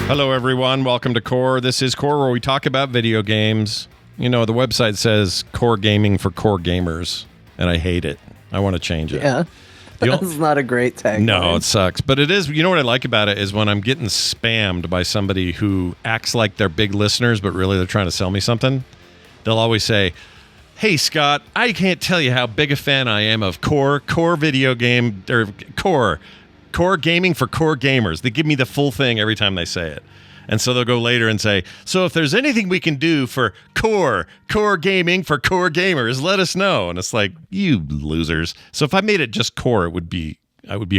Hello, everyone. Welcome to Core. This is Core, where we talk about video games. You know, the website says Core Gaming for Core Gamers, and I hate it. I want to change it. Yeah. That's not a great tagline. No, it sucks. But it is. You know what I like about it is when I'm getting spammed by somebody who acts like they're big listeners, but really they're trying to sell me something. They'll always say, "Hey, Scott, I can't tell you how big a fan I am of Core video game, or Core Gaming for Core Gamers." They give me the full thing every time they say it. And so they'll go later and say, "So if there's anything we can do for Core Gaming for Core Gamers, let us know." And it's like, you losers. So if I made it just Core, I would be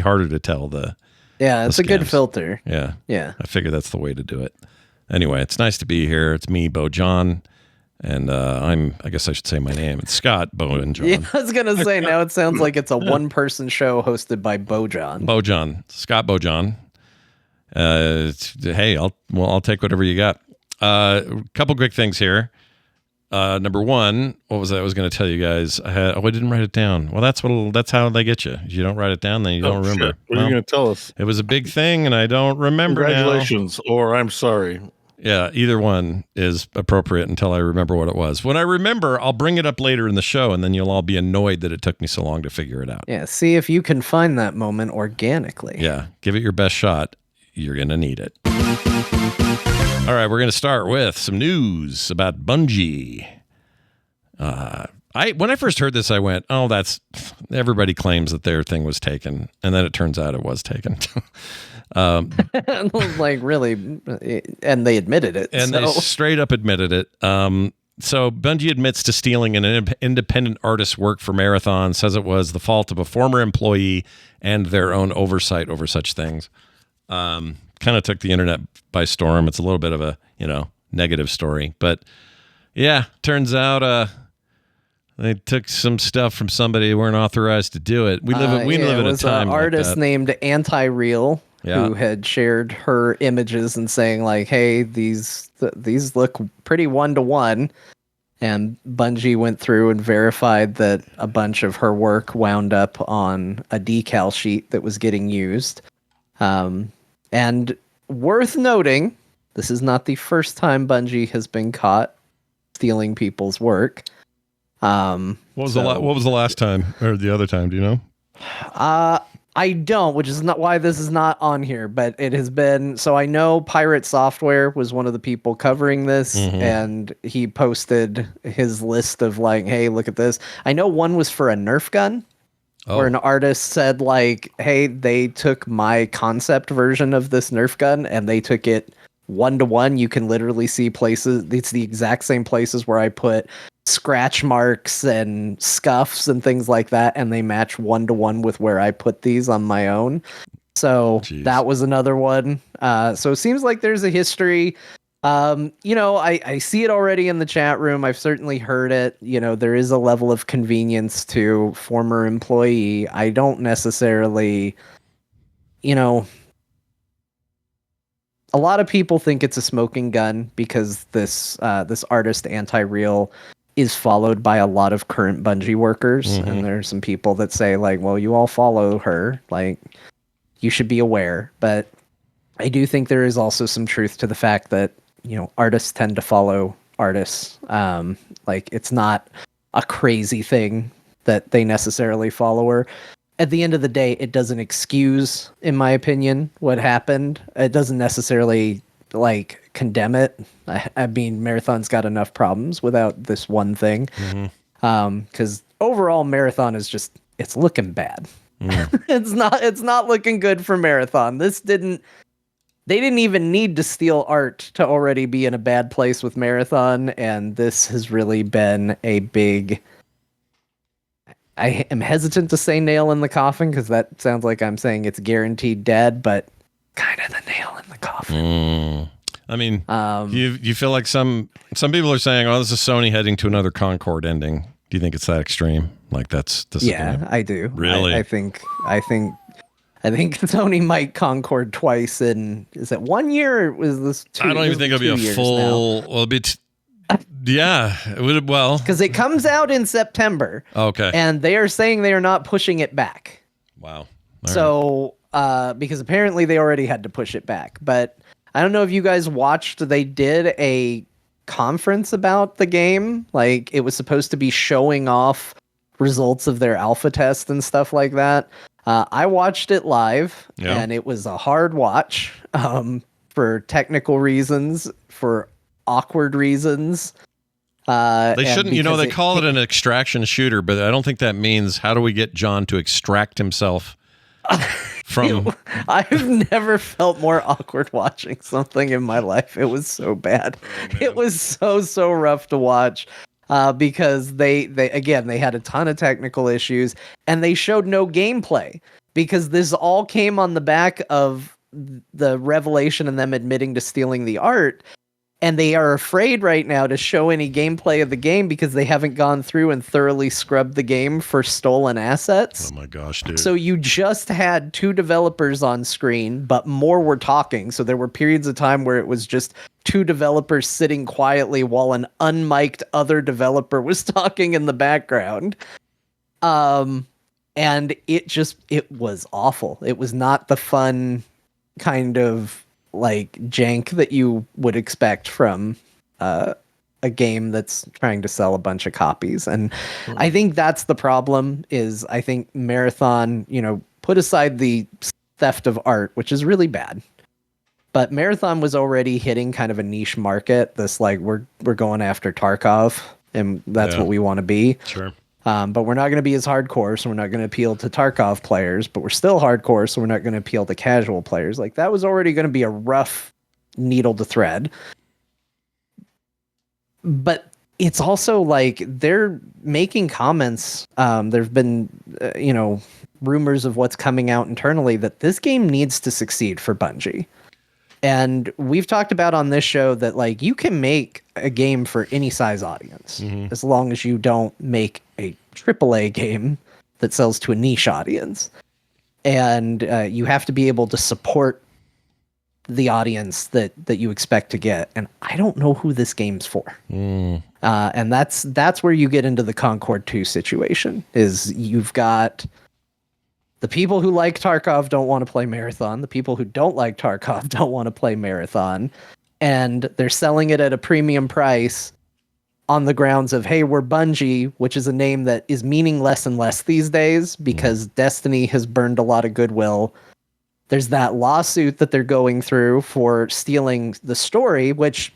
harder to tell the Yeah, it's a good filter. Yeah. Yeah. I figure that's the way to do it. Anyway, it's nice to be here. It's me, Beau John. And I guess I should say my name. It's Scott, Beau, and John. Yeah, I was going to say, now it sounds like it's a one-person show hosted by Beau John. Beau John. Scott Beau John. Hey, I'll take whatever you got. A couple quick things here. Number one, what was I was going to tell you guys? I didn't write it down. Well, that's how they get you. If you don't write it down, then you don't remember. Shit. What are you going to tell us? It was a big thing, and I don't remember. Congratulations, or I'm sorry. Yeah, either one is appropriate until I remember what it was. When I remember, I'll bring it up later in the show, and then you'll all be annoyed that it took me so long to figure it out. Yeah, see if you can find that moment organically. Yeah, give it your best shot. You're going to need it. All right, we're going to start with some news about Bungie. When I first heard this, I went, "Oh, that's everybody claims that their thing was taken," and then it turns out it was taken. Like, really, and they admitted it. And they straight up admitted it. So Bungie admits to stealing an independent artist's work for Marathon, says it was the fault of a former employee and their own oversight over such things. Kind of took the internet by storm. It's a little bit of a, negative story. But yeah, turns out they took some stuff from somebody who weren't authorized to do it. We live in a time an artist named Anti-Real who had shared her images and saying like, "Hey, these look pretty one-to-one." And Bungie went through and verified that a bunch of her work wound up on a decal sheet that was getting used. And worth noting, this is not the first time Bungie has been caught stealing people's work. What was the last time or the other time? Do you know? I don't, which is not why this is not on here, but it has been. So I know Pirate Software was one of the people covering this, and he posted his list of like, "Hey, look at this." I know one was for a Nerf gun. Where an artist said like, "Hey, they took my concept version of this Nerf gun and they took it one-to-one. You can literally see places. It's the exact same places where I put scratch marks and scuffs and things like that, and they match one-to-one with where I put these on my own." So that was another one. So it seems like there's a history. I see it already in the chat room. I've certainly heard it. There is a level of convenience to former employee. I don't necessarily, a lot of people think it's a smoking gun because this artist Anti-Real is followed by a lot of current Bungie workers. And there's some people that say like, "Well, you all follow her. Like, you should be aware." But I do think there is also some truth to the fact that, artists tend to follow artists. Like, it's not a crazy thing that they necessarily follow her. At the end of the day, it doesn't excuse, in my opinion, what happened. It doesn't necessarily, condemn it. I mean, Marathon's got enough problems without this one thing. Because overall, Marathon is just, it's looking bad. It's not looking good for Marathon. They didn't even need to steal art to already be in a bad place with Marathon, and this has really been a big... I am hesitant to say nail in the coffin, because that sounds like I'm saying it's guaranteed dead, but kind of the nail in the coffin. I mean, you feel like some people are saying, "Oh, this is Sony heading to another Concord ending." Do you think it's that extreme? Like this I do. Really? I think Sony might Concord twice in, is it 1 year or was this 2 years? I don't even think it'll be a full, well, yeah, it would, well. Because it comes out in September. Okay. And they are saying they are not pushing it back. Wow. Because apparently they already had to push it back. But I don't know if you guys watched, they did a conference about the game. Like, it was supposed to be showing off results of their alpha test and stuff like that. I watched it live, and it was a hard watch for technical reasons, for awkward reasons. They shouldn't, they call it an extraction shooter, but I don't think that means how do we get John to extract himself from... I've never felt more awkward watching something in my life. It was so bad. It was so rough to watch. Because they had a ton of technical issues, and they showed no gameplay, because this all came on the back of the revelation and them admitting to stealing the art. And they are afraid right now to show any gameplay of the game because they haven't gone through and thoroughly scrubbed the game for stolen assets. Oh my gosh, dude. So you just had 2 developers on screen, but more were talking. So there were periods of time where it was just 2 developers sitting quietly while an unmiked other developer was talking in the background. And it was awful. It was not the fun kind of like jank that you would expect from a game that's trying to sell a bunch of copies. And I think that's the problem, is I think Marathon, put aside the theft of art, which is really bad, but Marathon was already hitting kind of a niche market. This, like, we're going after Tarkov, and that's what we want to be. Sure. But we're not going to be as hardcore, so we're not going to appeal to Tarkov players, but we're still hardcore, so we're not going to appeal to casual players. Like, that was already going to be a rough needle to thread. But it's also like they're making comments. There've been, rumors of what's coming out internally that this game needs to succeed for Bungie. And we've talked about on this show that, like, you can make a game for any size audience, as long as you don't make a AAA game that sells to a niche audience. And you have to be able to support the audience that you expect to get. And I don't know who this game's for. And that's where you get into the Concord 2 situation, is you've got... the people who like Tarkov don't want to play Marathon. The people who don't like Tarkov don't want to play Marathon. And they're selling it at a premium price on the grounds of, hey, we're Bungie, which is a name that is meaning less and less these days because Destiny has burned a lot of goodwill. There's that lawsuit that they're going through for stealing the story, which,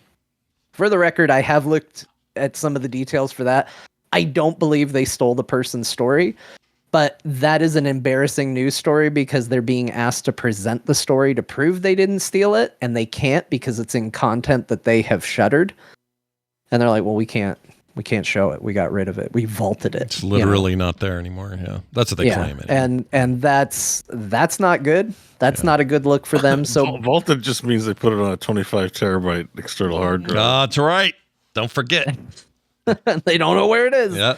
for the record, I have looked at some of the details for that. I don't believe they stole the person's story. But that is an embarrassing news story because they're being asked to present the story to prove they didn't steal it, and they can't because it's in content that they have shuttered. And they're like, well, we can't show it. We got rid of it. We vaulted it. It's literally not there anymore. Yeah. That's what they claim. Anyway. And that's not good. That's not a good look for them. So vaulted just means they put it on a 25 terabyte external hard drive. That's right. Don't forget. They don't know where it is. Yeah.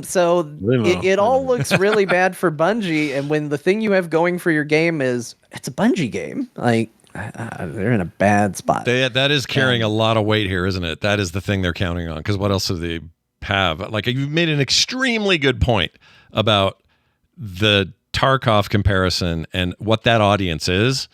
So it all looks really bad for Bungie. And when the thing you have going for your game is it's a Bungie game, like, they're in a bad spot. That is carrying a lot of weight here, isn't it? That is the thing they're counting on. Because what else do they have? Like, you've made an extremely good point about the Tarkov comparison and what that audience is.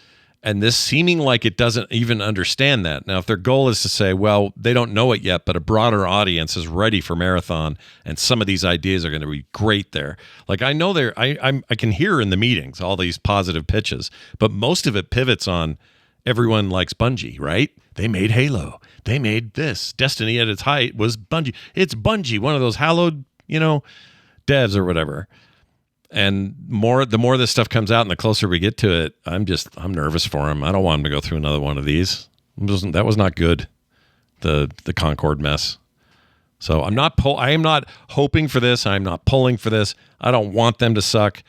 And this seeming like it doesn't even understand that. Now, if their goal is to say, well, they don't know it yet, but a broader audience is ready for Marathon, and some of these ideas are going to be great there. Like, I know I can hear in the meetings all these positive pitches, but most of it pivots on everyone likes Bungie, right? They made Halo. They made this. Destiny at its height was Bungie. It's Bungie, one of those hallowed, devs or whatever. And the more this stuff comes out and the closer we get to it, I'm nervous for him. I don't want him to go through another one of these. That was not good, the Concord mess. So I am not hoping for this. I'm not pulling for this. I don't want them to suck.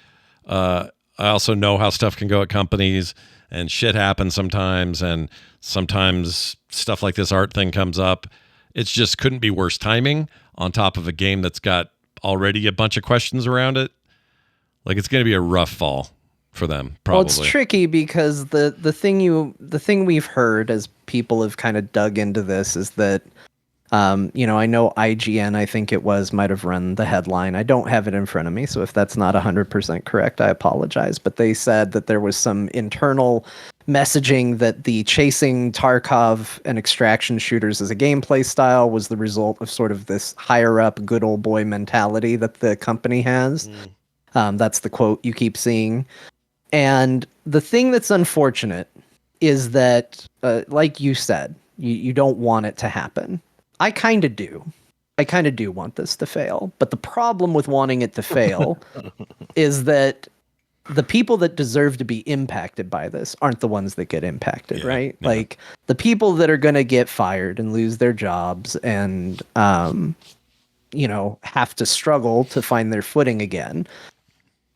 I also know how stuff can go at companies, and shit happens sometimes, and sometimes stuff like this art thing comes up. It's just couldn't be worse timing on top of a game that's got already a bunch of questions around it. Like, it's going to be a rough fall for them, probably. Well, it's tricky because the thing we've heard as people have kind of dug into this is that, I know IGN, I think it was, might have run the headline. I don't have it in front of me, so if that's not 100% correct, I apologize. But they said that there was some internal messaging that the chasing Tarkov and extraction shooters as a gameplay style was the result of sort of this higher up good old boy mentality that the company has. That's the quote you keep seeing. And the thing that's unfortunate is that, like you said, you don't want it to happen. I kind of do. I kind of do want this to fail. But the problem with wanting it to fail is that the people that deserve to be impacted by this aren't the ones that get impacted, right? Yeah. Like the people that are going to get fired and lose their jobs and, have to struggle to find their footing again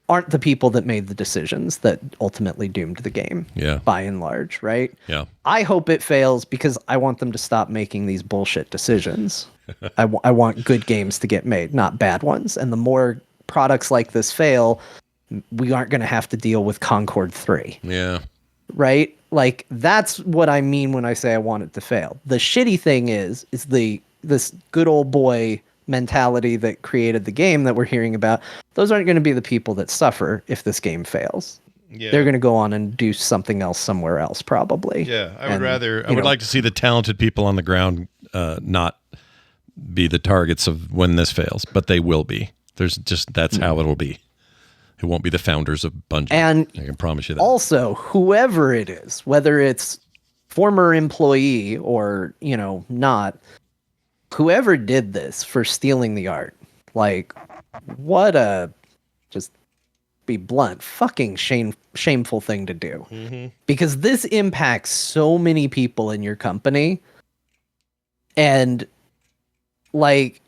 aren't the people that made the decisions that ultimately doomed the game, by and large, right? Yeah. I hope it fails because I want them to stop making these bullshit decisions. I want good games to get made, not bad ones. And the more products like this fail, we aren't going to have to deal with Concord 3. Yeah. Right? Like, that's what I mean when I say I want it to fail. The shitty thing is this good old boy mentality that created the game that we're hearing about. Those aren't going to be the people that suffer if this game fails. Yeah. They're going to go on and do something else somewhere else, probably. Yeah, I would like to see the talented people on the ground not be the targets of when this fails, but they will be. That's how it'll be. It won't be the founders of Bungie. And I can promise you that. Also, whoever it is, whether it's former employee or, not, whoever did this for stealing the art, like, what a, just be blunt, fucking shameful thing to do. Mm-hmm. Because this impacts so many people in your company. And, like,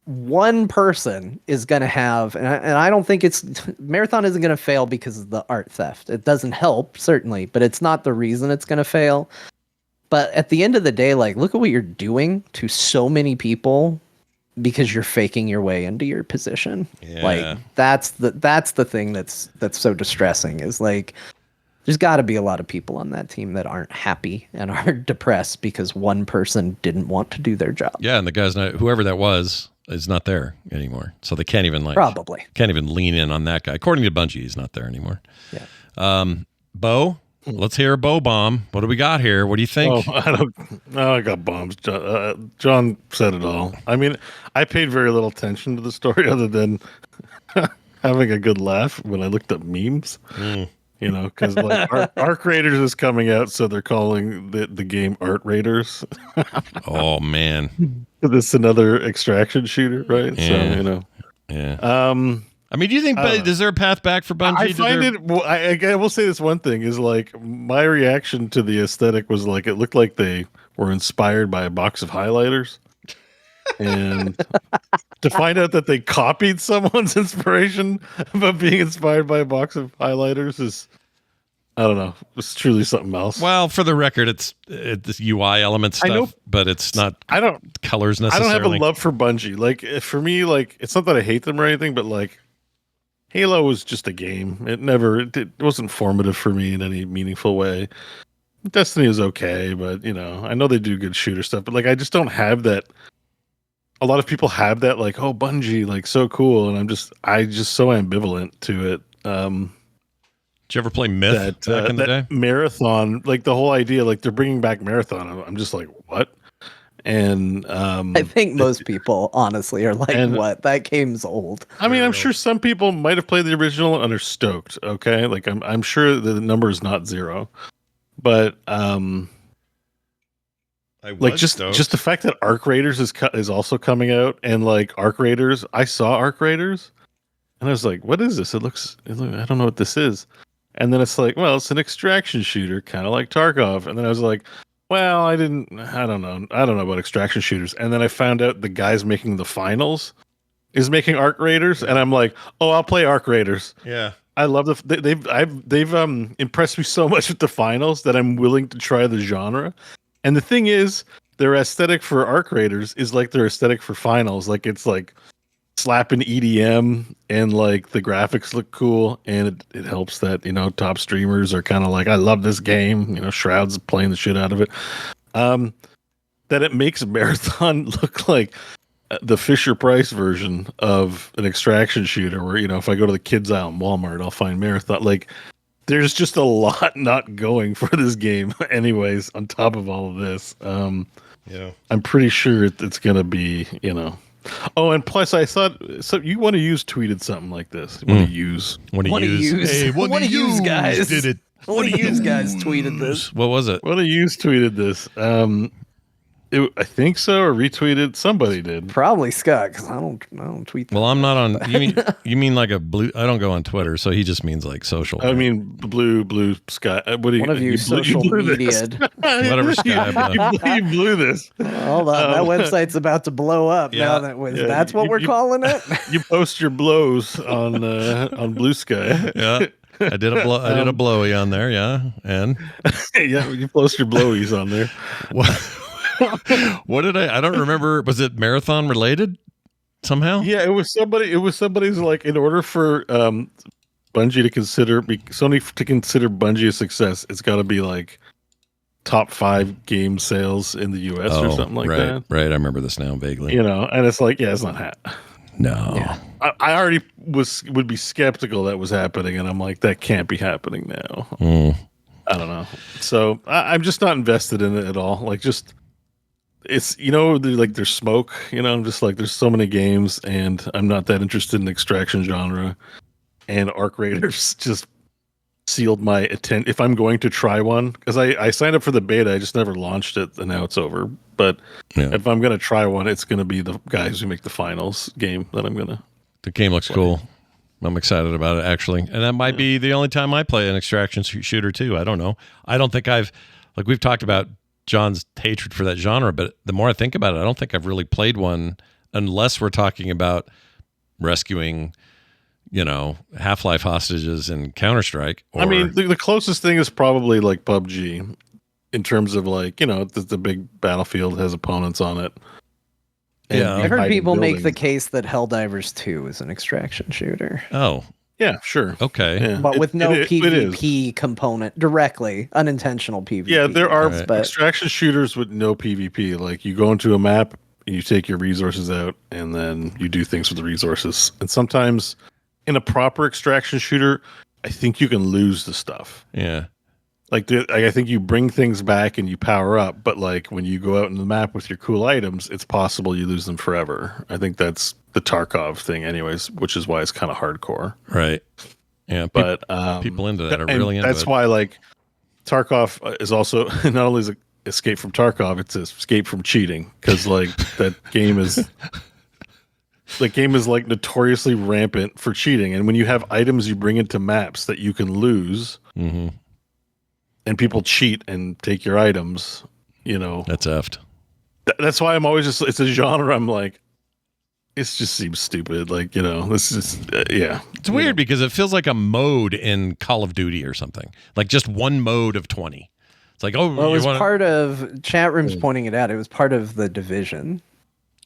one person is going to have, and I don't think Marathon isn't going to fail because of the art theft. It doesn't help, certainly, but it's not the reason it's going to fail. But at the end of the day, like, look at what you're doing to so many people because you're faking your way into your position. Yeah. Like, that's the thing that's so distressing, is like, there's got to be a lot of people on that team that aren't happy and are depressed because one person didn't want to do their job. Yeah, and the guy's not, whoever that was, is not there anymore. So they can't even can't even lean in on that guy. According to Bungie, he's not there anymore. Yeah. Beau, let's hear a Beau bomb. What do we got here? What do you think? I got bombs. John said it all. I mean, I paid very little attention to the story other than having a good laugh when I looked up memes. Because like Arc Raiders is coming out, so they're calling the game Art Raiders. Oh man, this is another extraction shooter, right? Yeah. So yeah. I mean, do you think is there a path back for Bungie? I find it. Well, I will say this one thing is, like, my reaction to the aesthetic was like, it looked like they were inspired by a box of highlighters, and to find out that they copied someone's inspiration about being inspired by a box of highlighters is, I don't know, it's truly something else. Well, for the record, it's UI element stuff, but it's not. I don't colors necessarily. I don't have a love for Bungie. Like, for me, like, it's not that I hate them or anything, but like, Halo was just a game. It wasn't formative for me in any meaningful way. Destiny is okay, but I know they do good shooter stuff, but like, I just don't have that. A lot of people have that, like, oh, Bungie, like, so cool, and I just so ambivalent to it. Did you ever play Myth back in the day? Marathon, like, the whole idea, like, they're bringing back Marathon. I'm just like, what? And I think most people, honestly, are like, what? That game's old. I mean, I'm sure some people might have played the original and are stoked. Okay, like, I'm sure the number is not zero, but like, just the fact that Arc Raiders is also coming out, and like, Arc Raiders, I saw Arc Raiders, and I was like, what is this? I don't know what this is. And then it's like, well, it's an extraction shooter, kind of like Tarkov. And then I was like, well, I don't know about extraction shooters. And then I found out the guys making the finals is making Arc Raiders, and I'm like, oh, I'll play Arc Raiders. Yeah, I love they've impressed me so much with the finals that I'm willing to try the genre. And the thing is, their aesthetic for Arc Raiders is like their aesthetic for finals. Like, it's like slapping EDM, and like, the graphics look cool, and it helps that top streamers are kind of like, I love this game. Shroud's playing the shit out of it. That it makes Marathon look like the Fisher Price version of an extraction shooter, where if I go to the kids aisle in Walmart, I'll find Marathon. Like, there's just a lot not going for this game anyways on top of all of this. Yeah. I'm pretty sure it's going to be, Oh, and plus I thought you want to use tweeted something like this. You want to use One of yous. Hey, one of yous guys did it. One of yous guys tweeted this. What was it? One of yous tweeted this. I think so, or retweeted. Somebody did. Probably Scott, because I don't tweet. Well, I'm not on. You mean like a blue? I don't go on Twitter, so he just means like social. I mean blue sky. What do you? One of you social media. Whatever Sky. You blew this. Hold on, that website's about to blow up. Yeah. Now that's what we're calling it. You post your blows on Blue Sky. Yeah. I did a blowy on there, yeah, and yeah, you post your blowies on there. What did I don't remember. Was it marathon related somehow? Yeah, it was somebody's like, in order for Bungie to consider Sony to consider Bungie a success, it's got to be like top 5 game sales in the US or something like that. Right, I remember this now vaguely. And it's like, yeah, it's not No. Yeah. I already would be skeptical that was happening, and I'm like, that can't be happening now. I don't know. So I'm just not invested in it at all. Like, just it's there's smoke. I'm just like, there's so many games, and I'm not that interested in the extraction genre. And Arc Raiders just sealed my attention. If I'm going to try one, because I signed up for the beta, I just never launched it, and now it's over. But if I'm going to try one, it's going to be the guys who make the finals game that I'm going to. The game looks cool. I'm excited about it, actually. And that might be the only time I play an extraction shooter, too. I don't know. I don't think we've talked about John's hatred for that genre, but the more I think about it, I don't think I've really played one unless we're talking about rescuing, Half-Life hostages in Counter-Strike. I mean, the closest thing is probably like PUBG in terms of like, the big battlefield has opponents on it. Yeah. I heard people make the case that Helldivers 2 is an extraction shooter. Oh. Yeah, sure. Okay. Yeah. But with no PvP component directly, unintentional PvP. Yeah, there are but extraction shooters with no PvP. Like, you go into a map and you take your resources out, and then you do things with the resources. And sometimes in a proper extraction shooter, I think you can lose the stuff. Yeah. Like, I think you bring things back and you power up, but like when you go out in the map with your cool items, it's possible you lose them forever. I think that's the Tarkov thing anyways, which is why it's kind of hardcore. Right. Yeah. But people into that are really into that's it. why like Tarkov is also not only is it escape from Tarkov, it's escape from cheating, because like that game is like notoriously rampant for cheating. And when you have items you bring into maps that you can lose, and people cheat and take your items, that's effed. That's why I'm always just, it's a genre I'm like, it just seems stupid. Like, this is, yeah. It's weird because it feels like a mode in Call of Duty or something. Like just one mode of 20. It's like, it was part of, chat rooms pointing it out, it was part of the Division.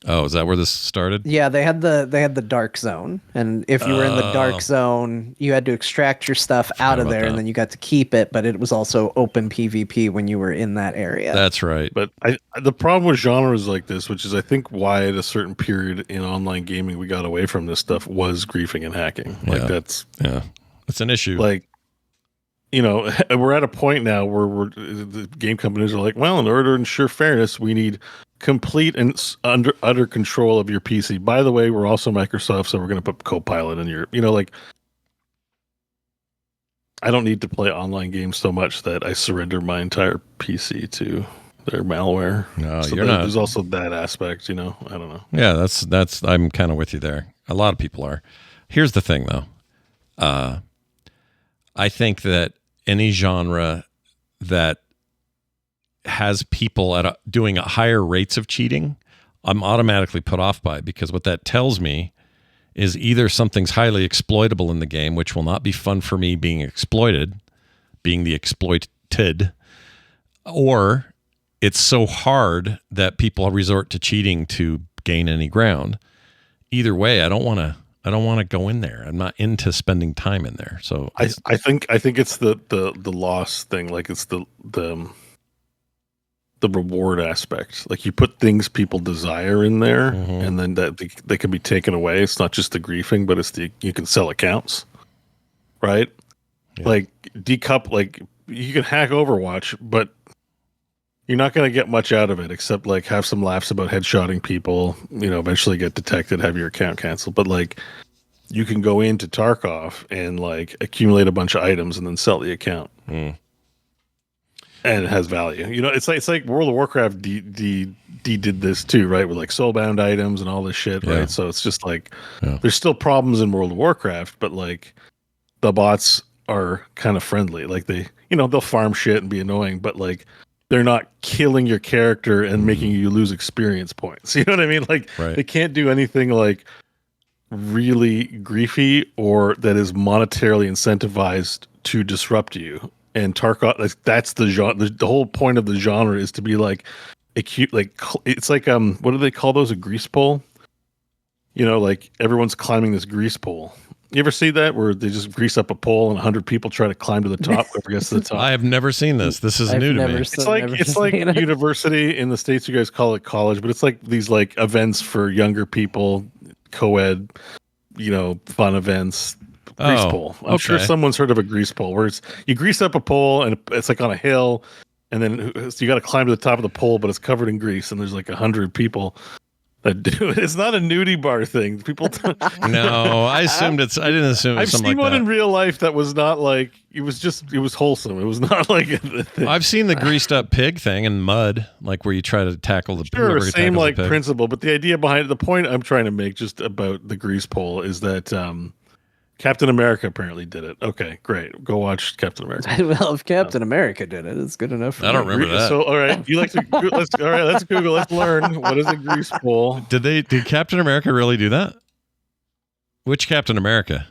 Oh, is that where this started? Yeah, they had the dark zone, and if you were in the dark zone, you had to extract your stuff out of there, and then you got to keep it. But it was also open PvP when you were in that area. That's right. But the problem with genres like this, which is I think why at a certain period in online gaming we got away from this stuff, was griefing and hacking. Like it's an issue. Like, we're at a point now where the game companies are like, well, in order to ensure fairness, we need complete and utter control of your PC. By the way, we're also Microsoft, so we're going to put Copilot in your, like, I don't need to play online games so much that I surrender my entire PC to their malware. No, so you're not. There's also that aspect, I don't know. Yeah, that's I'm kind of with you there. A lot of people are. Here's the thing, though. I think that any genre that has people doing higher rates of cheating, I'm automatically put off by, because what that tells me is either something's highly exploitable in the game, which will not be fun for me being the exploited, or it's so hard that people resort to cheating to gain any ground. Either way, I don't want to go in there. I'm not into spending time in there. So I think it's the loss thing. Like, it's the reward aspect. Like, you put things people desire in there, and then that they can be taken away. It's not just the griefing, but it's you can sell accounts, right? like decouple. Like you can hack Overwatch, but you're not going to get much out of it except like have some laughs about headshotting people. Eventually get detected, have your account canceled. But like you can go into Tarkov and like accumulate a bunch of items and then sell the account. And it has value. It's like World of Warcraft did this too, right? With like soulbound items and all this shit, right? So it's just like there's still problems in World of Warcraft, but like the bots are kind of friendly. Like they'll farm shit and be annoying, but like they're not killing your character and making you lose experience points. You know what I mean? Like they can't do anything like really griefy or that is monetarily incentivized to disrupt you. And Tarkov, that's the genre. The whole point of the genre is to be like acute, like it's like what do they call those? A grease pole? Like everyone's climbing this grease pole. You ever see that where they just grease up a pole and 100 people try to climb to the top? Whoever gets to the top. I have never seen this. This is new to me. It's like university in the States. You guys call it college, but it's like these like events for younger people, co-ed, fun events. Grease pole. I'm sure someone's heard of a grease pole where you grease up a pole and it's like on a hill, and then so you got to climb to the top of the pole, but it's covered in grease, and there's like 100 people that do it. It's not a nudie bar thing. People. No, I didn't assume. I've seen one in real life that was not like it was wholesome. It was not like a thing. I've seen the greased up pig thing in mud, like where you try to tackle the sure, same like principle, but the idea behind it, the point I'm trying to make just about the grease pole is that Captain America apparently did it. Okay, great. Go watch Captain America. Well, if Captain America did it, it's good enough for I don't remember that. So, all right, you like to let's Google. Let's learn what is a grease pole. Did Captain America really do that? Which Captain America?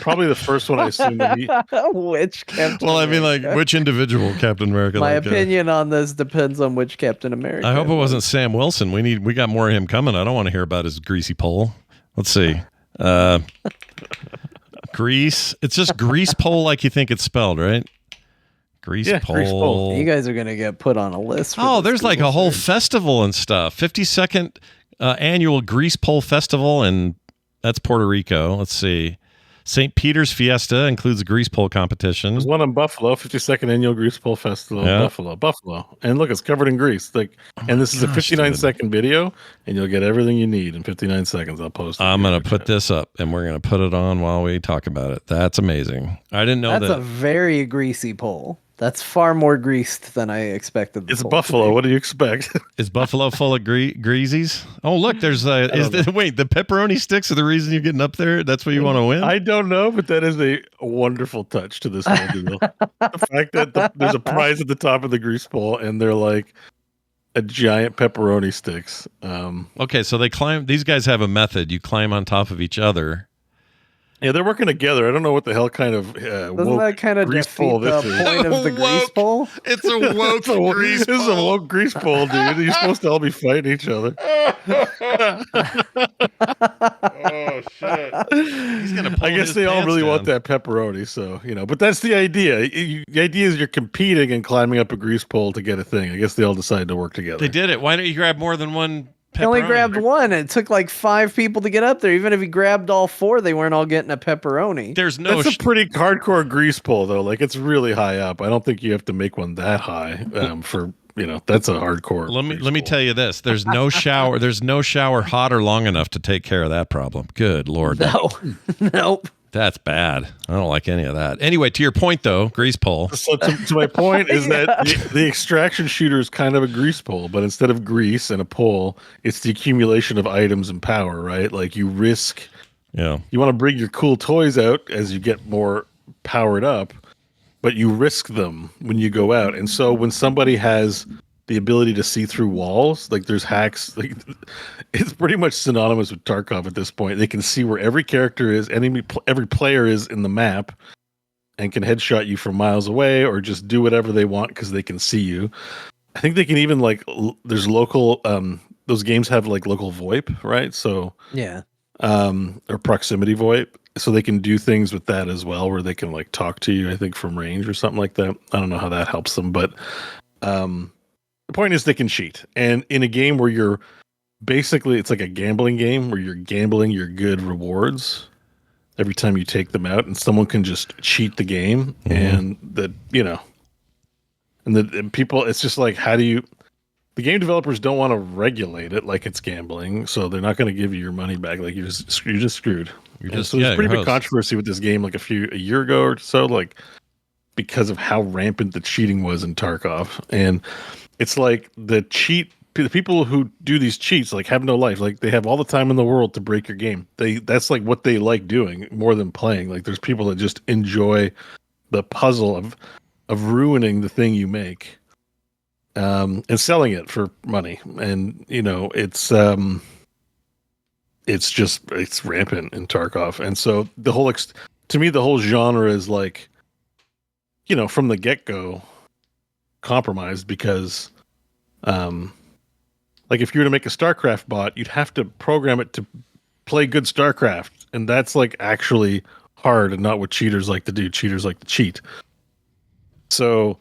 Probably the first one I assume to be. Which Captain? Well, I mean, like which individual Captain America? My opinion on this depends on which Captain America. I hope it wasn't Sam Wilson. We got more of him coming. I don't want to hear about his greasy pole. Let's see. Grease. It's just grease pole like you think it's spelled, right? Grease pole. You guys are going to get put on a list. There's like a whole festival and stuff. 52nd annual Grease Pole Festival, and that's Puerto Rico. Let's see. St. Peter's Fiesta includes a grease pole competition. There's one in Buffalo, 52nd annual Grease Pole Festival. Yeah. Buffalo. And look, it's covered in grease. And this is a 59-second video, and you'll get everything you need in 59 seconds. I'll post it. I'm going to put this up, and we're going to put it on while we talk about it. That's amazing. I didn't know That's a very greasy pole. That's far more greased than I expected. It's Buffalo. What do you expect? Is Buffalo full of greasies? Oh, look, there's the pepperoni sticks are the reason you're getting up there? That's what you want to win? I don't know, but that is a wonderful touch to this whole deal. The fact that there's a prize at the top of the grease pole, and they're like a giant pepperoni sticks. Okay, so they climb. These guys have a method. You climb on top of each other. Yeah, they're working together. I don't know what the hell kind of doesn't that kind of defeat the point of the grease pole? It's a woke grease pole. This is a woke grease pole, dude. You're supposed to all be fighting each other. Oh shit! He's gonna. I guess they all really want that pepperoni, so But that's the idea. The idea is you're competing and climbing up a grease pole to get a thing. I guess they all decided to work together. They did it. Why don't you grab more than one? He only grabbed one. It took like 5 people to get up there. Even if he grabbed all 4, they weren't all getting a pepperoni. There's no. That's a pretty hardcore grease pole, though. Like it's really high up. I don't think you have to make one that high for That's a hardcore. Let me tell you this. There's no shower. There's no shower hot or long enough to take care of that problem. Good Lord. No. Nope. That's bad. I don't like any of that. Anyway, to your point, though, grease pole. So to my point is that the extraction shooter is kind of a grease pole, but instead of grease and a pole, it's the accumulation of items and power, right? Like you risk. Yeah. You want to bring your cool toys out as you get more powered up, but you risk them when you go out. And so when somebody has the ability to see through walls, like there's hacks, like it's pretty much synonymous with Tarkov at this point. They can see where every character is, every player is in the map, and can headshot you from miles away or just do whatever they want because they can see you. I think they can even there's local those games have like local VoIP, right? So yeah, or proximity VoIP, so they can do things with that as well, where they can like talk to you, I think, from range or something like that. I don't know how that helps them, but the point is they can cheat. And in a game where you're basically, it's like a gambling game where you're gambling your good rewards, every time you take them out, and someone can just cheat the game, and that and people, it's just like, how do you? The game developers don't want to regulate it like it's gambling, so they're not going to give you your money back. Like you're just screwed. So there's pretty big controversy with this game, like a year ago or so, like because of how rampant the cheating was in Tarkov, and it's like the people who do these cheats like have no life. Like they have all the time in the world to break your game. That's like what they like doing more than playing. Like there's people that just enjoy the puzzle of ruining the thing you make, and selling it for money. And it's rampant in Tarkov. And so to me the whole genre is like, from the get-go compromised, because like if you were to make a Starcraft bot, you'd have to program it to play good Starcraft, and that's like actually hard and not what cheaters like to do. Cheaters like to cheat. So,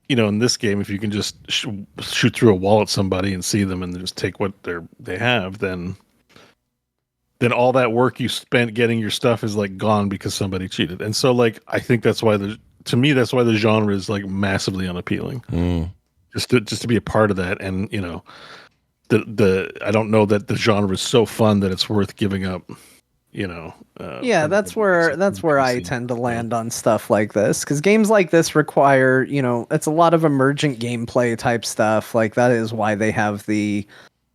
in this game, if you can just shoot through a wall at somebody and see them and just take what they have, then all that work you spent getting your stuff is like gone because somebody cheated. And so like I think that's why to me that's why the genre is like massively unappealing. Just to be a part of that, and I don't know that the genre is so fun that it's worth giving up. That's where I tend to land on stuff like this, because games like this require, it's a lot of emergent gameplay type stuff. Like that is why they have the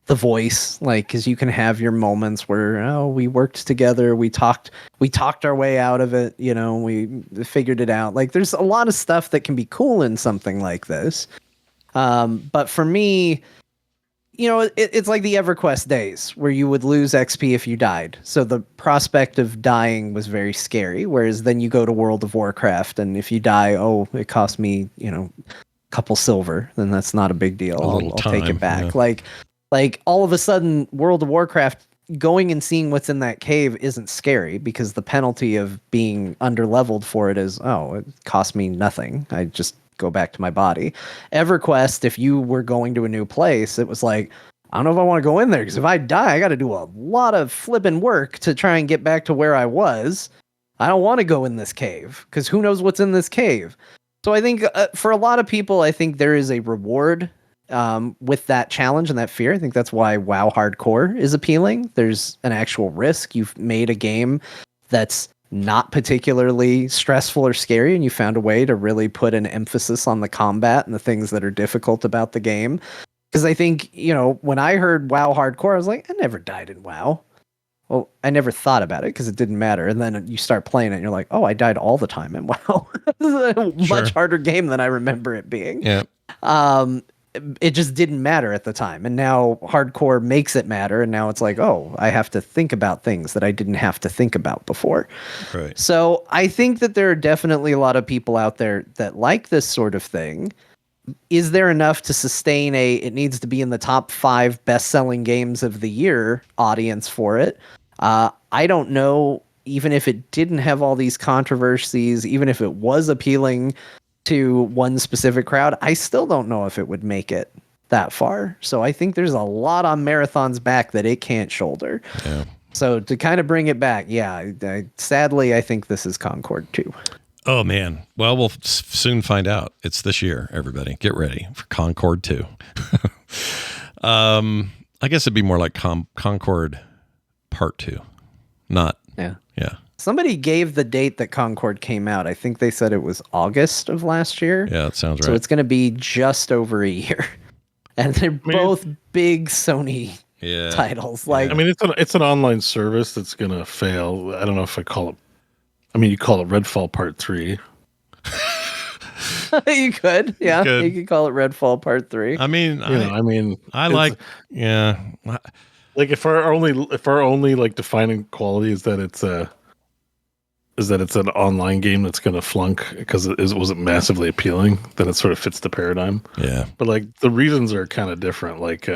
voice, like, because you can have your moments where we worked together, we talked our way out of it, we figured it out. Like there's a lot of stuff that can be cool in something like this. But for me, it's like the EverQuest days where you would lose XP if you died. So the prospect of dying was very scary. Whereas then you go to World of Warcraft, and if you die, it cost me, a couple silver, then that's not a big deal. I'll take it back. Yeah. Like all of a sudden, World of Warcraft, going and seeing what's in that cave isn't scary, because the penalty of being underleveled for it is, it cost me nothing. I just go back to my body. EverQuest, if you were going to a new place, it was like, I don't know if I want to go in there, because if I die, I got to do a lot of flipping work to try and get back to where I was. I don't want to go in this cave, because who knows what's in this cave. So I think for a lot of people, I think there is a reward with that challenge and that fear. I think that's why WoW Hardcore is appealing. There's an actual risk. You've made a game that's not particularly stressful or scary, and you found a way to really put an emphasis on the combat and the things that are difficult about the game. Because I think, when I heard WoW Hardcore, I was like, I never died in WoW. Well, I never thought about it because it didn't matter. And then you start playing it and you're like, I died all the time in WoW. This is a much harder game than I remember it being. Yeah. It just didn't matter at the time. And now hardcore makes it matter. And now it's like, I have to think about things that I didn't have to think about before. Right. So I think that there are definitely a lot of people out there that like this sort of thing. Is there enough to sustain it needs to be in the top 5 best-selling games of the year audience for it? I don't know. Even if it didn't have all these controversies, even if it was appealing to one specific crowd, I still don't know if it would make it that far. So I think there's a lot on Marathon's back that it can't shoulder. Yeah. So to kind of bring it back, sadly, I think this is Concord 2. Oh, man. Well, we'll soon find out. It's this year, everybody. Get ready for Concord 2. I guess it'd be more like Concord Part 2. Not. Yeah. Yeah. Somebody gave the date that Concord came out. I think they said it was August of last year. Yeah, that sounds right. So it's going to be just over a year. And they're both big Sony titles. Like, it's an online service that's going to fail. I don't know if I call it. You call it Redfall Part 3. You could. Yeah. You could call it Redfall Part 3. Like if our only like defining quality is that it's an online game that's going to flunk because it wasn't massively appealing, then it sort of fits the paradigm. Yeah. But like the reasons are kind of different. Like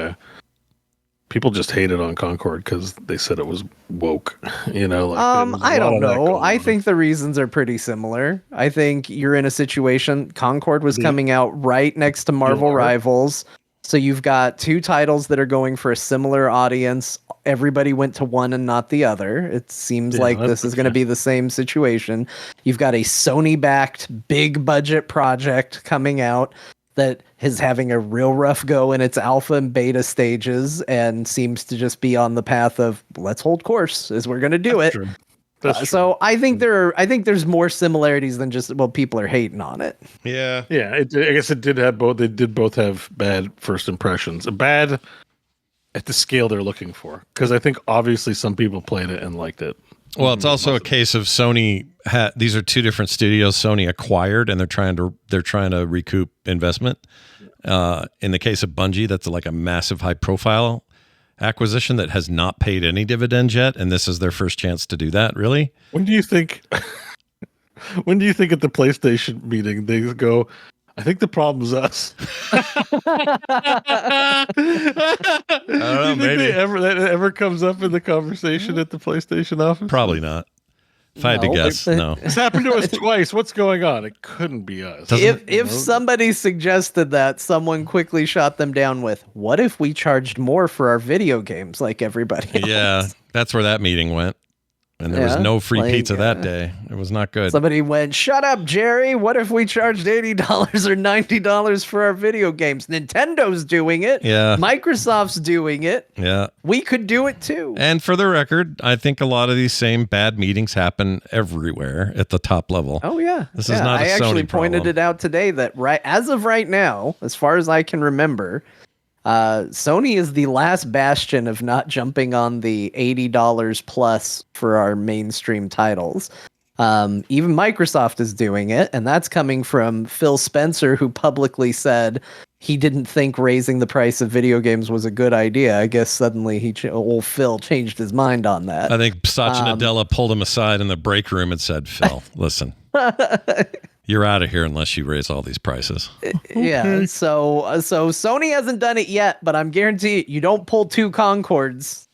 people just hated on Concord because they said it was woke. I don't know. I think the reasons are pretty similar. I think you're in a situation. Concord was coming out right next to Marvel Rivals. So you've got 2 titles that are going for a similar audience, everybody went to one and not the other. It seems like this is going to be the same situation. You've got a Sony-backed big budget project coming out that is having a real rough go in its alpha and beta stages and seems to just be on the path of let's hold course as we're going to do it. So I think there's more similarities than just people are hating on it. Yeah. I guess it did have both. They did both have bad first impressions. Bad at the scale they're looking for, because I think obviously some people played it and liked it. Well, it's also a case of Sony. These are two different studios Sony acquired, and they're trying to recoup investment. In the case of Bungie, that's like a massive, high-profile acquisition that has not paid any dividends yet, and this is their first chance to do that. Really? When do you think? When do you think at the PlayStation meeting they go, I think the problem's us? I don't know, maybe that ever comes up in the conversation at the PlayStation office? Probably not. If I had to guess, no. It's happened to us twice. What's going on? It couldn't be us. If somebody suggested that, someone quickly shot them down with, what if we charged more for our video games like everybody else? Yeah, that's where that meeting went. And there was no free pizza that day. It was not good. Somebody went, shut up, Jerry. What if we charged $80 or $90 for our video games? Nintendo's doing it. Yeah. Microsoft's doing it. Yeah. We could do it too. And for the record, I think a lot of these same bad meetings happen everywhere at the top level. Oh, yeah. This is not a Sony I actually problem. pointed it out today that as of right now, as far as I can remember, Sony is the last bastion of not jumping on the $80 plus for our mainstream titles. Even Microsoft is doing it, and that's coming from Phil Spencer, who publicly said he didn't think raising the price of video games was a good idea. I guess suddenly old Phil changed his mind on that. I think Satya Nadella pulled him aside in the break room and said, Phil, listen. You're out of here unless you raise all these prices. Yeah, so Sony hasn't done it yet, but I'm guaranteed you don't pull two Concords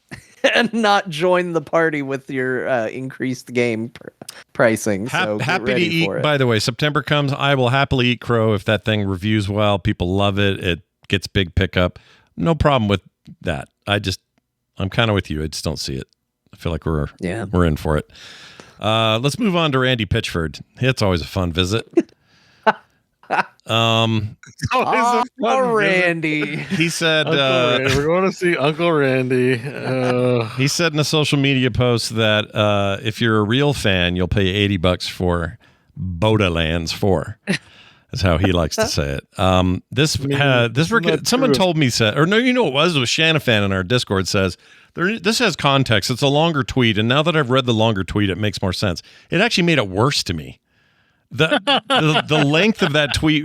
and not join the party with your increased game pricing. So happy to eat. By the way, September comes. I will happily eat Crow if that thing reviews well. People love it. It gets big pickup. No problem with that. I'm kind of with you. I just don't see it. I feel like we're in for it. Let's move on to Randy Pitchford. It's always a fun visit. Randy. He said, we're going to see Uncle Randy. He said in a social media post that if you're a real fan, you'll pay $80 for Borderlands 4. That's how he likes to say it. Someone told me it was Shanna fan in our Discord says, this has context. It's a longer tweet, and now that I've read the longer tweet, it makes more sense. It actually made it worse to me. The length of that tweet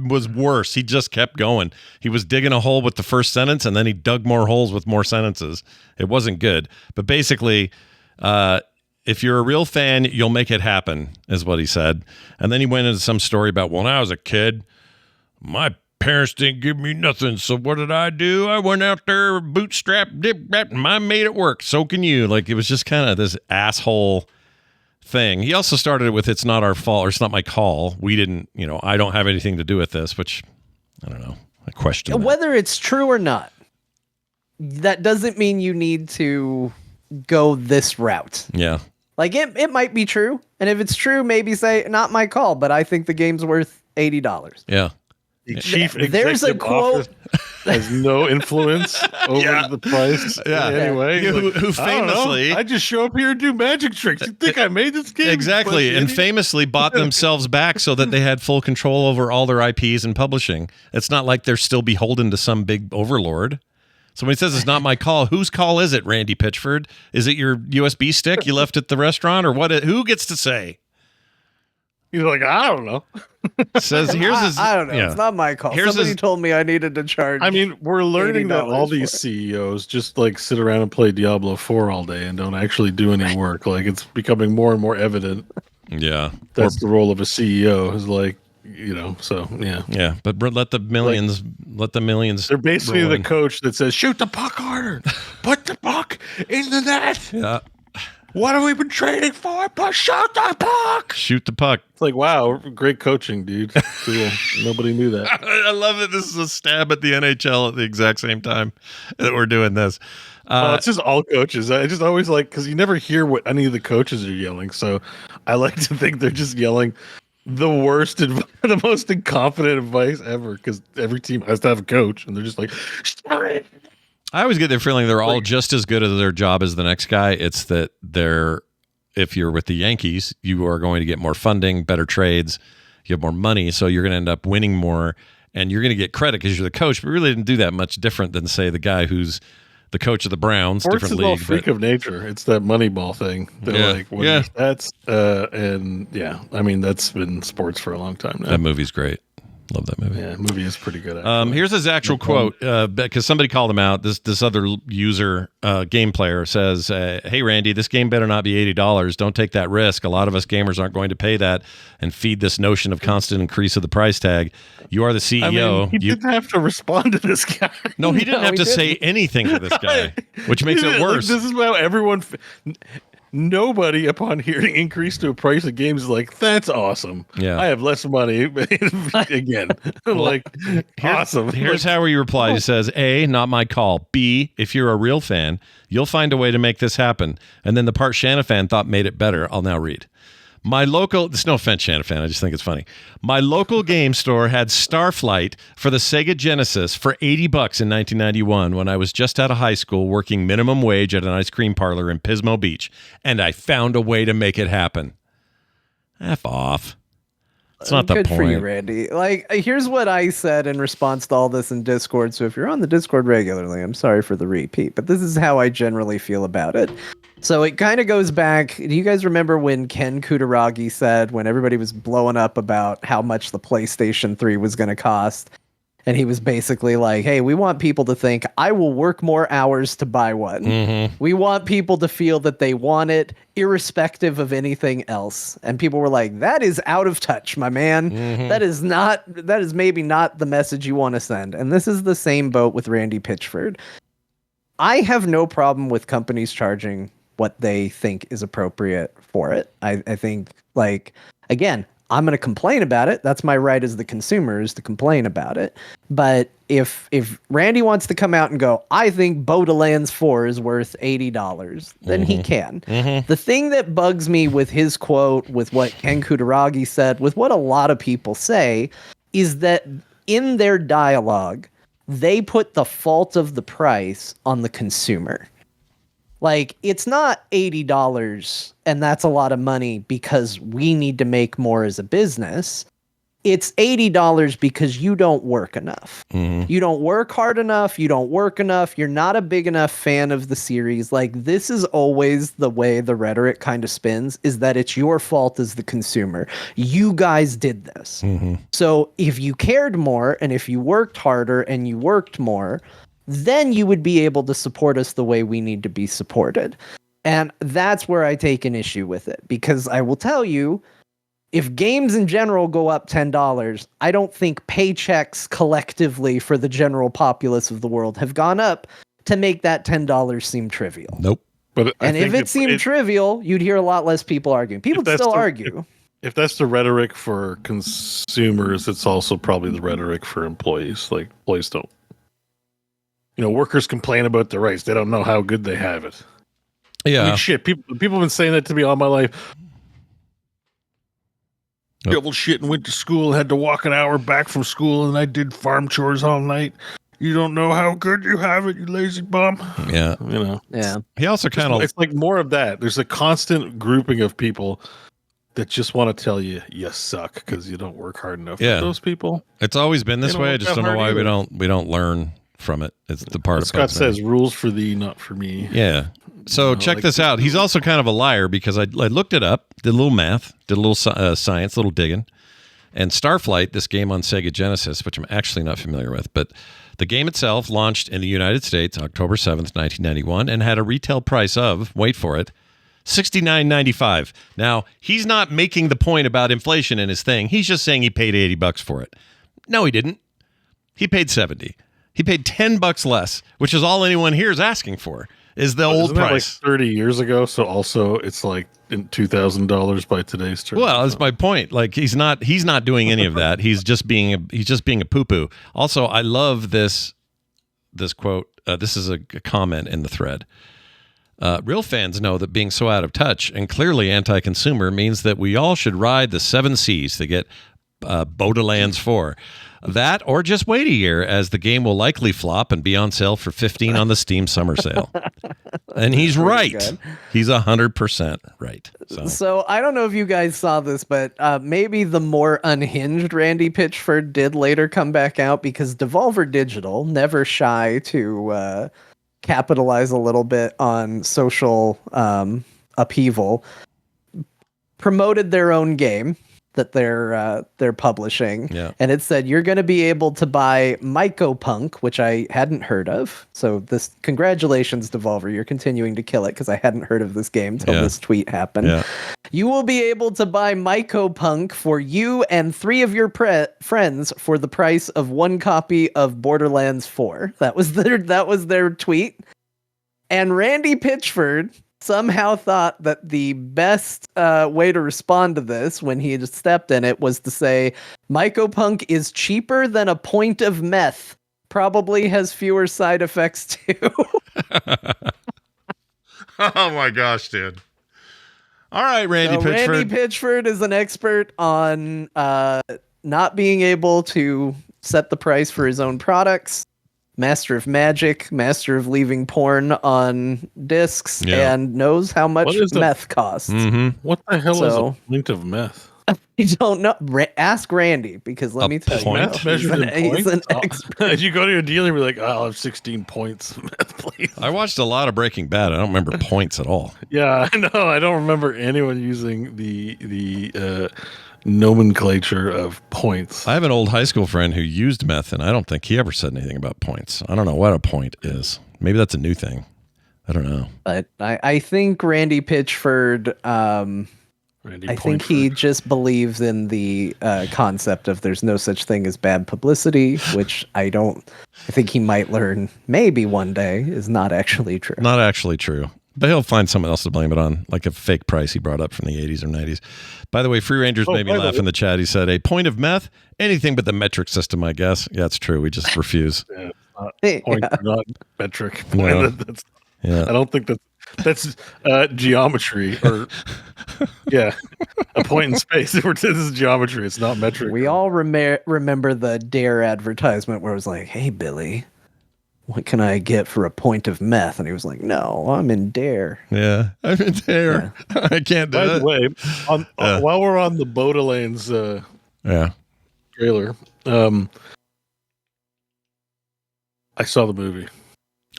was worse. He just kept going. He was digging a hole with the first sentence, and then he dug more holes with more sentences. It wasn't good. But basically, if you're a real fan, you'll make it happen, is what he said. And then he went into some story about, when I was a kid, my parents didn't give me nothing, so what did I do? I went out there, bootstrap, and I made it work. So can you. Like, it was just kind of this asshole thing. He also started it with, it's not our fault, or it's not my call. We didn't, I don't have anything to do with this, which, I don't know. I question that. Whether it's true or not, that doesn't mean you need to go this route. Yeah. Like, it might be true, and if it's true, maybe say, not my call, but I think the game's worth $80. Yeah. The chief There's a quote has no influence over the price. Yeah. Anyway, who famously, I just show up here and do magic tricks. You think I made this game? Exactly, and famously bought themselves back so that they had full control over all their IPs and publishing. It's not like they're still beholden to some big overlord. So when he says it's not my call, whose call is it, Randy Pitchford? Is it your USB stick you left at the restaurant, or what? Who gets to say? He's like, I don't know. Says here's his. I don't know. Yeah. It's not my call. Somebody told me I needed to charge. I mean, we're learning that all these CEOs just like sit around and play Diablo 4 all day and don't actually do any work. Like, it's becoming more and more evident. Yeah, that's the role of a CEO. Is like, so yeah. Yeah, but let the millions. They're basically the coach that says, "Shoot the puck harder, put the puck in the net." Yeah. What have we been training for? But shoot the puck. Shoot the puck. It's like, wow, great coaching, dude. Cool. Nobody knew that. I love that this is a stab at the NHL at the exact same time that we're doing this. It's just all coaches. I just always like, because you never hear what any of the coaches are yelling. So I like to think they're just yelling the worst, the most incompetent advice ever, because every team has to have a coach, and they're just like, I always get the feeling they're all just as good at their job as the next guy. It's that if you're with the Yankees, you are going to get more funding, better trades, you have more money, so you're going to end up winning more, and you're going to get credit because you're the coach, but really didn't do that much different than, say, the guy who's the coach of the Browns. Sports different is all league. Freak of nature. It's that Moneyball thing. They're like, what are stats? And yeah, I mean, that's been sports for a long time now. That movie's great. Love that movie. Yeah, movie is pretty good. Actually. Here's his actual quote, because somebody called him out. This other user, game player, says, "Hey Randy, this game better not be $80. Don't take that risk. A lot of us gamers aren't going to pay that and feed this notion of constant increase of the price tag. You are the CEO." I mean, he didn't have to respond to this guy. No, he didn't have to say anything to this guy, which makes it worse. Like, this is how everyone. Nobody, upon hearing increase to a price of games, is like, that's awesome. Yeah, I have less money. Again, like, awesome. Here's how he replied. He says, A, not my call. B, if you're a real fan, you'll find a way to make this happen. And then the part Shanafan thought made it better, I'll now read. My local, there's no offense, Shanafan, I just think it's funny. My local game store had Starflight for the Sega Genesis for $80 in 1991 when I was just out of high school working minimum wage at an ice cream parlor in Pismo Beach, and I found a way to make it happen. F off. It's not the Good point. for you, Randy. Like, here's what I said in response to all this in Discord. So if you're on the Discord regularly, I'm sorry for the repeat, but this is how I generally feel about it. So it kind of goes back. Do you guys remember when Ken Kutaragi said, when everybody was blowing up about how much the PlayStation 3 was going to cost? And he was basically like, hey, we want people to think I will work more hours to buy one. Mm-hmm. We want people to feel that they want it irrespective of anything else. And people were like, that is out of touch, my man. Mm-hmm. That is maybe not the message you want to send. And this is the same boat with Randy Pitchford. I have no problem with companies charging what they think is appropriate for it. I think, like, again, I'm going to complain about it. That's my right as the consumer, is to complain about it. But if Randy wants to come out and go, I think Borderlands 4 is worth $80, then he can. Mm-hmm. The thing that bugs me with his quote, with what Ken Kutaragi said, with what a lot of people say, is that in their dialogue, they put the fault of the price on the consumer. Like, it's not $80 and that's a lot of money because we need to make more as a business. It's $80 because you don't work enough. Mm-hmm. You don't work hard enough. You don't work enough. You're not a big enough fan of the series. Like, this is always the way the rhetoric kind of spins, is that it's your fault as the consumer. You guys did this. Mm-hmm. So if you cared more and if you worked harder and you worked more, then you would be able to support us the way we need to be supported. And that's where I take an issue with it, because I will tell you, if games in general go up $10, I don't think paychecks collectively for the general populace of the world have gone up to make that $10 seem trivial. Nope. But if it seemed trivial, you'd hear a lot less people arguing. People still argue. If that's the rhetoric for consumers, it's also probably the rhetoric for employees. Like, employees don't. Workers complain about their rights. They don't know how good they have it. Yeah. I mean, shit, people have been saying that to me all my life. Double shit and went to school, had to walk an hour back from school, and I did farm chores all night. You don't know how good you have it, you lazy bum. Yeah. Yeah. He also kind of... It's like more of that. There's a constant grouping of people that just want to tell you suck because you don't work hard enough. Yeah. Those people. It's always been this way. I just don't know why we don't learn from it. It's the part of Scott says, rules for thee, not for me. Yeah. So check this out. He's also kind of a liar, because I looked it up, did a little math, did a little science, a little digging. And Starflight, this game on Sega Genesis, which I'm actually not familiar with, but the game itself launched in the United States October 7th, 1991, and had a retail price of, wait for it, $69.95. Now, he's not making the point about inflation in his thing. He's just saying he paid $80 for it. No, he didn't. He paid $70. He paid $10 less, which is all anyone here is asking for, is the old Isn't that price. like 30 years ago? So also it's like $2,000 by today's terms. Well, that's my point. Like he's not doing any of that. He's just being a poo-poo. Also, I love this quote. This is a comment in the thread. Real fans know that being so out of touch and clearly anti-consumer means that we all should ride the 7 Cs to get Borderlands 4. That or just wait a year, as the game will likely flop and be on sale for $15 on the Steam summer sale. And he's right. Good. He's 100% right. So I don't know if you guys saw this, but maybe the more unhinged Randy Pitchford did later come back out, because Devolver Digital, never shy to capitalize a little bit on social upheaval, promoted their own game that they're publishing, and it said you're going to be able to buy Mycopunk, which I hadn't heard of. So this, congratulations, Devolver, you're continuing to kill it, because I hadn't heard of this game till this tweet happened. Yeah. You will be able to buy Mycopunk for you and 3 of your friends for the price of 1 copy of Borderlands 4. That was their tweet, and Randy Pitchford somehow thought that the best way to respond to this, when he had stepped in it, was to say, Mycopunk is cheaper than a point of meth. Probably has fewer side effects too. Oh my gosh, dude. All right, Randy Pitchford. Randy Pitchford is an expert on not being able to set the price for his own products. Master of magic, master of leaving porn on discs, and knows how much meth costs. Mm-hmm. What the hell is a point of meth? I don't know. Ask Randy, because let me tell you, he's an expert. You go to your dealer and be like, I'll have 16 points of meth, please. I watched a lot of Breaking Bad. I don't remember points at all. Yeah, I know. I don't remember anyone using the nomenclature of points. I have an old high school friend who used meth, and I don't think he ever said anything about points. I don't know what a point is. Maybe that's a new thing. I don't know. But I think Randy Pitchford, I think he just believes in the concept of there's no such thing as bad publicity, which I think he might learn maybe one day is not actually true. Not actually true. But he'll find someone else to blame it on, like a fake price he brought up from the 80s or 90s. By the way, Free Rangers made me laugh in the chat. He said, a point of meth? Anything but the metric system, I guess. Yeah, it's true. We just refuse. Point, not metric. No. I don't think that's geometry, or a point in space. This is geometry. It's not metric. We all remember the Dare advertisement where it was like, hey, Billy, what can I get for a point of meth? And he was like, no, I'm in Dare. Yeah, I'm in Dare. Yeah. I can't do it. By the way, while we're on the Borderlands trailer, I saw the movie.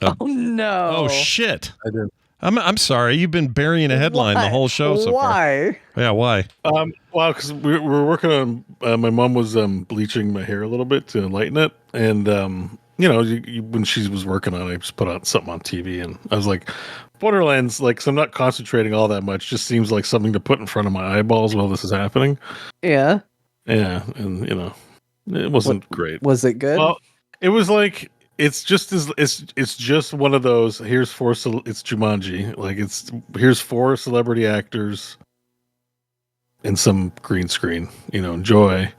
Oh no! Oh shit! I did. I'm sorry. You've been burying a headline the whole show so far. Why? Yeah, why? Well, because we were working on. My mom was bleaching my hair a little bit to lighten it, and when she was working on it, I just put on something on TV, and I was like, Borderlands, so I'm not concentrating all that much. Just seems like something to put in front of my eyeballs while this is happening. Yeah. Yeah, and it wasn't great. Was it good? Well, it was like. It's just one of those. Here's it's Jumanji. Here's 4 celebrity actors and some green screen. Enjoy.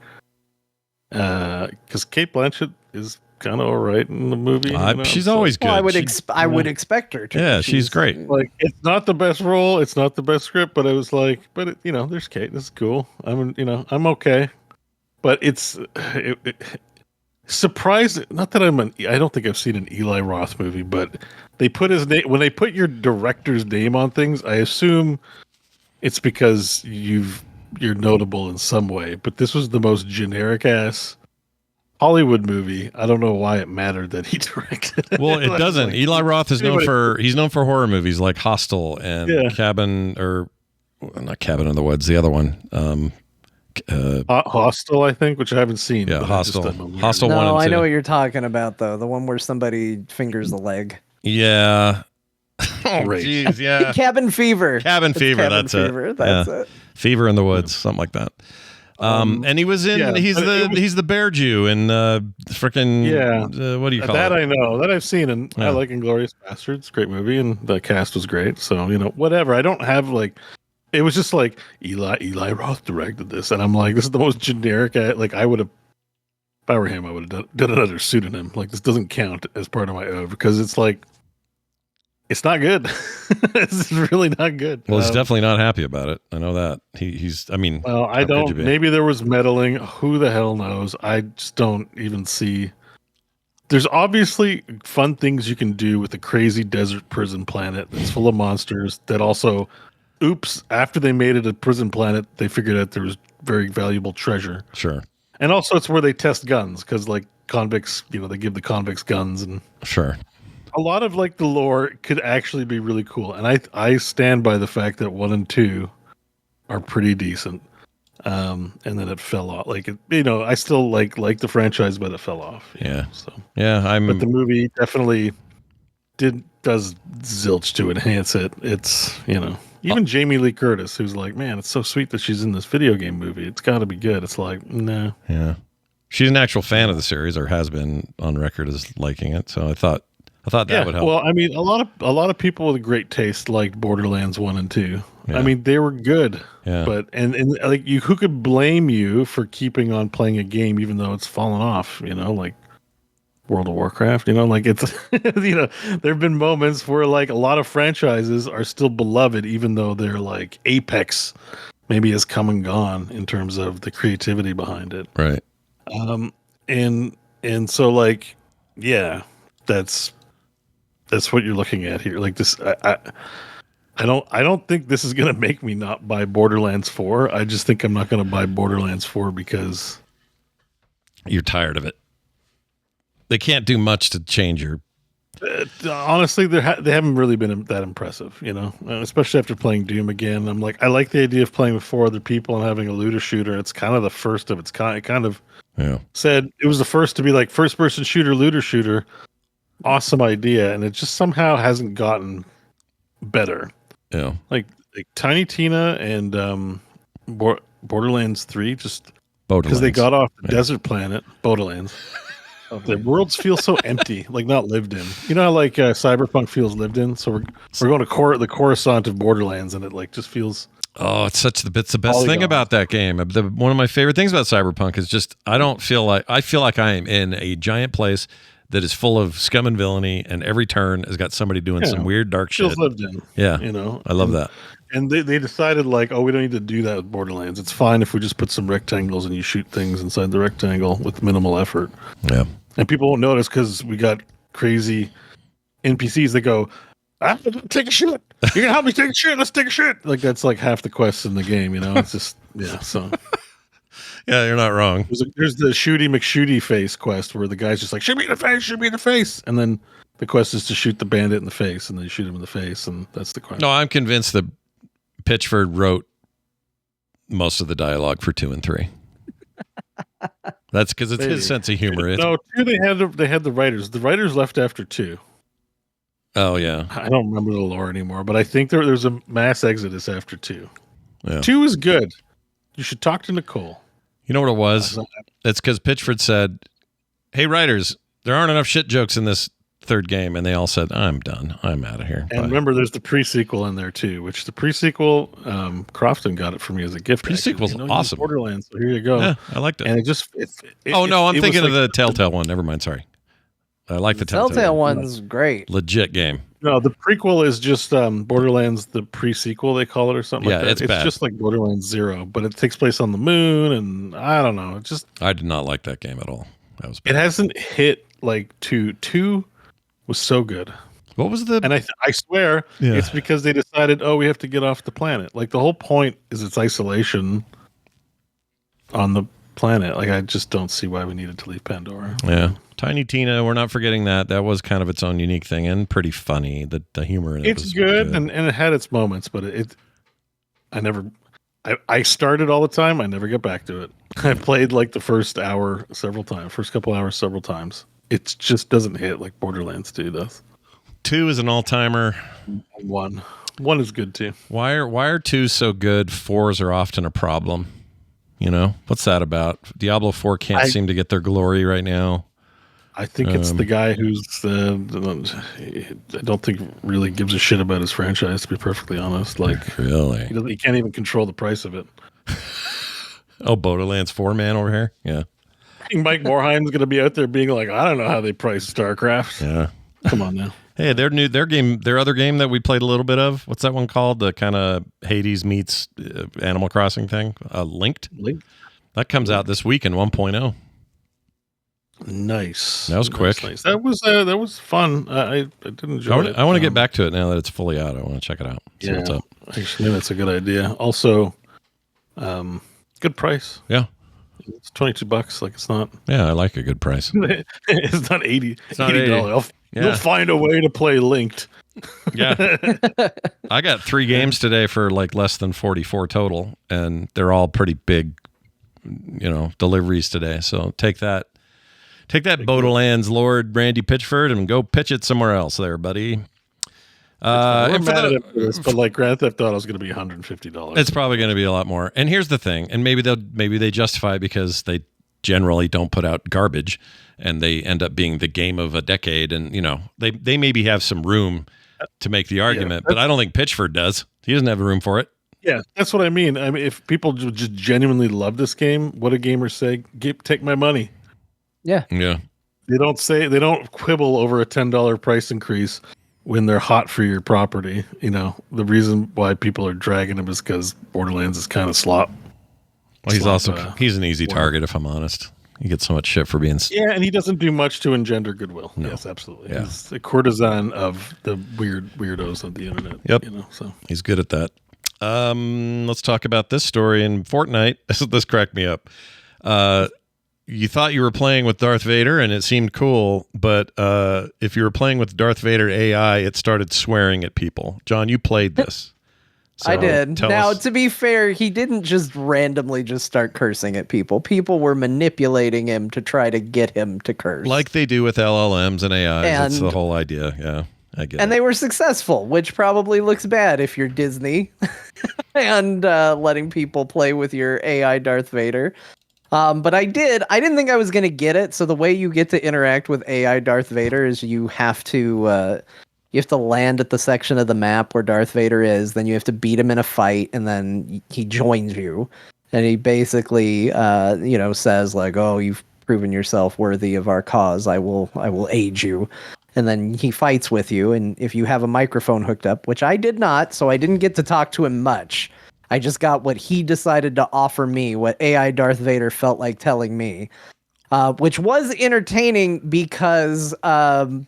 Because Cate Blanchett is kind of all right in the movie. She's always good. Well, I would expect her to. Yeah, she's great. It's not the best role. It's not the best script, but it was there's Kate. This is cool. I'm okay. But it's. Surprised, not that I don't think I've seen an Eli Roth movie, but they put his name when they put your director's name on things. I assume it's because you're notable in some way. But this was the most generic ass Hollywood movie. I don't know why it mattered that he directed it. Well, it doesn't. Eli Roth is known for horror movies like Hostel and not Cabin in the Woods, the other one. Hostel, I think, which I haven't seen. Yeah, Hostel 1 and 2. No, I know what you're talking about, though. The one where somebody fingers the leg. Yeah. Oh, jeez, yeah. Cabin Fever. Cabin Fever, that's it. That's it. Fever in the Woods, something like that. And he was in. He's the bear Jew in freaking. What do you call that? it? I know that I've seen, and I like Inglourious Bastards. Great movie, and the cast was great. So whatever. I don't have like. It was just like Eli Roth directed this, and I'm like, this is the most generic. I would have. If I were him, I would have done another pseudonym. Like, this doesn't count as part of my oeuvre because it's like, it's not good. It's really not good. Well, he's definitely not happy about it. I know that. He's. I mean, well, I don't. Maybe there was meddling. Who the hell knows? I just don't even see. There's obviously fun things you can do with a crazy desert prison planet that's full of monsters. That also, oops! After they made it a prison planet, they figured out there was very valuable treasure. Sure. And also, it's where they test guns because, like, convicts, they give the convicts guns, and sure, a lot of like the lore could actually be really cool. And I stand by the fact that 1 and 2 are pretty decent, and then it fell off. Like, I still like the franchise, but it fell off. Yeah. So but the movie definitely does zilch to enhance it. It's Even Jamie Lee Curtis, who's like, man, it's so sweet that she's in this video game movie. It's got to be good. It's like, no. Yeah. She's an actual fan of the series, or has been on record as liking it. So I thought that would help. Well, I mean, a lot of people with great taste liked Borderlands 1 and 2. Yeah. I mean, they were good. Yeah. But and like, who could blame you for keeping on playing a game even though it's fallen off? Like World of Warcraft, like it's there have been moments where like a lot of franchises are still beloved even though they're like Apex maybe has come and gone in terms of the creativity behind it. Right. And so like, yeah, that's what you're looking at here. Like this, I don't think this is gonna make me not buy Borderlands 4. I just think I'm not gonna buy Borderlands 4 because you're tired of it. They can't do much to change your. Honestly, they haven't really been that impressive, especially after playing Doom again. I'm like, I like the idea of playing with 4 other people and having a looter shooter. It's kind of the first of its kind. It kind of said it was the first to be like first person shooter, looter shooter. Awesome idea. And it just somehow hasn't gotten better. Yeah. Like Tiny Tina and Borderlands 3, just because they got off the desert planet, Borderlands. The worlds feel so empty, like not lived in. You know how like Cyberpunk feels lived in? So we're going to the Coruscant of Borderlands, and it like just feels. Oh, it's the best thing about that game. One of my favorite things about Cyberpunk is just I feel like I am in a giant place that is full of scum and villainy, and every turn has got somebody doing some weird dark shit. Feels lived in. Yeah, I love that. And they decided like, oh, we don't need to do that with Borderlands. It's fine if we just put some rectangles and you shoot things inside the rectangle with minimal effort. Yeah. And people won't notice because we got crazy NPCs that go, take a shit. You're gonna help me take a shit. Let's take a shit. Like that's like half the quests in the game, It's just So yeah, you're not wrong. There's the Shooty McShooty face quest where the guy's just like, shoot me in the face, and then the quest is to shoot the bandit in the face, and then you shoot him in the face, and that's the quest. No, I'm convinced that Pitchford wrote most of the dialogue for 2 and 3. That's because it's his sense of humor. No, 2 they had the writers. The writers left after 2. Oh yeah, I don't remember the lore anymore, but I think there's a mass exodus after 2. Yeah. 2 is good. You should talk to Nicole. You know what it was? It's because Pitchford said, "Hey writers, there aren't enough shit jokes in this 3rd game," and they all said, "I'm done. I'm out of here." And remember, there's the pre-sequel in there too, which the pre-sequel, Crofton got it for me as a gift. Pre-sequel's awesome. Borderlands. So here you go. Yeah, I liked it. And it just. I'm thinking of the Telltale one. Never mind. Sorry. I like the Telltale one's great. Legit game. No, the prequel is just Borderlands, the pre-sequel they call it or something like that. It's bad. Just like Borderlands 0, but it takes place on the moon, and I don't know. I did not like that game at all. That was bad. It hasn't hit like 2. 2 was so good. What was the? And I swear it's because they decided, we have to get off the planet. Like the whole point is its isolation on the planet. Like I just don't see why we needed to leave Pandora. Yeah. Tiny Tina, we're not forgetting that. That was kind of its own unique thing and pretty funny. The humor in it was good, and it had its moments, but I started all the time. I never got back to it. I played like the first couple hours several times. It just doesn't hit like Borderlands 2 does. 2 is an all-timer. 1 is good too. Why are 2s so good? 4s are often a problem. You know, what's that about? Diablo 4 can't seem to get their glory right now. I think it's the guy who's I don't think really gives a shit about his franchise, to be perfectly honest. Like, really, he can't even control the price of it. Oh, Borderlands 4 man over here. Yeah, I think Mike Morhaim's going to be out there being like, I don't know how they price StarCraft. Yeah, come on now. Hey, their other game that we played a little bit of. What's that one called? The kind of Hades meets Animal Crossing thing. Linked. That comes out this week in 1.0. Nice. That was quick. Nice. That was fun. I did enjoy it. I want to get back to it now that it's fully out. I want to check it out. See what's up. Actually, that's a good idea. Also, good price. Yeah. It's $22. Like, it's not. Yeah, I like a good price. It's not $80. It's not $80. You'll find a way to play Linked. Yeah. I got 3 games today for like less than 44 total, and they're all pretty big, deliveries today. So take that Borderlands Lord Randy Pitchford and go pitch it somewhere else there, buddy. We're mad at it for this, but like Grand Theft Auto is going to be $150. It's probably going to be a lot more. And here's the thing, and maybe they justify it because they generally don't put out garbage, and they end up being the game of a decade. And they maybe have some room to make the argument, but I don't think Pitchford does. He doesn't have the room for it. Yeah, that's what I mean. I mean, if people just genuinely love this game, what do gamers say? Take my money. Yeah. They don't quibble over a $10 price increase when they're hot for your property. The reason why people are dragging them is because Borderlands is kind of slop. Well, he's an easy target, if I'm honest. He gets so much shit for being. Yeah, and he doesn't do much to engender goodwill. No. Yes, absolutely. Yeah. He's the courtesan of the weirdos of the internet. Yep. So he's good at that. Let's talk about this story in Fortnite. This cracked me up. You thought you were playing with Darth Vader and it seemed cool, but if you were playing with Darth Vader AI, it started swearing at people. John, you played this. So I did. Now, us. to be fair, he didn't just randomly just start cursing at people. People were manipulating him to try to get him to curse. Like they do with LLMs and AIs. That's the whole idea. Yeah, I get it. And they were successful, which probably looks bad if you're Disney and letting people play with your AI Darth Vader. But I didn't think I was going to get it. So the way you get to interact with AI Darth Vader is you have to land at the section of the map where Darth Vader is. Then you have to beat him in a fight, and then he joins you. And he basically, says like, "Oh, you've proven yourself worthy of our cause. I will aid you." And then he fights with you. And if you have a microphone hooked up, which I did not, so I didn't get to talk to him much. I just got what he decided to offer me, what AI Darth Vader felt like telling me, which was entertaining because I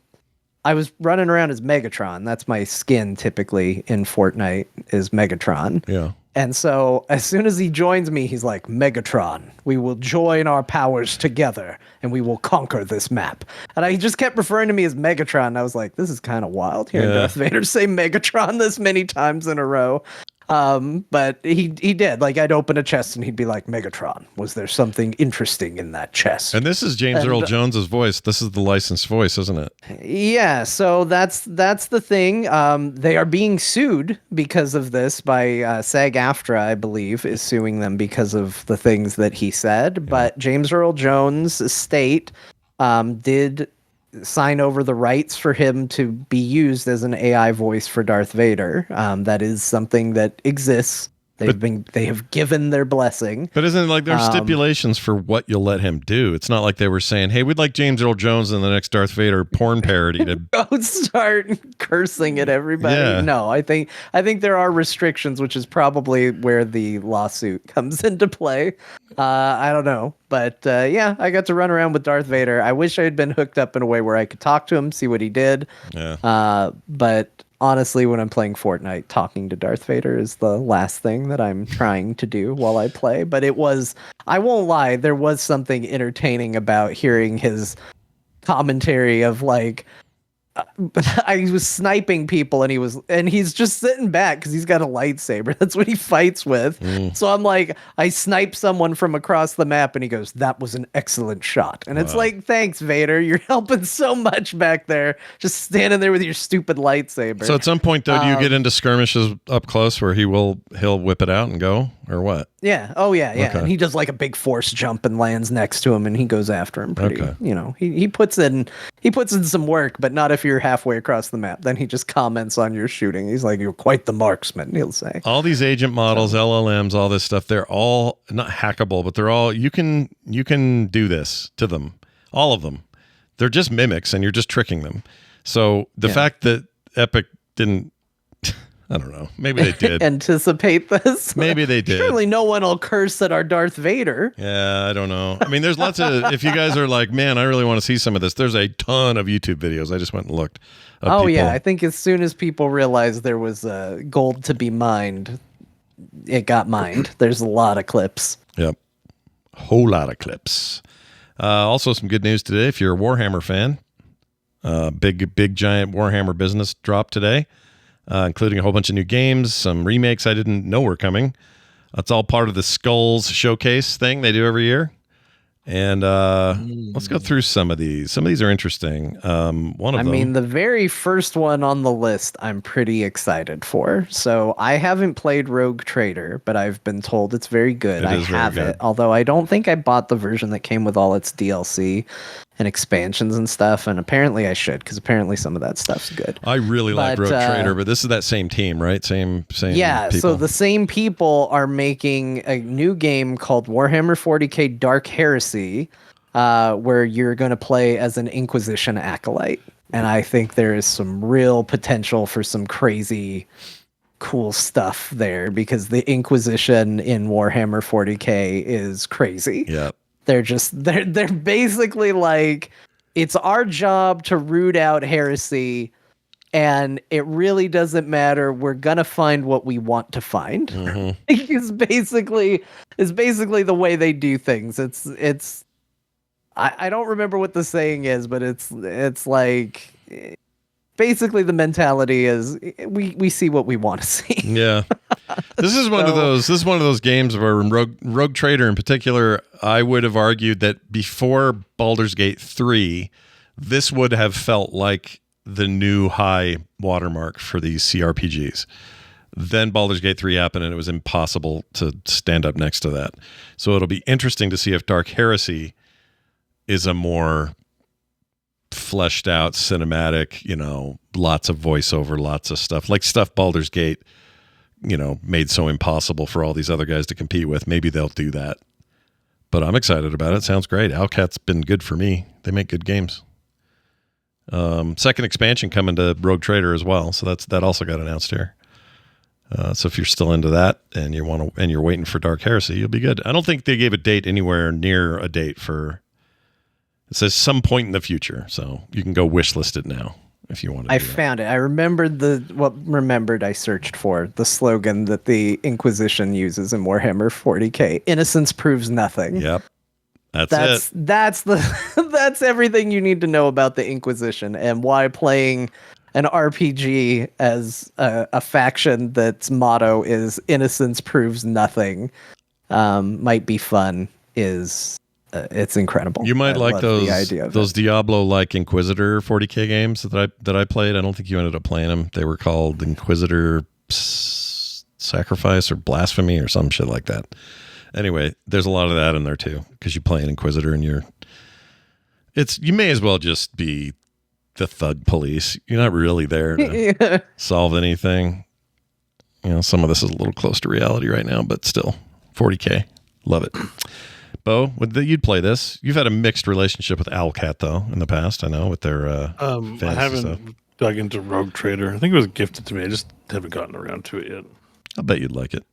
was running around as Megatron. That's my skin typically in Fortnite is Megatron. Yeah. And so as soon as he joins me, he's like, "Megatron, we will join our powers together and we will conquer this map." And I just kept referring to me as Megatron. And I was like, this is kind of wild hearing Darth Vader say Megatron this many times in a row. But he did. Like, I'd open a chest and he'd be like, "Megatron, was there something interesting in that chest?" And this is James Earl Jones's voice. This is the licensed voice, isn't it? Yeah, so that's the thing. They are being sued because of this by SAG-AFTRA, I believe, is suing them because of the things that he said. Yeah. But James Earl Jones' estate did sign over the rights for him to be used as an AI voice for Darth Vader. That is something that exists. They have given their blessing. But isn't it like there's stipulations for what you'll let him do? It's not like they were saying, "Hey, we'd like James Earl Jones in the next Darth Vader porn parody to go start cursing at everybody." Yeah. No, I think there are restrictions, which is probably where the lawsuit comes into play. I don't know, but yeah, I got to run around with Darth Vader. I wish I had been hooked up in a way where I could talk to him, see what he did. Yeah. But honestly, when I'm playing Fortnite, talking to Darth Vader is the last thing that I'm trying to do while I play. But I won't lie, there was something entertaining about hearing his commentary of like, I was sniping people and he's just sitting back because he's got a lightsaber. That's what he fights with. So I'm like, I snipe someone from across the map and he goes, "That was an excellent shot." And it's like, thanks, Vader. You're helping so much back there. Just standing there with your stupid lightsaber. So at some point, though, do you get into skirmishes up close where he'll whip it out and go? or what? Yeah. Oh, yeah. Okay. And he does like a big force jump and lands next to him, and he goes after him. Pretty. Okay. You know, he puts in some work, but not if you're halfway across the map. Then he just comments on your shooting. He's like, "You're quite the marksman." He'll say. All these agent models, LLMs, all this stuff, they're all not hackable, but they're all you can do this to them. All of them. They're just mimics, and you're just tricking them. So the fact that Epic didn't, I don't know. Maybe they did. Anticipate this. Maybe they did. Surely no one will curse at our Darth Vader. Yeah, I don't know. I mean, there's lots of, if you guys are like, man, I really want to see some of this, there's a ton of YouTube videos. I just went and looked. Yeah. I think as soon as people realized there was gold to be mined, it got mined. There's a lot of clips. Yep. A whole lot of clips. Also, some good news today. If you're a Warhammer fan, big giant Warhammer business dropped today. Including a whole bunch of new games, some remakes I didn't know were coming. That's all part of the Skulls showcase thing they do every year. And let's go through some of these. Some of these are interesting. One of them. I mean, the very first one on the list, I'm pretty excited for. So I haven't played Rogue Trader, but I've been told it's very good. I have it, although I don't think I bought the version that came with all its DLC and expansions and stuff. And apparently I should, because apparently some of that stuff's good. I really like Rogue Trader, but this is that same team, right? Same. Yeah. People. So the same people are making a new game called Warhammer 40K Dark Heresy, where you're going to play as an Inquisition acolyte. And I think there is some real potential for some crazy cool stuff there, because the Inquisition in Warhammer 40K is crazy. Yeah. They're basically like, it's our job to root out heresy, and it really doesn't matter. We're gonna find what we want to find. Mm-hmm. It's basically the way they do things. I don't remember what the saying is, but it's like, basically the mentality is we see what we want to see. Yeah. This is one of those games where Rogue Trader in particular, I would have argued that before Baldur's Gate 3, this would have felt like the new high watermark for these CRPGs. Then Baldur's Gate 3 happened, and it was impossible to stand up next to that. So it'll be interesting to see if Dark Heresy is a more fleshed out cinematic, lots of voiceover, lots of stuff, like stuff Baldur's Gate made so impossible for all these other guys to compete with. Maybe they'll do that. But I'm excited about it. Sounds great. Owlcat's been good for me. They make good games. Second expansion coming to Rogue Trader as well. So that also got announced here. So if you're still into that and you're waiting for Dark Heresy, you'll be good. I don't think they gave a date anywhere near a date for. It says some point in the future, so you can go wishlist it now if you want to. I found it. I remembered I searched for the slogan that the Inquisition uses in Warhammer 40K. Innocence proves nothing. Yep. That's it. That's everything you need to know about the Inquisition, and why playing an RPG as a faction that's motto is innocence proves nothing might be fun. It's incredible. You might like those Diablo-like Inquisitor 40K games that I played. I don't think you ended up playing them. They were called Inquisitor Sacrifice or Blasphemy or some shit like that. Anyway, there's a lot of that in there too, because you play an Inquisitor and you may as well just be the thug police. You're not really there to solve anything. Some of this is a little close to reality right now, but still, 40K, love it. Beau, you'd play this. You've had a mixed relationship with Owlcat, though, in the past, I know, with their fantasy I haven't stuff. dug into Rogue Trader. I think it was gifted to me. I just haven't gotten around to it yet. I bet you'd like it.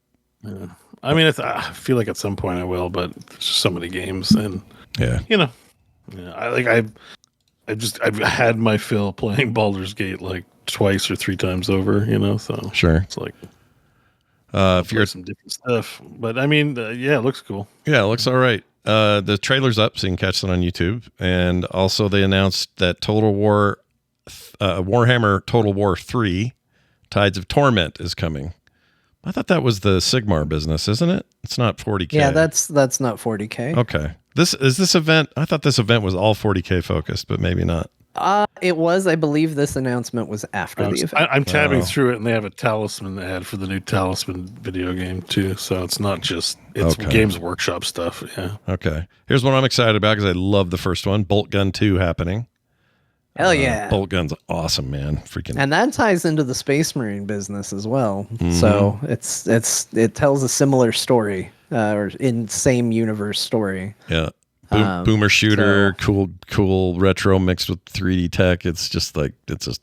Yeah. I mean, I feel like at some point I will, but there's just so many games, and I've had my fill playing Baldur's Gate like twice or three times over, so sure, it's like if you're some different stuff, but I mean, it looks cool. Yeah, it looks all right. The trailer's up, so you can catch that on YouTube. And also, they announced that Warhammer Total War 3, Tides of Torment is coming. I thought that was the Sigmar business, isn't it? It's not 40K. Yeah, that's not 40K. Okay. This event. I thought this event was all 40K focused, but maybe not. It was, I believe this announcement was after the event. I'm tabbing through it, and they have a talisman ad for the new Talisman video game too. So it's not just Games Workshop stuff. Yeah. Okay. Here's what I'm excited about because I love the first one. Bolt Gun 2 happening. Hell yeah. Bolt Gun's awesome, man. Freaking. And that ties into the Space Marine business as well. So it tells a similar story, or in same universe story. Yeah. Boomer shooter, cool retro mixed with 3D tech. It's just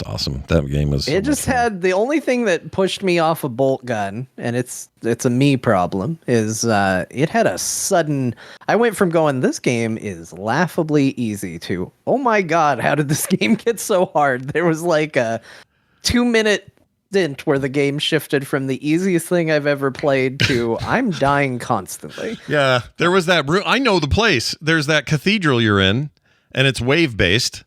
awesome. That game was. It just had the only thing that pushed me off a bolt gun, and it's a me problem. Is it had a sudden? I went from going, this game is laughably easy to, oh my god, how did this game get so hard? There was like a 2-minute stint where the game shifted from the easiest thing I've ever played to I'm dying constantly. Yeah, there was that room. I know the place. There's that cathedral you're in, and it's wave based.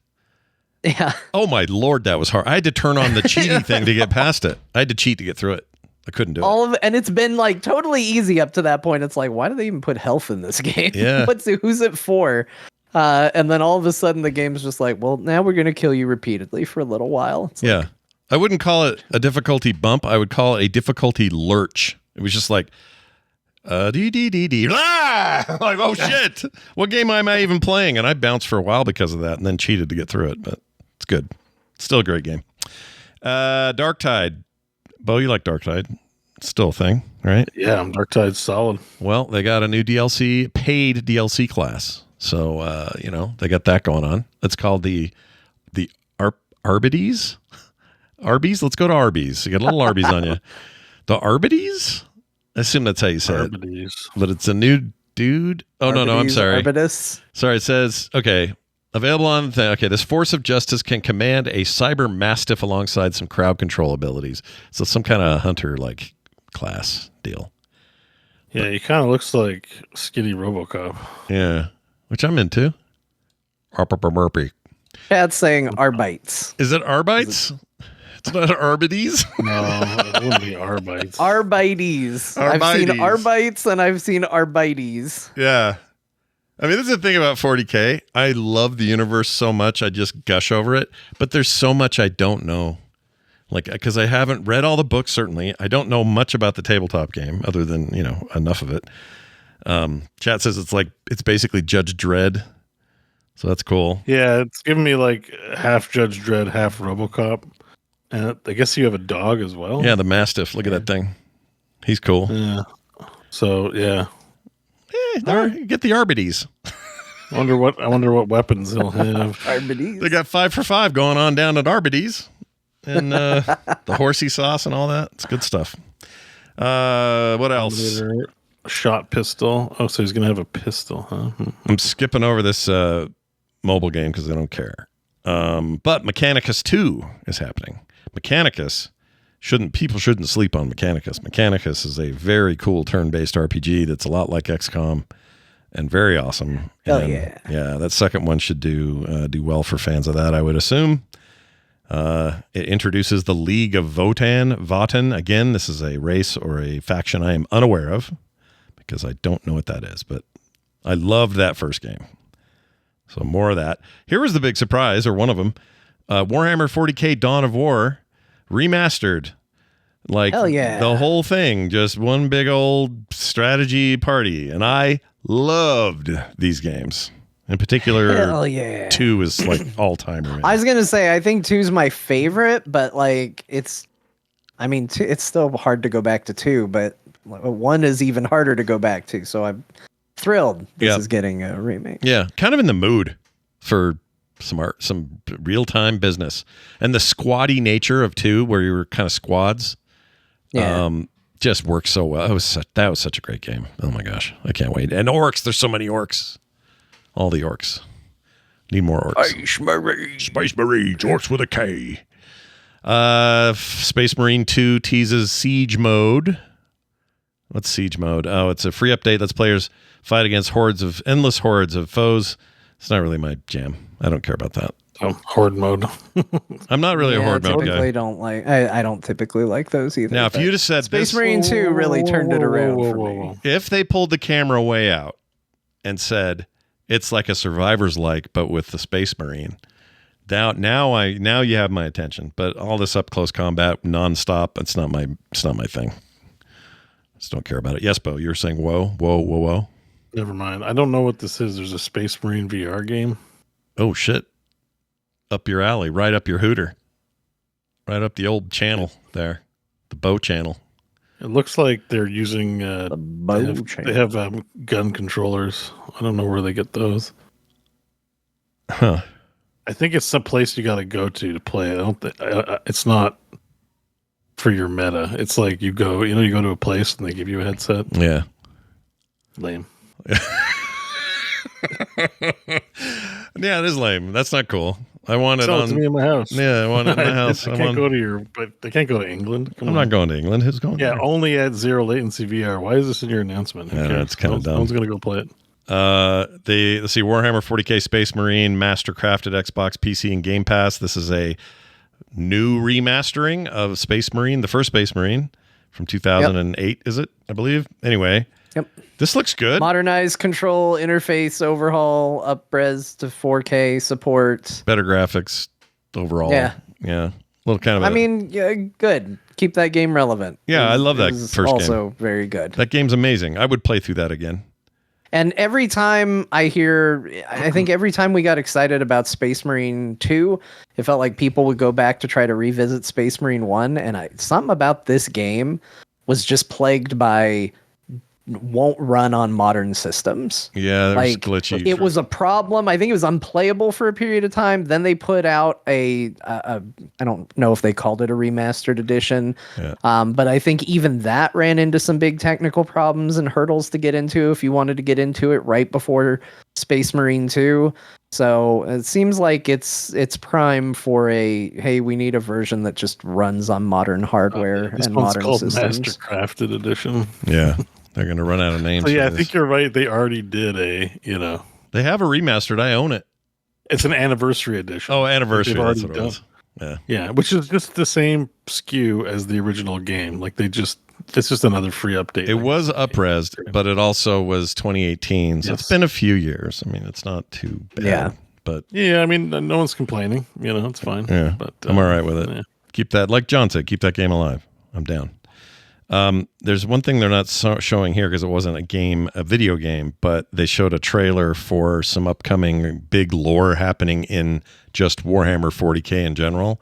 Yeah. Oh my lord, that was hard. I had to turn on the cheaty thing to get past it. I had to cheat to get through it. I couldn't do it. And it's been like totally easy up to that point. It's like, why do they even put health in this game? Yeah. Who's it for? And then all of a sudden the game's just like, well, now we're gonna kill you repeatedly for a little while. It's yeah. I wouldn't call it a difficulty bump. I would call it a difficulty lurch. It was just like, like, oh shit, what game am I even playing? And I bounced for a while because of that, and then cheated to get through it. But it's good. It's still a great game. Darktide, Beau, you like Darktide? It's still a thing, right? Yeah, Darktide's solid. Well, they got a new DLC, paid DLC class, so they got that going on. It's called the Arbides. Arby's? Let's go to Arby's. You got a little Arby's on you. The Arbides? I assume that's how you say Arbides. it. But it's a new dude. Oh, no, I'm sorry. Arbides. Sorry, it says, okay, available on the thing. Okay, this force of justice can command a cyber mastiff alongside some crowd control abilities. So some kind of hunter-like class deal. Yeah, he kind of looks like skinny RoboCop. Yeah, which I'm into. Chad's saying Arbites. Is it Arbites? It's not Arbides? No, it wouldn't be Arbites. Arbites. I've seen Arbites and I've seen Arbites. Yeah. I mean, this is the thing about 40K. I love the universe so much, I just gush over it. But there's so much I don't know. Like, because I haven't read all the books, certainly. I don't know much about the tabletop game, other than, enough of it. Chat says it's basically Judge Dredd. So that's cool. Yeah, it's giving me like half Judge Dredd, half RoboCop. And I guess you have a dog as well. Yeah, the Mastiff. Look at that thing. He's cool. Yeah. So yeah. You get the Arbides. I wonder what weapons he'll have. Arbides. They got 5 for 5 going on down at Arbides. And the horsey sauce and all that. It's good stuff. What else? Shot pistol. Oh, so he's gonna have a pistol, huh? I'm skipping over this mobile game because I don't care. But Mechanicus 2 is happening. Mechanicus people shouldn't sleep on Mechanicus. Mechanicus is a very cool turn-based RPG that's a lot like XCOM and very awesome. Hell yeah. Yeah, that second one should do well for fans of that, I would assume. It introduces the League of Votann. Again, this is a race or a faction I am unaware of because I don't know what that is, but I loved that first game. So more of that. Here was the big surprise, or one of them. Warhammer 40K Dawn of War remastered. Like, hell yeah. The whole thing, just one big old strategy party. And I loved these games. In particular, hell yeah. 2 is like all-timer. I was going to say, I think 2 is my favorite, but like it's still hard to go back to 2, but 1 is even harder to go back to. So I'm thrilled this is getting a remake. Yeah, kind of in the mood for some real-time business. And the squaddy nature of 2, where you were kind of squads, just works so well. That was such a great game. Oh my gosh, I can't wait. And orcs, there's so many orcs. All the orcs. Need more orcs. Space Marines. Orcs with a K. Space Marine 2 teases Siege Mode. What's Siege Mode? Oh, it's a free update. Lets players fight against endless hordes of foes. It's not really my jam. I don't care about that. Horde mode. I'm not really a horde mode guy. I don't typically like those either. Now, if you just said Space Marine 2 really turned it around for me. If they pulled the camera way out and said it's like a Survivor's like, but with the Space Marine, Now you have my attention. But all this up close combat nonstop, it's not my thing. Just don't care about it. Yes, Beau, you're saying whoa. Never mind. I don't know what this is. There's a Space Marine VR game. Oh shit. Up your alley, right up your hooter. Right up the old channel there. The Beau channel. It looks like they're using The Beau they have gun controllers. I don't know where they get those. Huh. I think it's some place you got to go to play. I don't think it's not for your meta. It's like you go to a place and they give you a headset. Yeah. Lame. Yeah, it is lame. That's not cool. I want it Sell it on to me in my house. Yeah, I want it in my house. They can't go to but they can't go to England. I'm not going to England. Who's going Yeah, there? only at zero latency VR. Why is this in your announcement? Yeah, that's kind of dumb. No one's gonna go play it. Let's see, Warhammer 40K Space Marine Mastercrafted Xbox, PC, and Game Pass. This is a new remastering of Space Marine, the first Space Marine from 2008, is it? I believe. Anyway. Yep. This looks good. Modernized control interface overhaul, up-res to 4K support. Better graphics overall. Yeah. Yeah. A little kind of yeah, good. Keep that game relevant. Yeah, I love that first game. Also very good. That game's amazing. I would play through that again. And every time I think every time we got excited about Space Marine 2, it felt like people would go back to try to revisit Space Marine 1. And something about this game was just plagued by won't run on modern systems. Yeah, there's glitchy. It was a problem. I think it was unplayable for a period of time. Then they put out I don't know if they called it a remastered edition, but I think even that ran into some big technical problems and hurdles to get into if you wanted to get into it right before Space Marine 2. So it seems like it's prime for hey, we need a version that just runs on modern hardware and modern systems. Mastercrafted edition. Yeah. They're going to run out of names. So yeah, I think you're right. They already did They have a remastered. I own it. It's an anniversary edition. Oh, anniversary. That's what done. it was. Yeah. Yeah, which is just the same SKU as the original game. Like it's just another free update. It was up-resed, but it also was 2018. So It's been a few years. I mean, it's not too bad. Yeah. But yeah, I mean, no one's complaining. It's fine. Yeah. But I'm all right with it. Yeah. Keep that, like John said, keep that game alive. I'm down. There's one thing they're not showing here because it wasn't a video game, but they showed a trailer for some upcoming big lore happening in just Warhammer 40K in general.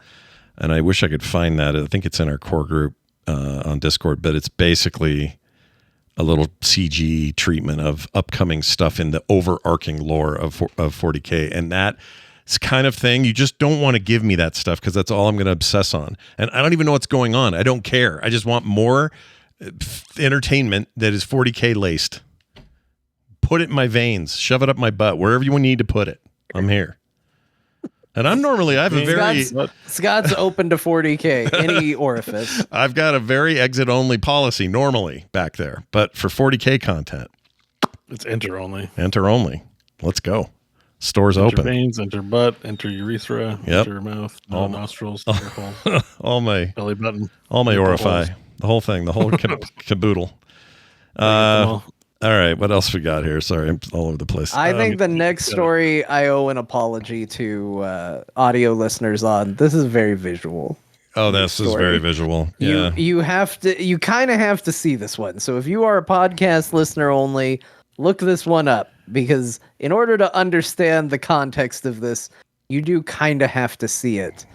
And I wish I could find that. I think it's in our core group on Discord, but it's basically a little CG treatment of upcoming stuff in the overarching lore of 40K. And that kind of thing, you just don't want to give me that stuff because that's all I'm going to obsess on. And I don't even know what's going on. I don't care. I just want more entertainment that is 40K laced. Put it in my veins. Shove it up my butt. Wherever you need to put it. I'm here. And I have a very... Scott's open to 40K, any orifice. I've got a very exit-only policy normally back there. But for 40K content... It's enter only. Enter only. Let's go. Stores open. Veins, enter butt, enter urethra, enter mouth, all nostrils, all my belly button, all my orify, the whole thing, the whole caboodle. All right, what else we got here? Sorry, I'm all over the place. I think the next story I owe an apology to audio listeners on. This is very visual. Oh, this is very visual. Yeah, you kind of have to see this one. So if you are a podcast listener only, look this one up. Because in order to understand the context of this, you do kind of have to see it.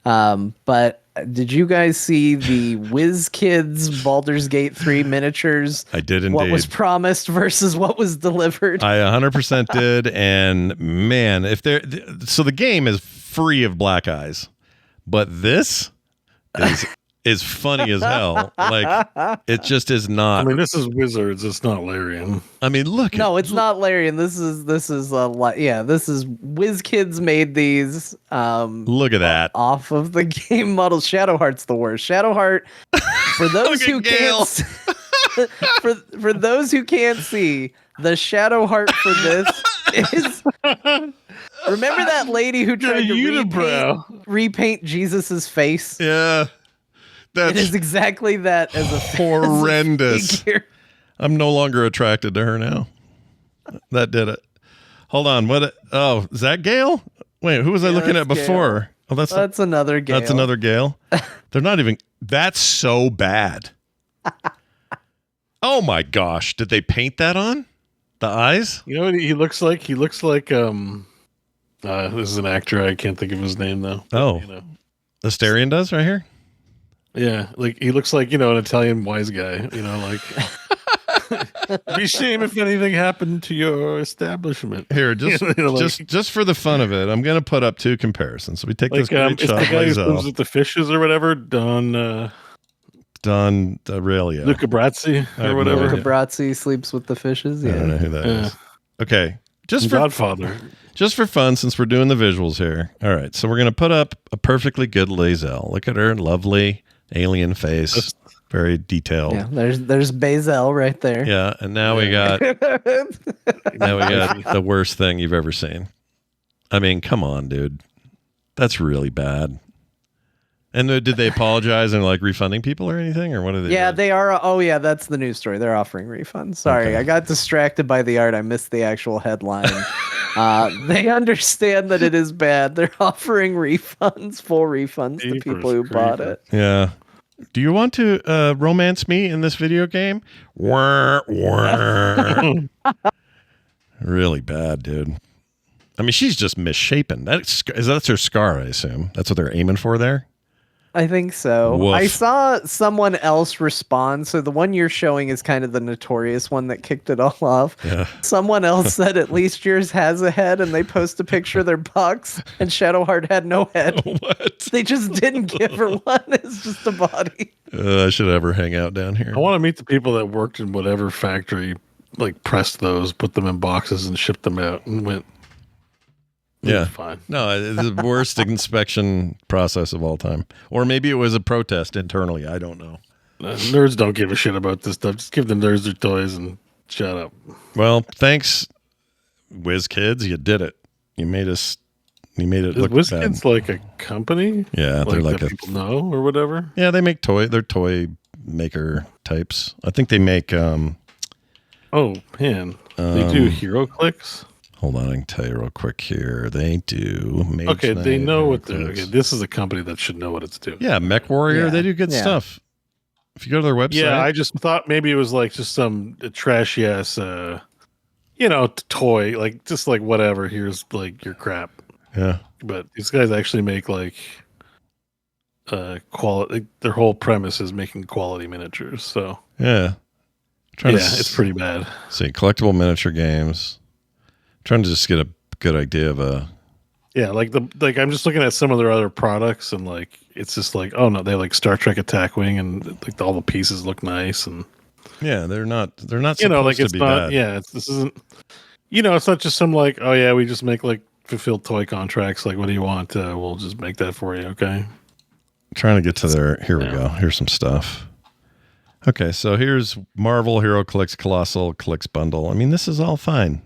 But did you guys see the WizKids Baldur's Gate 3 miniatures? I did indeed. What was promised versus what was delivered? I 100% did. And man, so the game is free of black eyes, but this is funny as hell. Like, it just is not. I mean, this is Wizards. It's not Larian. I mean, look. No, it's not Larian. This is WizKids made these. Look at that. Off of the game model. Shadowheart's the worst. Shadowheart, for those who can't, for those who can't see, the Shadowheart for this is. Remember that lady who tried to repaint Jesus's face? Yeah. It is exactly that as a horrendous. I'm no longer attracted to her now. That did it. Hold on. What? Oh, is that Gale? Wait, who was I looking at that's before? Gale. Oh, That's another Gale. That's another Gale. They're not even. That's so bad. Oh my gosh! Did they paint that on the eyes? You know what he looks like? He looks like this is an actor. I can't think of his name though. Oh, you know. Asterion does right here. Yeah, like he looks like an Italian wise guy. Like be shame if anything happened to your establishment. Here, just for the fun of it, I'm gonna put up two comparisons. So we take this great it's shot. the guy who swims with the fishes or whatever. Don Aurelia. Luca Brazzi or whatever. Luca Brazzi sleeps with the fishes. Yeah. I don't know who that is. Okay, just for Godfather. Just for fun, since we're doing the visuals here. All right, so we're gonna put up a perfectly good Lae'zel. Look at her lovely alien face, very detailed. Yeah, there's Bazel right there. Yeah, and now we got the worst thing you've ever seen. I mean, come on, dude, that's really bad. And did they apologize and refunding people or anything, or what are they? Yeah, doing? they are. Oh yeah, that's the news story. They're offering refunds. Sorry, Okay. I got distracted by the art. I missed the actual headline. They understand that it is bad. They're offering refunds, full refunds to people who bought it. Yeah. Do you want to romance me in this video game? Wah, wah. Really bad, dude. I mean, she's just misshapen. That's her scar, I assume. That's what they're aiming for there. I think so. Woof. I saw someone else respond. So the one you're showing is kind of the notorious one that kicked it all off. Yeah. Someone else said at least yours has a head, and they post a picture of their box, and Shadowheart had no head. What? They just didn't give her one. It's just a body. I should ever hang out down here. I want to meet the people that worked in whatever factory, pressed those, put them in boxes, and shipped them out, and went. Yeah, fine. No, it's the worst inspection process of all time. Or maybe it was a protest internally. I don't know. Nerds don't give a shit about this stuff. Just give the nerds their toys and shut up. Well, thanks, Whiz Kids. You did it. You made it look Whiz bad. Kids like a company? Yeah, they're like that people know or whatever. Yeah, they make they're toy maker types. I think they make Oh man, they do hero clicks. Hold on, I can tell you real quick here. They do. Mage Okay, Knight, they know what Hero they're. Clicks. Okay, this is a company that should know what it's doing. Yeah, Mech Warrior. Yeah, They do good yeah. stuff. If you go to their website. Yeah, I just thought maybe it was just some trashy ass, toy, just whatever. Here's your crap. Yeah. But these guys actually make quality. Their whole premise is making quality miniatures. So Yeah. it's pretty bad. See, collectible miniature games. Trying to just get a good idea of a. Yeah, I'm just looking at some of their other products and it's just oh no, they Star Trek Attack Wing and all the pieces look nice and Yeah, they're not supposed it's to be not bad. this isn't it's not just some oh yeah, we just make fulfill toy contracts, what do you want? We'll just make that for you, okay? Trying to get to their. Here we go. Here's some stuff. Okay, so here's Marvel Hero Clicks Colossal Clicks Bundle. I mean, this is all fine.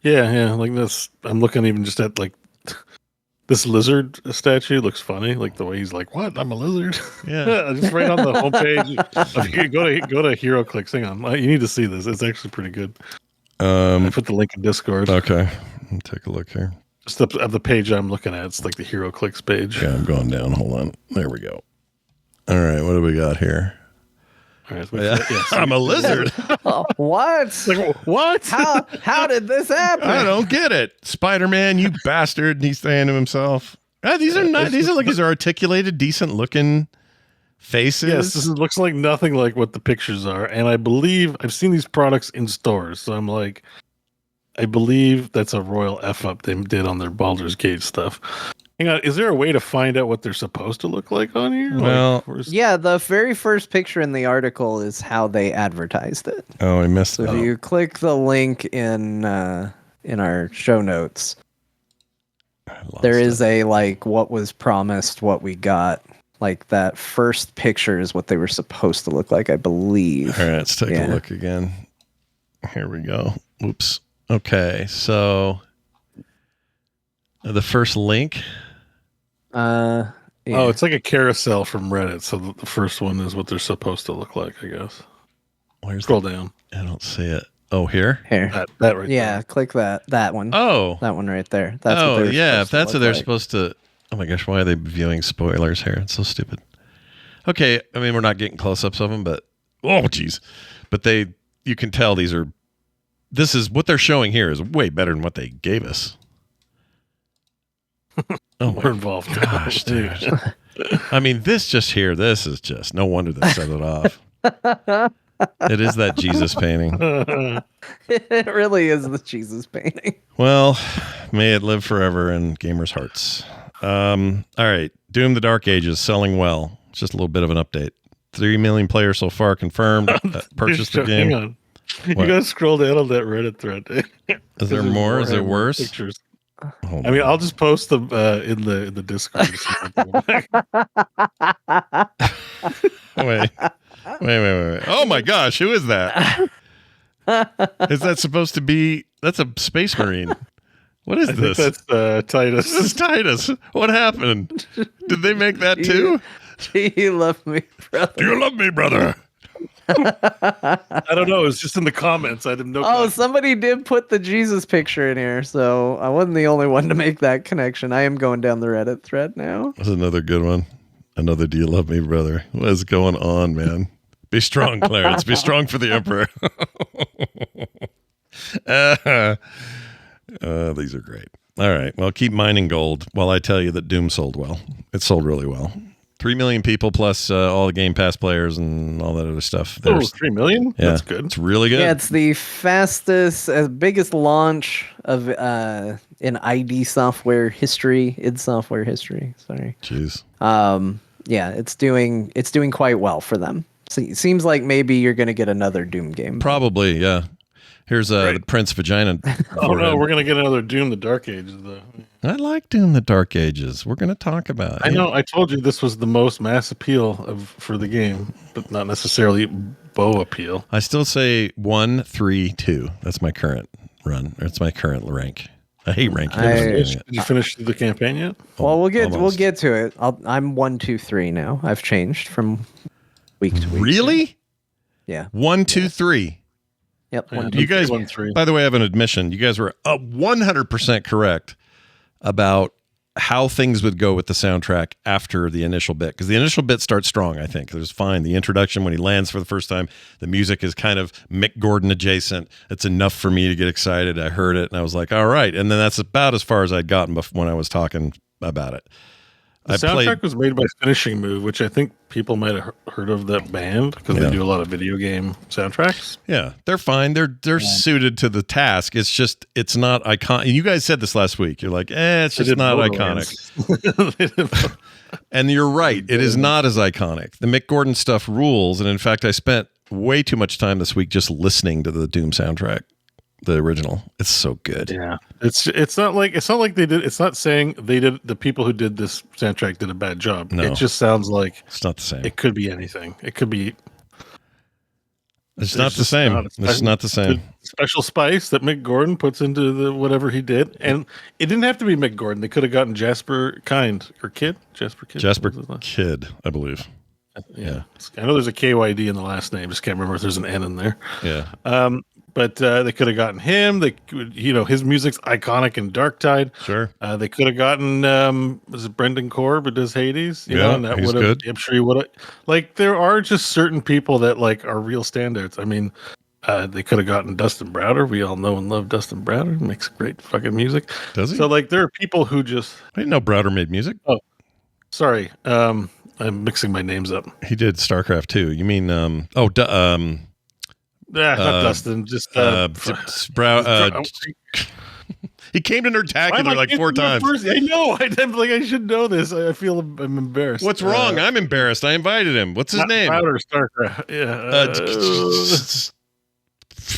Yeah, this. I'm looking even just at this lizard statue looks funny. The way he's what? I'm a lizard. Yeah. Just right on the homepage. Go to Hero Clicks. Hang on, you need to see this. It's actually pretty good. I put the link in Discord. Okay, let me take a look here. Just the page I'm looking at. It's the Hero Clicks page. Yeah, I'm going down. Hold on. There we go. All right, what do we got here? All right, I'm a lizard. Oh, what? What? How did this happen? I don't get it. Spider-Man, you bastard. And he's saying to himself, these are not. These are articulated, decent looking faces. Yes, this looks like nothing like what the pictures are, and I believe I've seen these products in stores. So I'm I believe that's a royal F up they did on their Baldur's Gate stuff. Hang on, is there a way to find out what they're supposed to look like on here? Well, Yeah, the very first picture in the article is how they advertised it. Oh, I missed So that. if you click the link in our show notes, there is a what was promised, what we got. That first picture is what they were supposed to look like, I believe. All right, let's take a look again. Here we go. Oops. Okay, so the first link. Yeah. Oh, it's like a carousel from Reddit. So the first one is what they're supposed to look like, I guess. Where's Scroll down. I don't see it. Oh, here? Here. That right Yeah, there. click that one. Oh. That one right there. That's Oh, what they're yeah. If supposed to that's what look they're like. supposed to. Oh my gosh, why are they viewing spoilers here? It's so stupid. Okay, I mean, we're not getting close-ups of them, but oh, geez. But you can tell this is what they're showing here is way better than what they gave us. Oh, We're involved. gosh, dude. I mean, this is just, no wonder they set it off. It is that Jesus painting. It really is the Jesus painting. Well, may it live forever in gamers' hearts. All right. Doom the Dark Ages selling well. It's just a little bit of an update. 3 million players so far confirmed. Purchased the game. Hang on. What? You gotta scroll down on that Reddit thread. Is there more? Is it worse? Pictures. Oh, I mean, I'll just post them in the Discord. wait. Oh my gosh, who is that? Is that supposed to be? That's a space marine. What is I this? think that's Titus. This is Titus. What happened? Did they make that too? Do you love me, brother? Do you love me, brother? I don't know. It was just in the comments. I didn't know. Oh, somebody did put the Jesus picture in here, so I wasn't the only one to make that connection. I am going down the Reddit thread now. That's another good one. Another "Do you love me, brother?" What is going on, man? Be strong, Clarence. Be strong for the Emperor. These are great. All right. Well, keep mining gold while I tell you that Doom sold well. It sold really well. 3 million people plus all the Game Pass players and all that other stuff. Oh, 3 million? Yeah, That's good. It's really good. Yeah, it's the fastest, biggest launch of in ID software history. Id Software history. Sorry. Jeez. Yeah, it's doing quite well for them. So it seems like maybe you're going to get another Doom game. Probably, yeah. Here's the Prince Vagina. Oh no, we're gonna get another Doom the Dark Ages though. I like Doom the Dark Ages. We're going to talk about it. I know. I told you this was the most mass appeal for the game, but not necessarily Beau appeal. I still say 1, 3, 2. That's my current run. It's my current rank. I hate ranking. Did you finish the campaign yet? Well, we'll Almost. get to it. I'm 1, 2, 3 now. I've changed from week to week. Really? Yeah. 1, 2, 3. Yep. Yeah. 1, 2, You guys, 1, 3. by the way, I have an admission. You guys were 100% correct about how things would go with the soundtrack after the initial bit, because the initial bit starts strong. I think there's fine. The introduction when he lands for the first time, the music is kind of Mick Gordon adjacent. It's enough for me to get excited. I heard it and I was like, all right. And then that's about as far as I'd gotten when I was talking about it. The soundtrack was made by Finishing Move, which I think people might have heard of that band because they do a lot of video game soundtracks. Yeah, they're fine. They're suited to the task. It's just it's not iconic. You guys said this last week. You're like, it's just not iconic. And you're right. It is not as iconic. The Mick Gordon stuff rules. And in fact, I spent way too much time this week just listening to the Doom soundtrack. The original. It's so good. Yeah. It's not like they did. It's not saying the people who did this soundtrack did a bad job. No. It just sounds like It's not the same. it could be anything. It could be. It's not the same. It's not the same. Special spice that Mick Gordon puts into the whatever he did, and it didn't have to be Mick Gordon. They could have gotten Jasper Kind or Kidd. Jasper Kidd, I believe. Yeah. I know there's a KYD in the last name. Just can't remember if there's an N in there. Yeah. But they could have gotten him. They, his music's iconic in Dark Tide. Sure. They could have gotten was it Brendan Korb who does Hades? And that he's would have. good. I'm sure he would have. Like there are just certain people that like are real standards. I mean, they could have gotten Dustin Browder. We all know and love Dustin Browder. He makes great fucking music. Does he? So like there are people who just. I didn't know Browder made music. Oh, sorry. I'm mixing my names up. He did StarCraft too. You mean Not Dustin. Just he came to Nerdtacular like 4 times. I know. I'm like I should know this. I feel I'm embarrassed. What's wrong? I'm embarrassed. I invited him. What's his name? Browder StarCraft.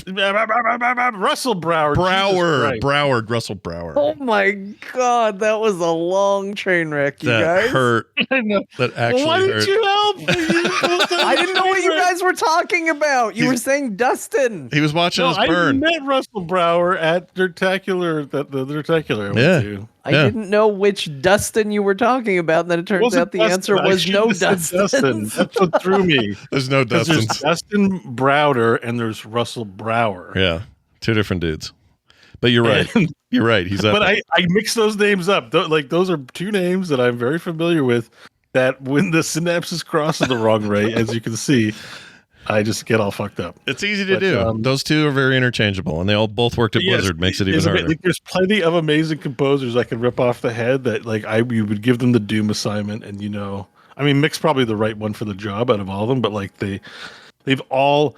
Russell Broward. Broward. Russell Broward. Oh my God, that was a long train wreck, you That guys. hurt. I know. That actually Why hurt. didn't you help? I didn't know what you guys guys were talking about? You were saying Dustin. He was watching us I burn. met Russell Brower at Dirtacular, the Dirtacular I went to. I didn't know which Dustin you were talking about, and then it turns out the answer was no Dustin. That's what threw me. There's no Dustin. There's Dustin Browder and there's Russell Brower. Yeah, two different dudes. But you're right. You're right. He's up. But I mix those names up. Those are two names that I'm very familiar with. That when the synapses cross in the wrong way, as you can see, I just get all fucked up. It's easy to do. Those two are very interchangeable, and they both worked at Blizzard. Makes it even harder. There's plenty of amazing composers I can rip off the head that you would give them the Doom assignment, and I mean, Mick's probably the right one for the job out of all of them, but they've all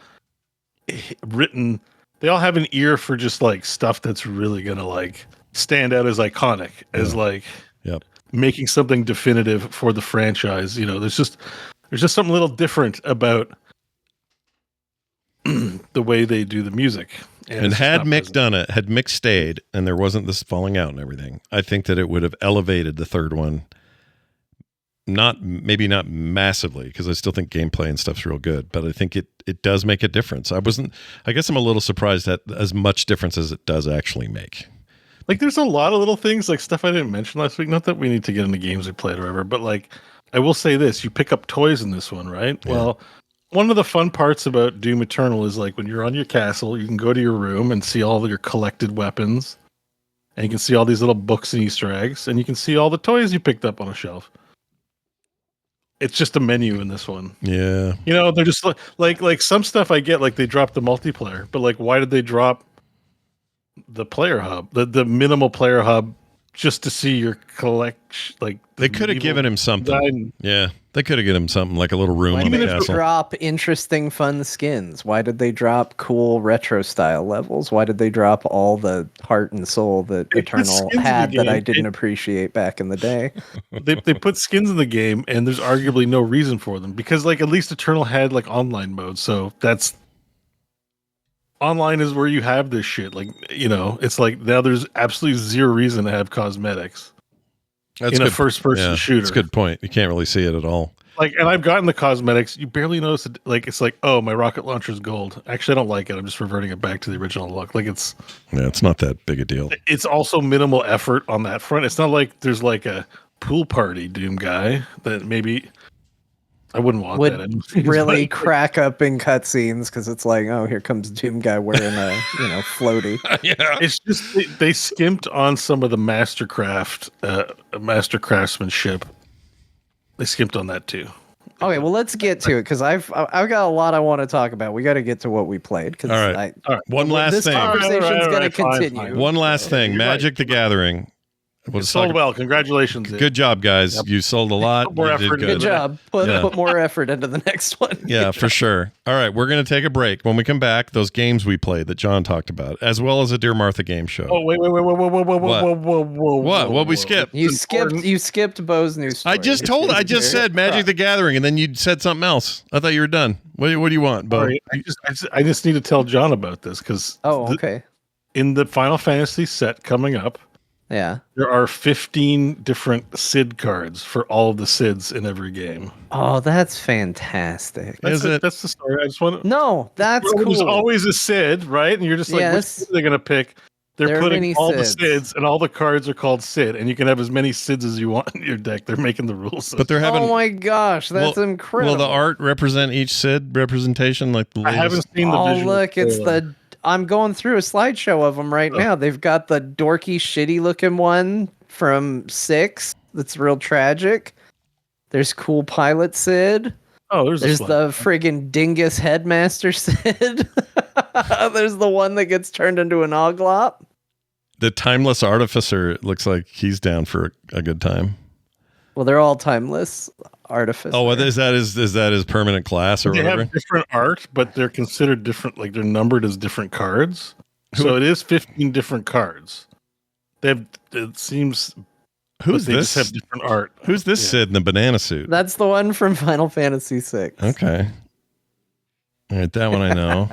written. They all have an ear for just stuff that's really gonna stand out as iconic, as making something definitive for the franchise. There's just something a little different about the way they do the music. And had Mick done it, had Mick stayed, and there wasn't this falling out and everything, I think that it would have elevated the third one. Maybe not massively, because I still think gameplay and stuff's real good, but I think it does make a difference. I guess I'm a little surprised at as much difference as it does actually make. There's a lot of little things, stuff I didn't mention last week. Not that we need to get into games we played or whatever, but I will say this: you pick up toys in this one, right? Yeah. Well, one of the fun parts about Doom Eternal is when you're on your castle, you can go to your room and see all of your collected weapons, and you can see all these little books and Easter eggs, and you can see all the toys you picked up on a shelf. It's just a menu in this one. Yeah. They're just like some stuff I get, they dropped the multiplayer, but why did they drop the player hub, the minimal player hub, just to see your collection? They could have given him something. Yeah. They could have given him something like a little room in the castle. Why did they drop interesting, fun skins? Why did they drop cool retro style levels? Why did they drop all the heart and soul that Eternal had that I didn't appreciate back in the day? They put skins in the game, and there's arguably no reason for them, because at least Eternal had online mode, so that's online is where you have this shit. It's now there's absolutely zero reason to have cosmetics. That's a first-person shooter. That's a good point. You can't really see it at all. And I've gotten the cosmetics. You barely notice it. It's oh, my rocket launcher's gold. Actually, I don't like it. I'm just reverting it back to the original look. It's not that big a deal. It's also minimal effort on that front. It's not like there's a pool party Doom guy that maybe I wouldn't want that. Really crack up in cutscenes because it's oh, here comes Doom guy wearing a floaty. Yeah, it's just they skimped on some of the master craftsmanship. They skimped on that too. Okay, well, let's get to it because I've got a lot I want to talk about. We got to get to what we played. All right. One last thing. This conversation's going to continue. Fine. One last thing. Magic the Gathering. We'll sold well. Congratulations. Good job, guys. Yep. You sold a lot. More effort. Good job. Put more effort into the next one. Yeah, for sure. All right, we're going to take a break. When we come back, those games we played that John talked about, as well as a Dear Martha game show. Oh, wait. What? What we skipped? You skipped Beau's news story. I just said Magic the Gathering, and then you said something else. I thought you were done. What do you want, Beau? Right, I just need to tell John about this because okay. In the Final Fantasy set coming up, yeah, there are 15 different Sid cards for all of the Sids in every game. Oh, that's fantastic. That's the story. I just want to. No, that's cool. There's always a Sid, right? And you're just which Sid are they going to pick? They're putting all the Sids, and all the cards are called Sid, and you can have as many Sids as you want in your deck. They're making the rules. But they're having. Oh my gosh, that's incredible. Will the art represent each Sid representation? I haven't seen the visual. Oh, look, it's the. I'm going through a slideshow of them right now. They've got the dorky, shitty-looking one from 6 that's real tragic. There's cool pilot Sid. Oh, there's the friggin' dingus headmaster Sid. There's the one that gets turned into an oglop. The timeless artificer looks like he's down for a good time. Well, they're all timeless artificers. Oh, is that his permanent class or whatever? They have different art, but they're considered different. They're numbered as different cards. So it is 15 different cards. It seems. Who's they this? Just have different art. Who's this Sid in the banana suit? That's the one from Final Fantasy VI. Okay. All right, that one I know.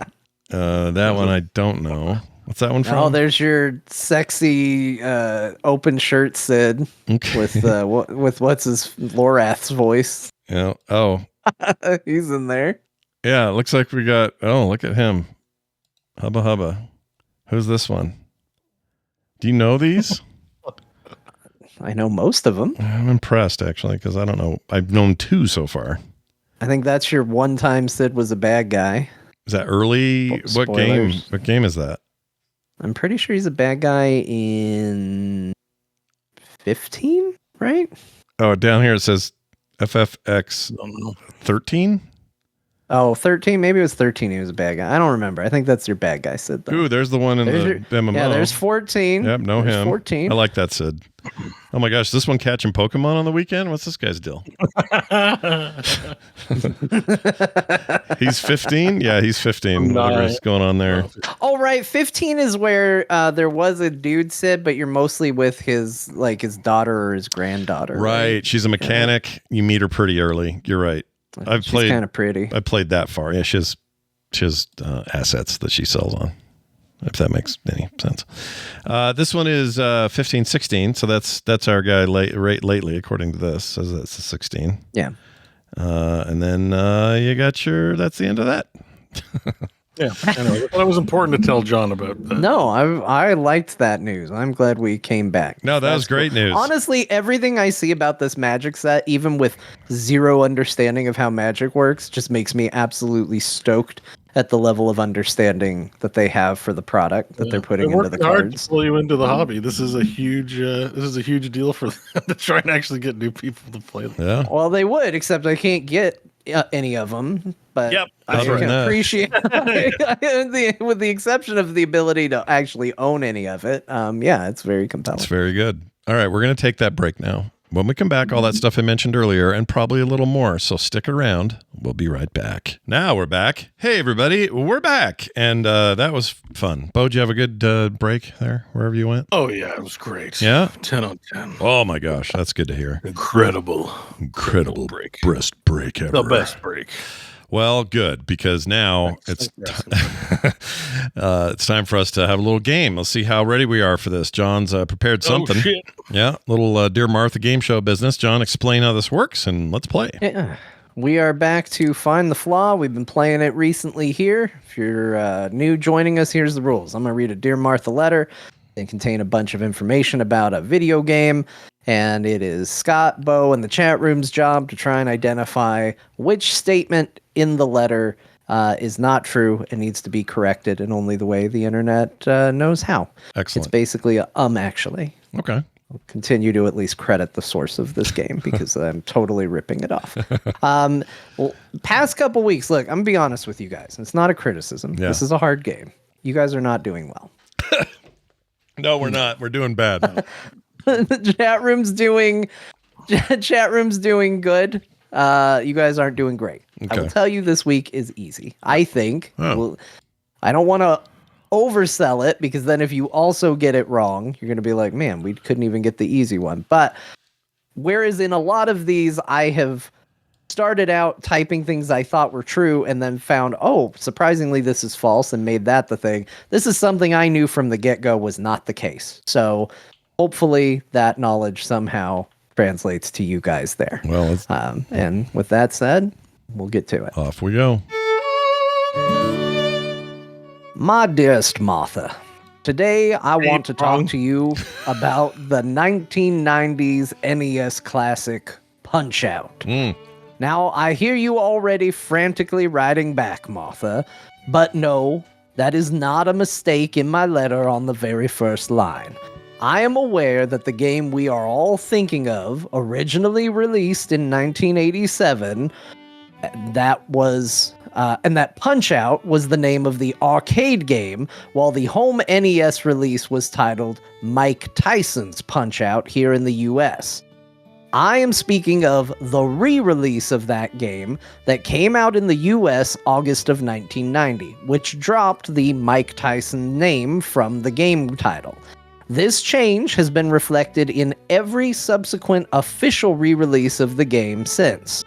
That one I don't know. What's that one from? Oh, there's your sexy open shirt Sid with what's his Lorath's voice. Yeah. Oh. He's in there. Yeah, it looks like we got. Oh, look at him. Hubba hubba. Who's this one? Do you know these? I know most of them. I'm impressed, actually, because I don't know. I've known 2 so far. I think that's your one time Sid was a bad guy. Is that early? Spoilers. What game is that? I'm pretty sure he's a bad guy in 15, right? Oh, down here it says FFX 13. Oh, 13. Maybe it was 13. He was a bad guy. I don't remember. I think that's your bad guy, Sid. Though. Ooh, there's the one in the MMO. Yeah, there's 14. Yep, know there's him. 14. I like that, Sid. Oh my gosh, this one catching Pokemon on the weekend? What's this guy's deal? He's 15? Yeah, he's 15. Whatever's going on there. Oh, right. 15 is where there was a dude, Sid, but you're mostly with his daughter or his granddaughter. Right. She's a mechanic. You meet her pretty early. You're right. She's kind of pretty. I played that far. Yeah, she has assets that she sells on, if that makes any sense. This one is 15, 16. So that's our guy lately, according to this. Says that's a 16. Yeah. And then you got that's the end of that. Yeah, anyway, I thought it was important to tell John about that. No, I liked that news. I'm glad we came back. No, that was great news. Honestly, everything I see about this Magic set, even with zero understanding of how Magic works, just makes me absolutely stoked at the level of understanding that they have for the product that they're putting into the hard cards. to pull you into the hobby. This is a huge deal for them to try and actually get new people to play them. Yeah. Well, they would, except I can't get any of them. But Yep, I right. can appreciate, with the exception of the ability to actually own any of it. Yeah, it's very compelling. It's very good. All right, we're going to take that break now. When we come back, all that stuff I mentioned earlier and probably a little more. So stick around. We'll be right back. Now we're back. Hey, everybody. We're back. And that was fun. Beau, did you have a good break there, wherever you went? Oh, yeah, it was great. Yeah? 10 on 10. Oh, my gosh. That's good to hear. Incredible break. Best break ever. The best break. Well, good, because now it's time for us to have a little game. Let's see how ready we are for this. John's prepared something. Oh, shit. Yeah, little Dear Martha game show business. John, explain how this works, and let's play. Yeah. We are back to Find the Flaw. We've been playing it recently here. If you're new joining us, here's the rules. I'm going to read a Dear Martha letter. They contain a bunch of information about a video game. And it is Scott, Beau, and the chat room's job to try and identify which statement in the letter is not true and needs to be corrected in only the way the internet knows how. Excellent. It's basically actually. Okay. I'll continue to at least credit the source of this game because I'm totally ripping it off. Well, past couple weeks, look, I'm going to be honest with you guys. It's not a criticism. Yeah. This is a hard game. You guys are not doing well. No, we're not. We're doing bad. The chat room's doing good. You guys aren't doing great. Okay. I will tell you this week is easy. I think. Oh. Well, I don't want to oversell it because then if you also get it wrong, you're going to be like, man, we couldn't even get the easy one. But whereas in a lot of these, I have started out typing things I thought were true and then found, oh, surprisingly, this is false and made that the thing. This is something I knew from the get-go was not the case. So hopefully that knowledge somehow translates to you guys there. Well, and with that said, we'll get to it. off we go. My dearest Martha, today I want to talk to you about the 1990s NES classic Punch-Out! Now, I hear you already frantically writing back, Martha, but no, that is not a mistake in my letter on the very first line. I am aware that the game we are all thinking of, originally released in 1987, that Punch-Out! Was the name of the arcade game, while the home NES release was titled Mike Tyson's Punch-Out! Here in the US. I am speaking of the re-release of that game that came out in the US August of 1990, which dropped the Mike Tyson name from the game title. This change has been reflected in every subsequent official re-release of the game since.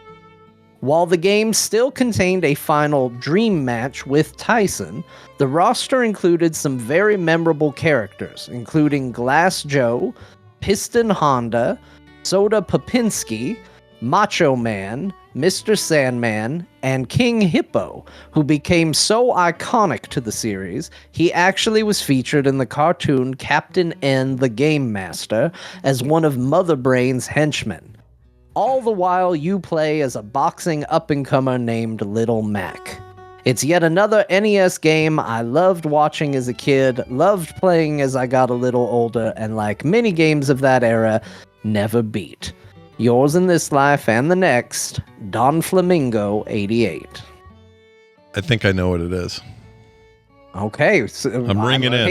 While the game still contained a final dream match with Tyson, the roster included some very memorable characters, including Glass Joe, Piston Honda, Soda Popinski, Macho Man, Mr. Sandman, and King Hippo, who became so iconic to the series, he actually was featured in the cartoon Captain N the Game Master as one of Mother Brain's henchmen. All the while you play as a boxing up-and-comer named Little Mac. It's yet another NES game I loved watching as a kid, loved playing as I got a little older, and like many games of that era, never beat. Yours in this life and the next, Don Flamingo 88. I think I know what it is. Okay, so I'm ringing in.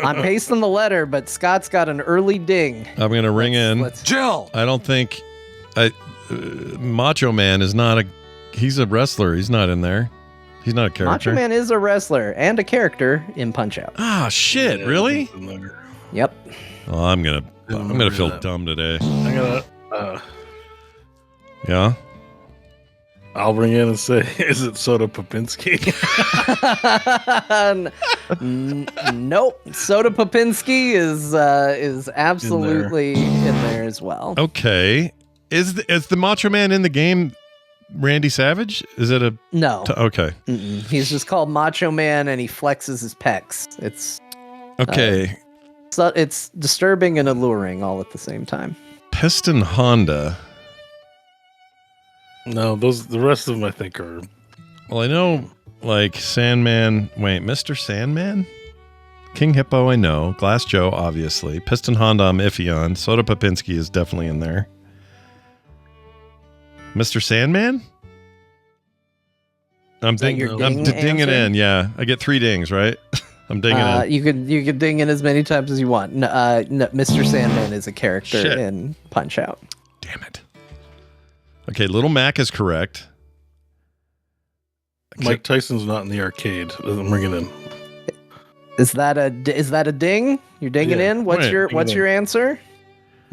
I'm pasting the letter, but Scott's got an early ding. I'm going to ring in. Jill! I don't think... Macho Man is not a... He's a wrestler. He's not in there. He's not a character. Macho Man is a wrestler and a character in Punch-Out. Ah, shit, really? Yep. Oh, I'm gonna feel dumb today. I'm gonna... Yeah? I'll ring in and say, is it Soda Popinski? Nope. Soda Popinski is absolutely in there as well. Okay. Is the Macho Man in the game Randy Savage? Is it a... No. Okay. He's just called Macho Man and he flexes his pecs. It's... Okay. So it's disturbing and alluring all at the same time. Piston Honda. No, the rest of them I think are... Well, I know, like, Sandman... Wait, Mr. Sandman? King Hippo, I know. Glass Joe, obviously. Piston Honda, I'm iffy on. Soda Popinski is definitely in there. Mr. Sandman? I'm dinging in. Yeah, I get 3 dings, right? I'm dinging in. You could ding in as many times as you want. No, Mr. Sandman is a character in Punch-Out. Damn it. Okay, Little Mac is correct. Mike Tyson's not in the arcade. I'm ringing in. Is that a ding? You're dinging in. What's your answer?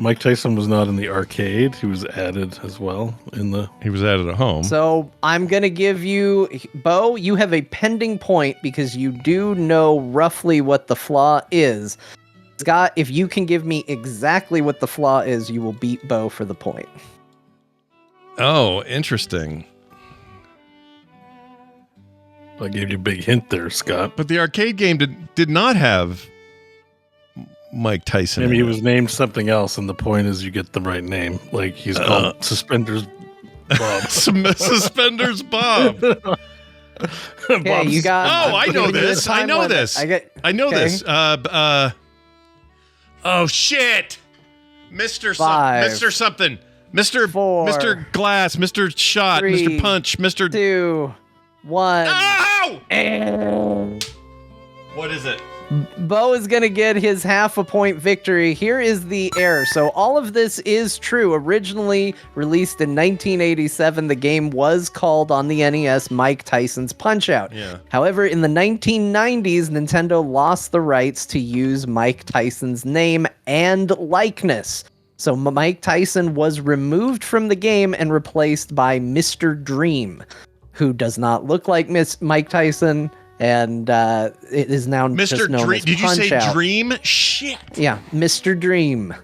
Mike Tyson was not in the arcade. He was added as well He was added at home. So I'm gonna give you, Beau. You have a pending point because you do know roughly what the flaw is. Scott, if you can give me exactly what the flaw is, you will beat Beau for the point. Oh, interesting. I gave you a big hint there, Scott. But the arcade game did not have Mike Tyson. Maybe he was named something else, and the point is you get the right name. Like he's called Suspenders Bob. Suspenders Bob. Okay, you got. Oh, I know this. I know this. I know this. Oh shit, Mr. Mr. Something, Mr. 4, Mr. Glass, Mr. Shot, 3, Mr. Punch, Mr. 2, 1. Ow! And What is it? Beau is going to get his half a point victory. Here is the error. So all of this is true. Originally released in 1987, the game was called on the NES Mike Tyson's Punch-Out. Yeah. However, in the 1990s, Nintendo lost the rights to use Mike Tyson's name and likeness. So Mike Tyson was removed from the game and replaced by Mr. Dream, who does not look like Mike Tyson. And it is now Mr. just known Dream. as Did you say Punch-Out. Dream? Shit. Yeah, Mr. Dream.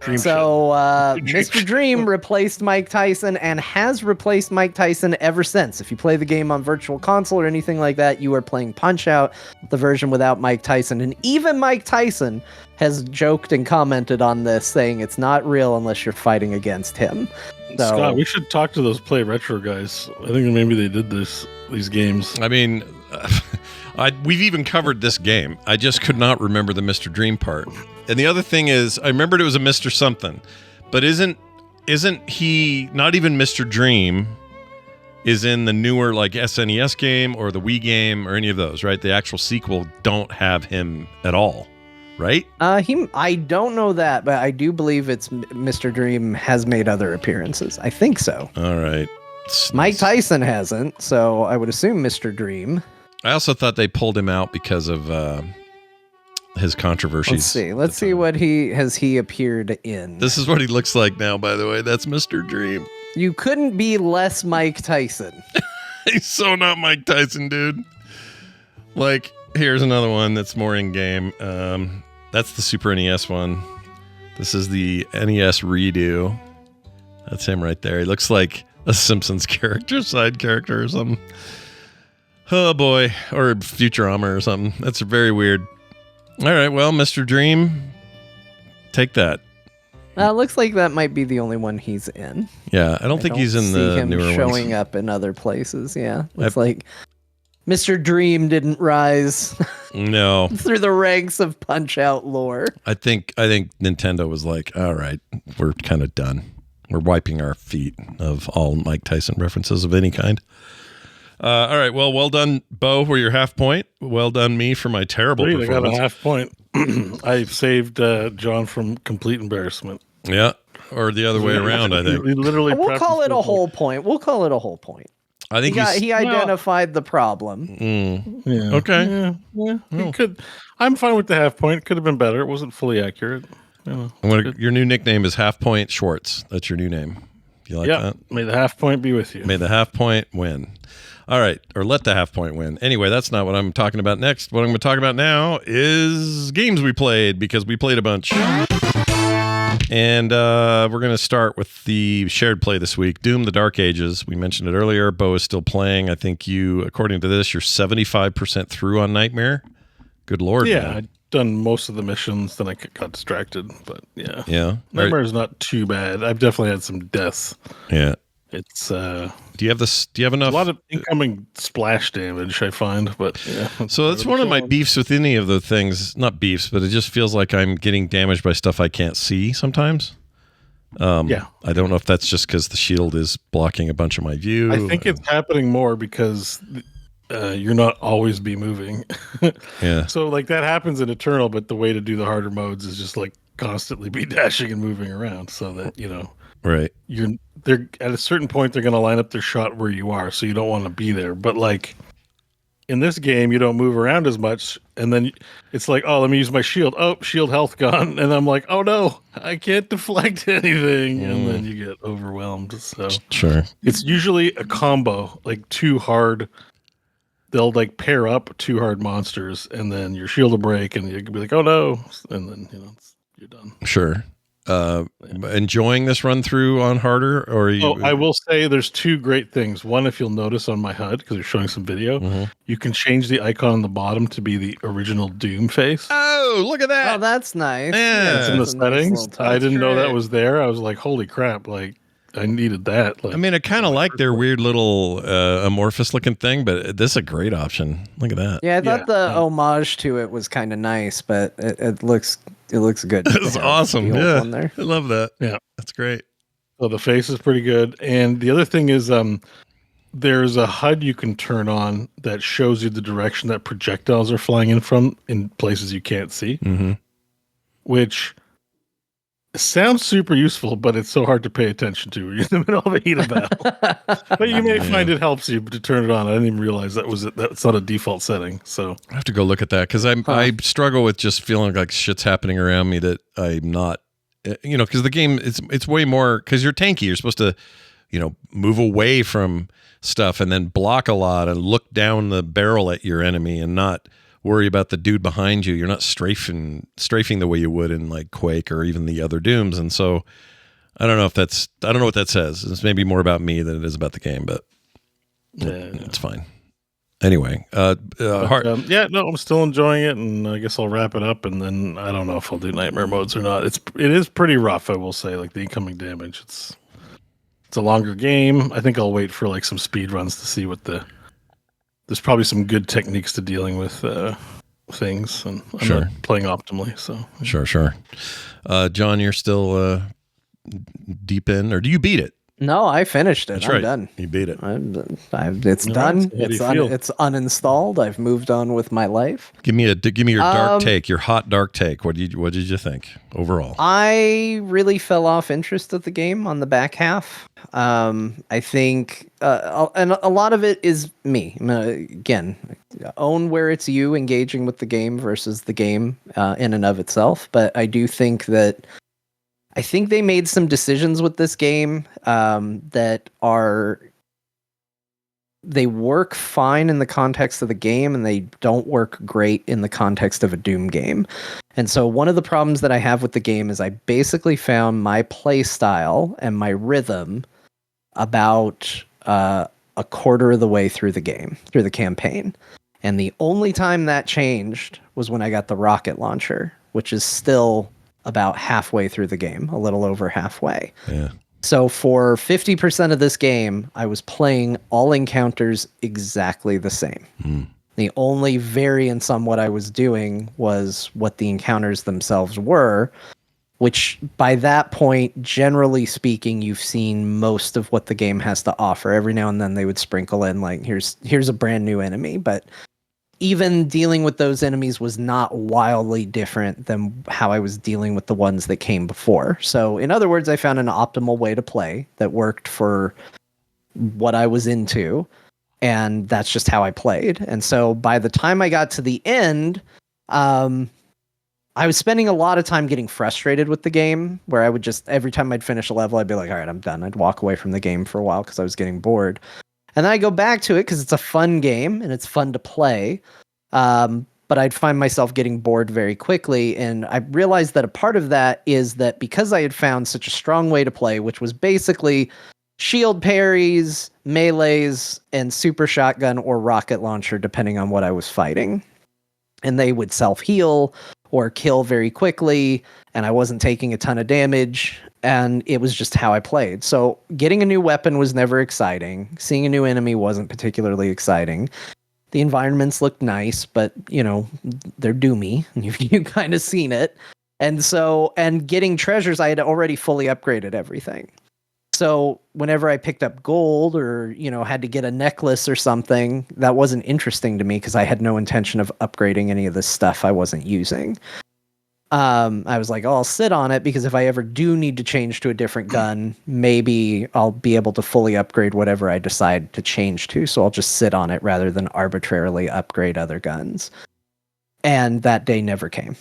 Dream Mr. Dream replaced Mike Tyson and has replaced Mike Tyson ever since. If you play the game on Virtual Console or anything like that, you are playing Punch-Out, the version without Mike Tyson. And even Mike Tyson has joked and commented on this, saying it's not real unless you're fighting against him. So, Scott, we should talk to those Play Retro guys. I think maybe they did these games. I mean, we've even covered this game. I just could not remember the Mr. Dream part. And the other thing is, I remembered it was a Mr. Something, but isn't he not even Mr. Dream? Is in the newer like SNES game or the Wii game or any of those, right? The actual sequel don't have him at all, right? I don't know that, but I do believe it's Mr. Dream has made other appearances. I think so. All right. Mike Tyson hasn't, so I would assume Mr. Dream. I also thought they pulled him out because of his controversies. Let's see what he appeared in. This is what he looks like now, by the way. That's Mr. Dream. You couldn't be less Mike Tyson. He's so not Mike Tyson, dude. Like, here's another one that's more in-game. That's the Super NES one. This is the NES redo. That's him right there. He looks like a Simpsons character, side character or something. Oh boy, or Futurama or something. That's very weird. All right, well, Mr. Dream, take that. Looks like that might be the only one he's in. Yeah, I don't think he's in the newer ones. Showing up in other places. Yeah, looks like Mr. Dream didn't rise. No, through the ranks of Punch-Out lore. I think Nintendo was like, all right, we're kind of done. We're wiping our feet of all Mike Tyson references of any kind. All right, well done, Beau, for your half point. Well done, me, for my terrible performance. I got a half point. I saved John from complete embarrassment. Yeah, or the other way around, I think. Literally, we'll call it a whole point. I think he identified the problem. Yeah. Okay. Yeah. He could. I'm fine with the half point. It could have been better. It wasn't fully accurate. Your new nickname is Half Point Schwartz. That's your new name. You like that? May the half point be with you. May the half point win. All right, or let the half point win. Anyway, that's not what I'm talking about next. What I'm going to talk about now is games we played, because we played a bunch. And we're going to start with the shared play this week. Doom: The Dark Ages. We mentioned it earlier. Beau is still playing. I think you, according to this, you're 75% through on Nightmare. Good Lord. Yeah, man. I'd done most of the missions, then I got distracted. But yeah. Yeah. Nightmare is not too bad. I've definitely had some deaths. Yeah. It's do you have enough? A lot of incoming splash damage, I find, but yeah. So that's one of my beefs with any of the things. Not beefs, but it just feels like I'm getting damaged by stuff I can't see sometimes. Yeah. I don't know if that's just because the shield is blocking a bunch of my view. I think it's happening more because you're not always be moving. Yeah. So like that happens in Eternal, but the way to do the harder modes is just like constantly be dashing and moving around, so that right. They're at a certain point they're going to line up their shot where you are, so you don't want to be there. But like in this game, you don't move around as much, and then it's like, oh, let me use my shield. Oh, shield health gone, and I'm like, oh no, I can't deflect anything, and then you get overwhelmed. So sure, it's usually a combo, like two hard. They'll like pair up two hard monsters, and then your shield will break, and you can be like, oh no, and then you're done. Sure. Enjoying this run through on harder, or I will say there's two great things. One, if you'll notice on my HUD, because you're showing some video, you can change the icon on the bottom to be the original Doom face. Oh, look at that! Oh, that's nice. Yeah, it's in the settings. Nice I didn't know that was there. I was like, holy crap! Like, I needed that. Like, I mean, I kind of like their weird little amorphous looking thing, but this is a great option. Look at that. Yeah, I thought the homage to it was kind of nice, but it looks good. It's awesome. Yeah, I love that. Yeah, that's great. So the face is pretty good, and the other thing is, there's a HUD you can turn on that shows you the direction that projectiles are flying in from in places you can't see, which sounds super useful, but it's so hard to pay attention to in the middle of a heat of battle. But you may find it helps you to turn it on. I didn't even realize that's not a default setting. So I have to go look at that, because I struggle with just feeling like shit's happening around me that I'm not, because the game it's way more, because you're tanky. You're supposed to, move away from stuff and then block a lot and look down the barrel at your enemy and not worry about the dude behind you. You're not strafing the way you would in like Quake or even the other Dooms. And so I don't know what that says. It's maybe more about me than it is about the game, but it's fine. Anyway, I'm still enjoying it, and I guess I'll wrap it up, and then I don't know if I'll do nightmare modes or not. It is pretty rough, I will say, like the incoming damage. It's a longer game. I think I'll wait for like some speed runs to see there's probably some good techniques to dealing with things, and I'm not playing optimally. So sure. John, you're still deep in, or do you beat it? No, I finished it. That's I'm right. done. You beat it. It's done. It's uninstalled. I've moved on with my life. Give me your dark take, your hot dark take. What did you think overall? I really fell off interest of the game on the back half. I think, and a lot of it is me. Again, own where it's you engaging with the game versus the game in and of itself. But I do think that. I think they made some decisions with this game that are they work fine in the context of the game, and they don't work great in the context of a Doom game. And so one of the problems that I have with the game is I basically found my play style and my rhythm about a quarter of the way through the game, through the campaign. And the only time that changed was when I got the rocket launcher, which is still about halfway through the game, a little over halfway. Yeah. So for 50% of this game, I was playing all encounters exactly the same. The only variance on what I was doing was what the encounters themselves were, which by that point, generally speaking, you've seen most of what the game has to offer. Every now and then they would sprinkle in like, here's a brand new enemy, but even dealing with those enemies was not wildly different than how I was dealing with the ones that came before. So in other words, I found an optimal way to play that worked for what I was into, and that's just how I played. And so by the time I got to the end, I was spending a lot of time getting frustrated with the game, where I would just, every time I'd finish a level, I'd be like, all right, I'm done. I'd walk away from the game for a while because I was getting bored. And then I go back to it because it's a fun game and it's fun to play. But I'd find myself getting bored very quickly. And I realized that a part of that is that because I had found such a strong way to play, which was basically shield parries, melees, and super shotgun or rocket launcher, depending on what I was fighting. And they would self-heal or kill very quickly, and I wasn't taking a ton of damage, and it was just how I played. So getting a new weapon was never exciting. Seeing a new enemy wasn't particularly exciting. The environments looked nice, but, you know, they're doomy. You've kind of seen it. And so, and getting treasures, I had already fully upgraded everything. So whenever I picked up gold or, you know, had to get a necklace or something, that wasn't interesting to me because I had no intention of upgrading any of the stuff I wasn't using. I was like, oh, I'll sit on it because if I ever do need to change to a different gun, maybe I'll be able to fully upgrade whatever I decide to change to. So I'll just sit on it rather than arbitrarily upgrade other guns. And that day never came.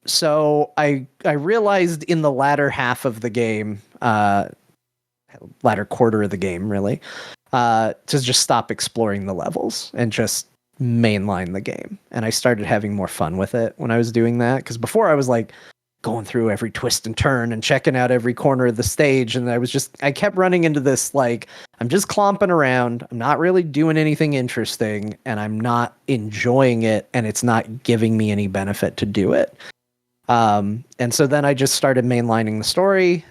So I realized in the latter half of the game, latter quarter of the game, really, to just stop exploring the levels and just mainline the game. And I started having more fun with it when I was doing that, because before I was like going through every twist and turn and checking out every corner of the stage, and I kept running into this, like, I'm just clomping around, I'm not really doing anything interesting, and I'm not enjoying it, and it's not giving me any benefit to do it. And so then I just started mainlining the story.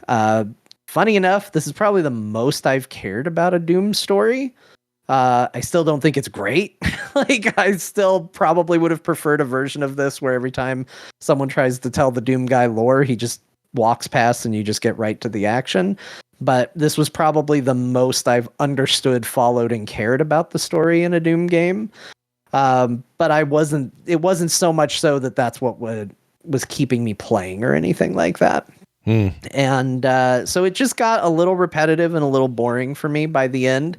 Funny enough, this is probably the most I've cared about a Doom story. I still don't think it's great. Like, I still probably would have preferred a version of this where every time someone tries to tell the Doom guy lore, he just walks past and you just get right to the action. But this was probably the most I've understood, followed, and cared about the story in a Doom game. But it wasn't so much so that that's what was keeping me playing or anything like that. And so it just got a little repetitive and a little boring for me by the end.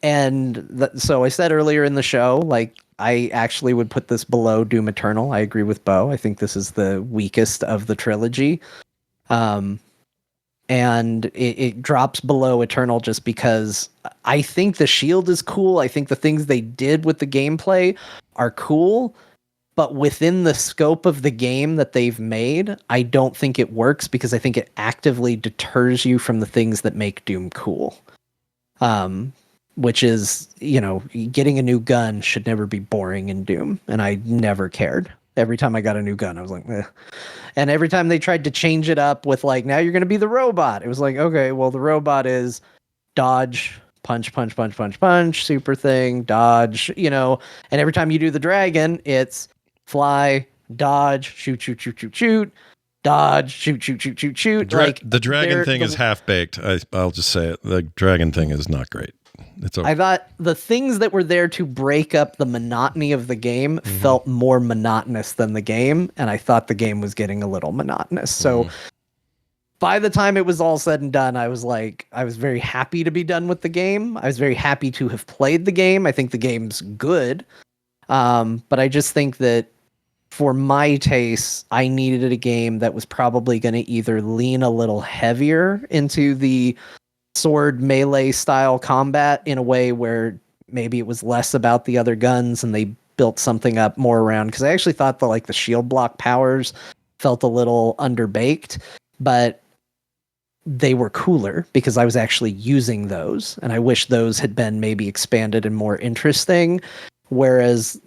And so I said earlier in the show, like, I actually would put this below Doom Eternal. I agree with Beau. I think this is the weakest of the trilogy. And it drops below Eternal just because I think the shield is cool. I think the things they did with the gameplay are cool. But within the scope of the game that they've made, I don't think it works because I think it actively deters you from the things that make Doom cool. Which is, you know, getting a new gun should never be boring in Doom. And I never cared. Every time I got a new gun, I was like, eh. And every time they tried to change it up with, like, now you're going to be the robot. It was like, okay, well, the robot is dodge, punch, punch, punch, punch, punch, super thing, dodge, you know. And every time you do the dragon, it's fly, dodge, shoot, shoot, shoot, shoot, shoot, dodge, shoot, shoot, shoot, shoot, shoot. The dragon thing is half-baked. I'll just say it. The dragon thing is not great. It's okay. I thought the things that were there to break up the monotony of the game felt more monotonous than the game, and I thought the game was getting a little monotonous. So by the time it was all said and done, I was very happy to be done with the game. I was very happy to have played the game. I think the game's good. But I just think that for my tastes, I needed a game that was probably going to either lean a little heavier into the sword melee style combat in a way where maybe it was less about the other guns and they built something up more around, because I actually thought the shield block powers felt a little underbaked, but they were cooler because I was actually using those, and I wish those had been maybe expanded and more interesting. Whereas,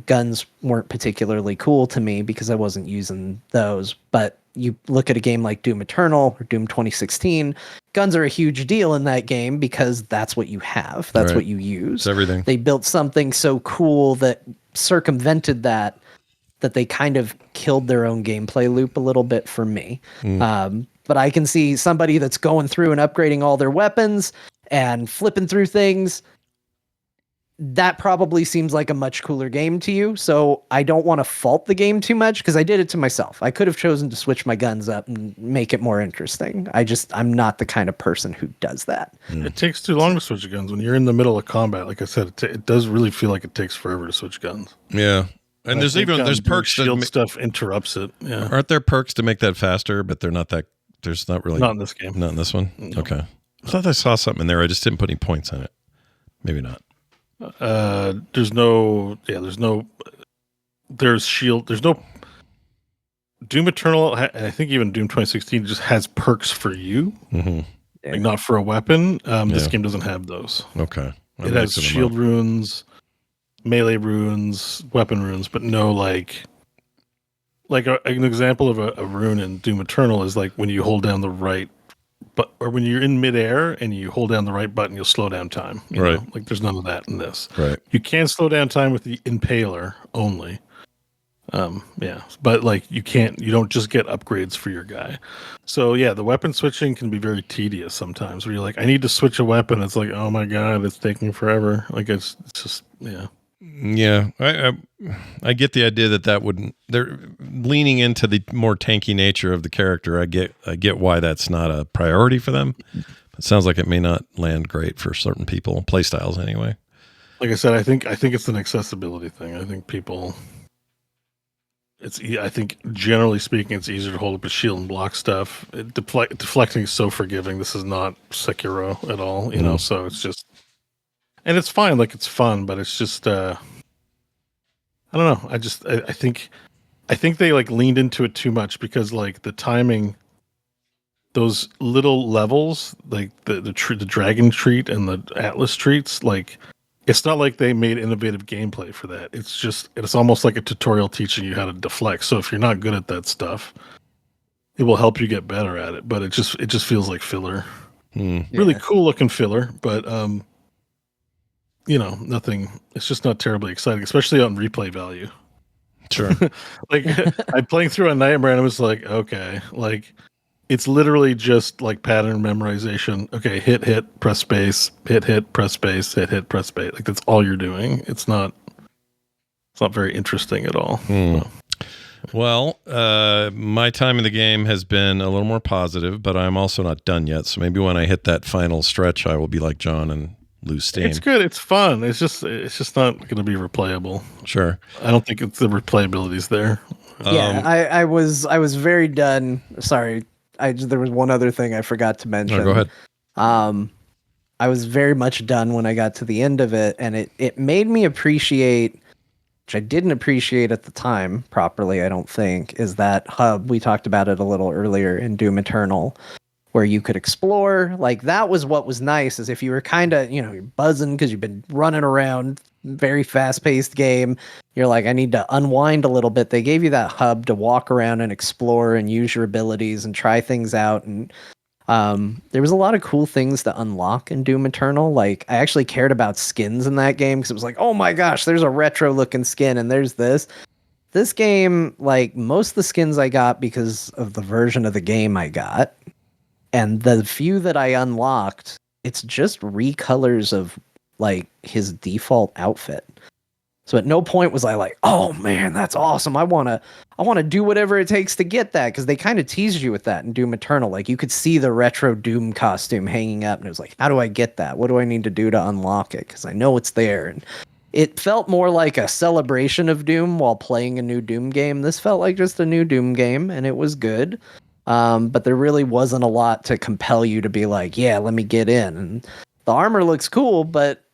guns weren't particularly cool to me because I wasn't using those. But you look at a game like Doom Eternal or Doom 2016, guns are a huge deal in that game because that's what you have. That's what you use. It's everything. They built something so cool that circumvented that they kind of killed their own gameplay loop a little bit for me. But I can see somebody that's going through and upgrading all their weapons and flipping through things. That probably seems like a much cooler game to you. So I don't want to fault the game too much because I did it to myself. I could have chosen to switch my guns up and make it more interesting. I'm not the kind of person who does that. It takes too long to switch guns. When you're in the middle of combat, like I said, it does really feel like it takes forever to switch guns. Yeah. And there's perks shield stuff interrupts it. Yeah. Aren't there perks to make that faster, but they're not that there's not really not in this game. Not in this one? No. Okay. I thought I saw something in there. I just didn't put any points on it. Maybe not. There's shield. There's no Doom Eternal. I think even Doom 2016 just has perks for you, like not for a weapon. This game doesn't have those. Okay. It has shield runes, melee runes, weapon runes, but no an example of a rune in Doom Eternal is like when you hold down the right, or when you're in midair and you hold down the right button, you'll slow down time. You know? Like there's none of that in this. Right. You can slow down time with the Impaler only. But like you don't just get upgrades for your guy. So yeah, the weapon switching can be very tedious sometimes where you're like, I need to switch a weapon. It's like, oh my God, it's taking forever. Like it's just, yeah. Yeah, I get the idea that wouldn't. They're leaning into the more tanky nature of the character. I get why that's not a priority for them. It sounds like it may not land great for certain people, play styles anyway. Like I said, I think it's an accessibility thing. I think I think generally speaking, it's easier to hold up a shield and block stuff. Deflecting is so forgiving. This is not Sekiro at all, you know. So it's just. And it's fine, like it's fun, but it's just I don't know. I think they like leaned into it too much because like the timing, those little levels, like the dragon treat and the Atlas treats, like it's not like they made innovative gameplay for that. It's almost like a tutorial teaching you how to deflect. So if you're not good at that stuff, it will help you get better at it. But it just feels like filler. Really cool looking filler, but nothing. It's just not terribly exciting, especially on replay value. Sure. Like I'm playing through a Nightmare and I was like, okay, like it's literally just like pattern memorization. Okay, hit, press space, hit, press space, hit, press space. Like that's all you're doing. It's not very interesting at all. So. Well, my time in the game has been a little more positive, but I'm also not done yet. So maybe when I hit that final stretch, I will be like John and lose steam. It's good. It's fun. It's just not going to be replayable. Sure. I don't think the replayability's there. I was very done. Sorry, there was one other thing I forgot to mention. No, go ahead. I was very much done when I got to the end of it, and it made me appreciate, which I didn't appreciate at the time properly, I don't think, is that hub. We talked about it a little earlier in Doom Eternal, where you could explore. Like that was what was nice, is if you were kind of, you're buzzing because you've been running around, very fast-paced game. You're like, I need to unwind a little bit. They gave you that hub to walk around and explore and use your abilities and try things out. And there was a lot of cool things to unlock in Doom Eternal. Like I actually cared about skins in that game because it was like, oh my gosh, there's a retro-looking skin and there's this. This game, like most of the skins I got because of the version of the game I got. And the few that I unlocked, it's just recolors of like his default outfit. So at no point was I like, oh man, that's awesome. I want to do whatever it takes to get that, because they kind of teased you with that in Doom Eternal. Like you could see the retro Doom costume hanging up and it was like, how do I get that? What do I need to do to unlock it? Because I know it's there. And it felt more like a celebration of Doom while playing a new Doom game. This felt like just a new Doom game, and it was good. But there really wasn't a lot to compel you to be like, yeah, let me get in. And the armor looks cool, but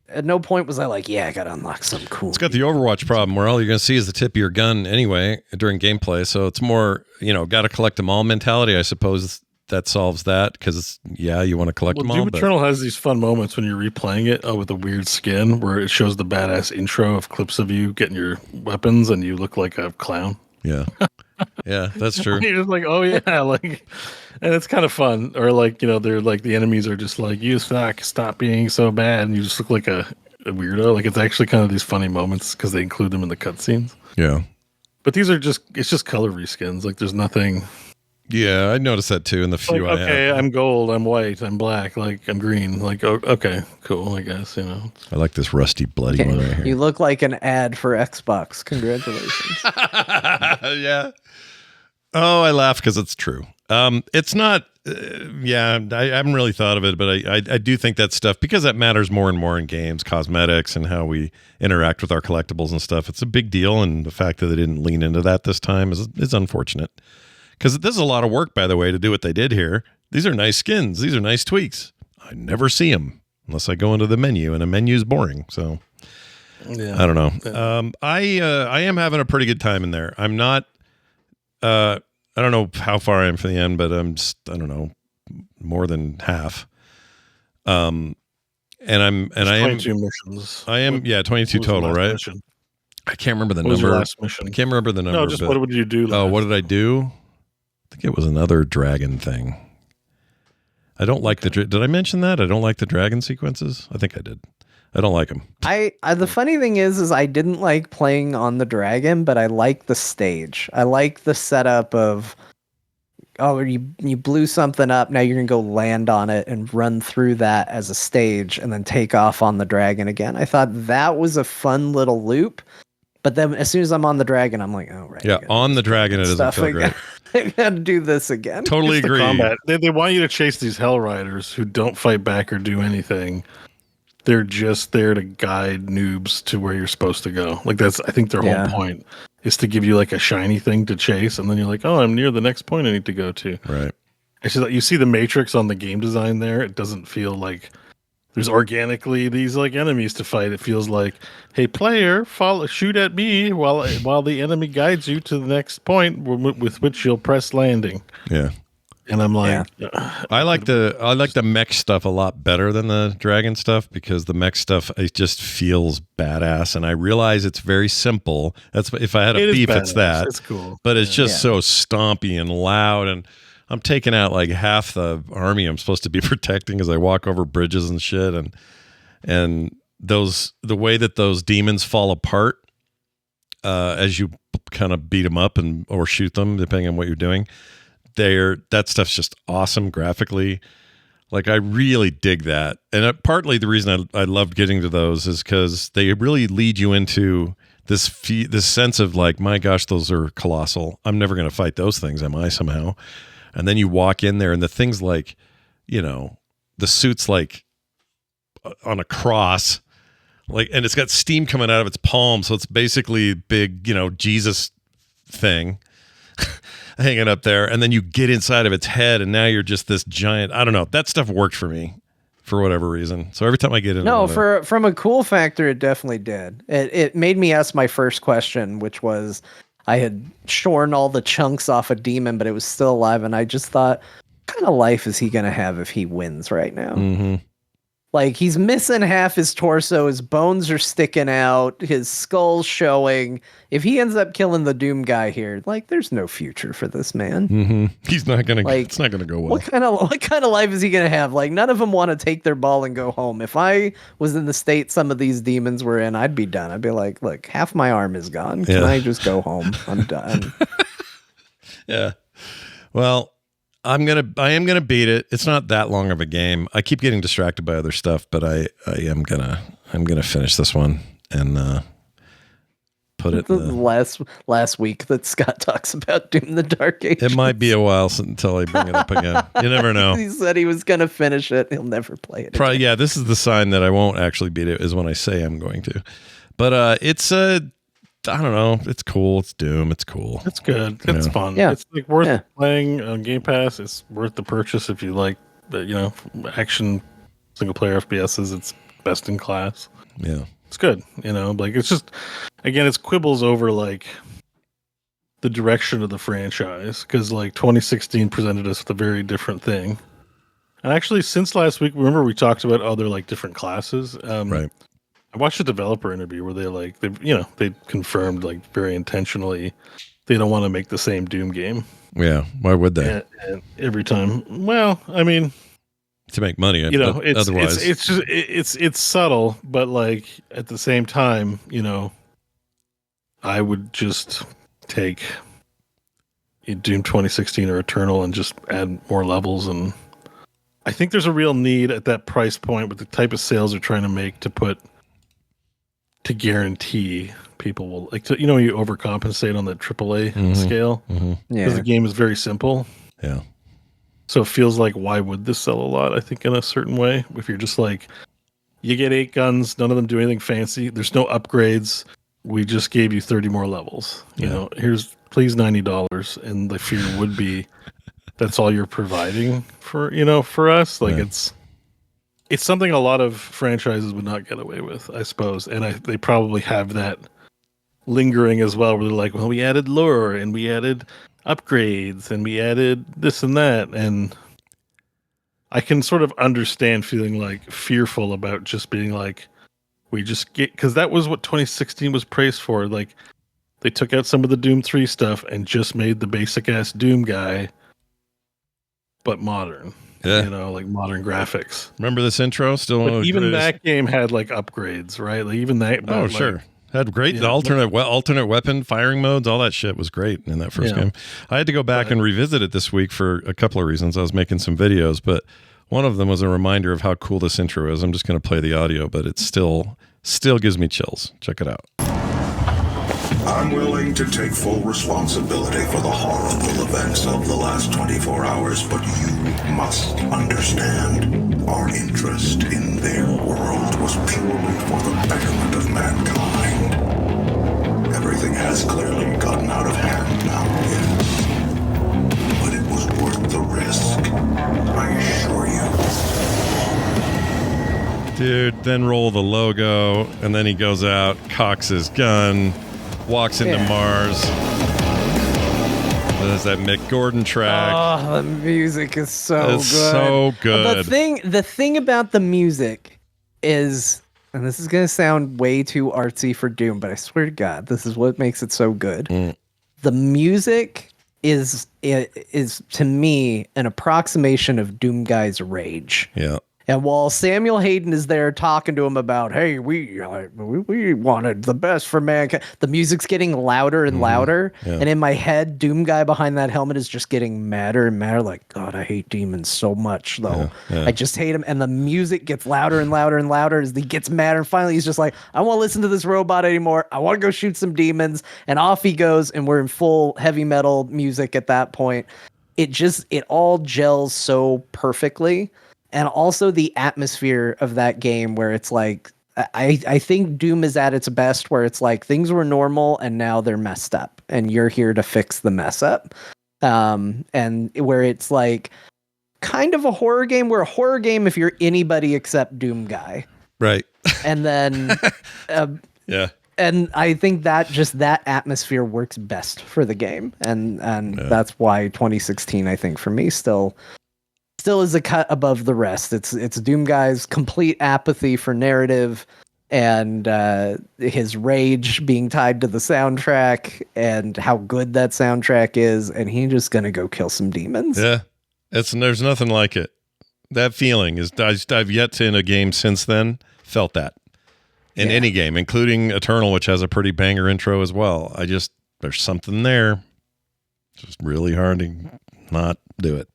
at no point was I like, yeah, I gotta unlock some cool. It's got the Overwatch problem where all you're going to see is the tip of your gun anyway during gameplay. So it's more, got to collect them all mentality. I suppose that solves that because, you want to collect them all. Doom Eternal has these fun moments when you're replaying it with a weird skin where it shows the badass intro of clips of you getting your weapons and you look like a clown. Yeah. Yeah, that's true. You're just like, oh yeah, like, and it's kind of fun. Or like, they're like the enemies are just like, you stop being so bad, and you just look like a weirdo. Like it's actually kind of these funny moments because they include them in the cutscenes. Yeah, but it's just color reskins. Like there's nothing. Yeah, I noticed that too in the few I have. Okay, I'm gold, I'm white, I'm black, like I'm green. Like okay, cool. I guess I like this rusty, bloody one right here. You look like an ad for Xbox. Congratulations. Yeah. Oh, I laugh because it's true. It's not. I haven't really thought of it, but I do think that stuff, because that matters more and more in games, cosmetics and how we interact with our collectibles and stuff. It's a big deal, and the fact that they didn't lean into that this time is unfortunate. Because this is a lot of work, by the way, to do what they did here. These are nice skins. These are nice tweaks. I never see them unless I go into the menu, and a menu is boring. So I don't know. Yeah. I am having a pretty good time in there. I'm not. I don't know how far I am from the end, but I'm just, I don't know, more than half. And I am 22 missions. I am 22 total, right? Mission? I can't remember the what number. Was your last mission? I can't remember the number. No, just what would you do? What did I do? I think it was another dragon thing. I don't like did I mention that? I don't like the dragon sequences. I think I did. I don't like them. The funny thing is I didn't like playing on the dragon, but I like the stage. I like the setup of, you blew something up, now you're gonna go land on it and run through that as a stage and then take off on the dragon again. I thought that was a fun little loop. But then as soon as I'm on the dragon, I'm like, oh, right. Yeah, on the dragon, it doesn't feel great. I got to do this again. Totally agree. Combat. They want you to chase these Hell Riders who don't fight back or do anything. They're just there to guide noobs to where you're supposed to go. Like I think their whole point is to give you like a shiny thing to chase. And then you're like, oh, I'm near the next point I need to go to. Right. It's just like, you see the matrix on the game design there. It doesn't feel like there's organically these like enemies to fight. It feels like, hey, player, shoot at me while the enemy guides you to the next point with which you'll press landing. Yeah. And I'm like, I like the mech stuff a lot better than the dragon stuff, because the mech stuff, it just feels badass, and I realize it's very simple. That's if I had a beef, it's that. It's cool, but it's just so stompy and loud, and I'm taking out like half the army I'm supposed to be protecting as I walk over bridges and shit, and the way that those demons fall apart as you kind of beat them up or shoot them, depending on what you're doing. That stuff's just awesome graphically. Like, I really dig that. And partly the reason I loved getting to those is because they really lead you into this sense of like, my gosh, those are colossal. I'm never going to fight those things, am I, somehow? And then you walk in there and the things like, the suit's like on a cross, like, and it's got steam coming out of its palm. So it's basically big, Jesus thing hanging up there, and then you get inside of its head, and now you're just this giant. I don't know. That stuff worked for me for whatever reason. So every time I get in, from a cool factor, it definitely did. It made me ask my first question, which was, I had shorn all the chunks off a demon, but it was still alive, and I just thought, what kind of life is he gonna have if he wins right now? Mm-hmm. Like, he's missing half his torso, his bones are sticking out, his skull's showing. If he ends up killing the Doom guy here, like, there's no future for this man. Mm-hmm. He's not gonna. It's not gonna go well. What kind of life is he gonna have? Like, none of them want to take their ball and go home. If I was in the state some of these demons were in, I'd be done. I'd be like, look, half my arm is gone. Can I just go home? I'm done. Yeah. Well, I am gonna beat it. It's not that long of a game. I keep getting distracted by other stuff, but I'm gonna finish this one and put it. Last week that Scott talks about Doom the Dark Age. It might be a while until I bring it up again. You never know. He said he was gonna finish it. He'll never play it. Probably, yeah. This is the sign that I won't actually beat it, is when I say I'm going to. But it's I don't know. It's cool. It's Doom. It's cool. It's good. It's fun. Yeah. It's like worth playing on Game Pass. It's worth the purchase if you like the action single player FPSs. It's best in class. Yeah. It's good, like it's just, again, it's quibbles over like the direction of the franchise, because like 2016 presented us with a very different thing. And actually, since last week, remember we talked about other like different classes. Right. I watched a developer interview where they confirmed like very intentionally they don't want to make the same Doom game. Yeah. Why would they? And every time, well, I mean, to make money, otherwise it's subtle, but like at the same time, I would just take Doom 2016 or Eternal and just add more levels. And I think there's a real need at that price point with the type of sales they're trying to make to guarantee people will like to, you overcompensate on that AAA scale because the game is very simple. Yeah. So it feels like, why would this sell a lot? I think in a certain way, if you're just like, you get 8 guns, none of them do anything fancy. There's no upgrades. We just gave you 30 more levels. Here's please $90, and the fear would be that's all you're providing for us. Like it's something a lot of franchises would not get away with, I suppose, and they probably have that lingering as well, where they're like, well, we added lore and we added upgrades and we added this and that, and I can sort of understand feeling like fearful about just being like, we just get, because that was what 2016 was praised for. Like they took out some of the Doom 3 stuff and just made the basic ass Doom guy but modern. Like modern graphics. Remember this intro? Still, but even that game had like upgrades, right? Like even that. Oh, sure. Had great alternate weapon firing modes. All that shit was great in that first game. I had to go back and revisit it this week for a couple of reasons. I was making some videos, but one of them was a reminder of how cool this intro is. I'm just going to play the audio, but it still gives me chills. Check it out. I'm willing to take full responsibility for the horrible events of the last 24 hours, but you must understand our interest in their world was purely for the betterment of mankind. Everything has clearly gotten out of hand now, yes. But it was worth the risk, I assure you. Dude, then roll the logo, and then he goes out, cocks his gun, walks into Mars. There's that Mick Gordon track. Oh, the music is so it's good. So good. The thing about the music is, and this is going to sound way too artsy for Doom, but I swear to God, this is what makes it so good. The music is to me an approximation of Doom Guy's rage. Yeah. And while Samuel Hayden is there talking to him about, hey, we wanted the best for mankind, the music's getting louder and louder. Yeah. And in my head, Doom Guy behind that helmet is just getting madder and madder. Like, God, I hate demons so much, though. Yeah. I just hate him. And the music gets louder and louder and louder as he gets madder. And finally, he's just like, I won't listen to this robot anymore. I want to go shoot some demons. And off he goes. And we're in full heavy metal music at that point. It all gels so perfectly. And also the atmosphere of that game where it's like, I think Doom is at its best where it's like things were normal and now they're messed up and you're here to fix the mess up. And where it's like kind of a horror game, where a horror game if you're anybody except Doom Guy. Right. And then, yeah. And I think that atmosphere works best for the game. And that's why 2016, I think for me still is a cut above the rest. It's Doom Guy's complete apathy for narrative and his rage being tied to the soundtrack and how good that soundtrack is, and he's just gonna go kill some demons. Yeah, there's nothing like it. That feeling is I've yet to in a game since then felt that in any game, including Eternal, which has a pretty banger intro as well. There's something there. It's just really hard to not do it.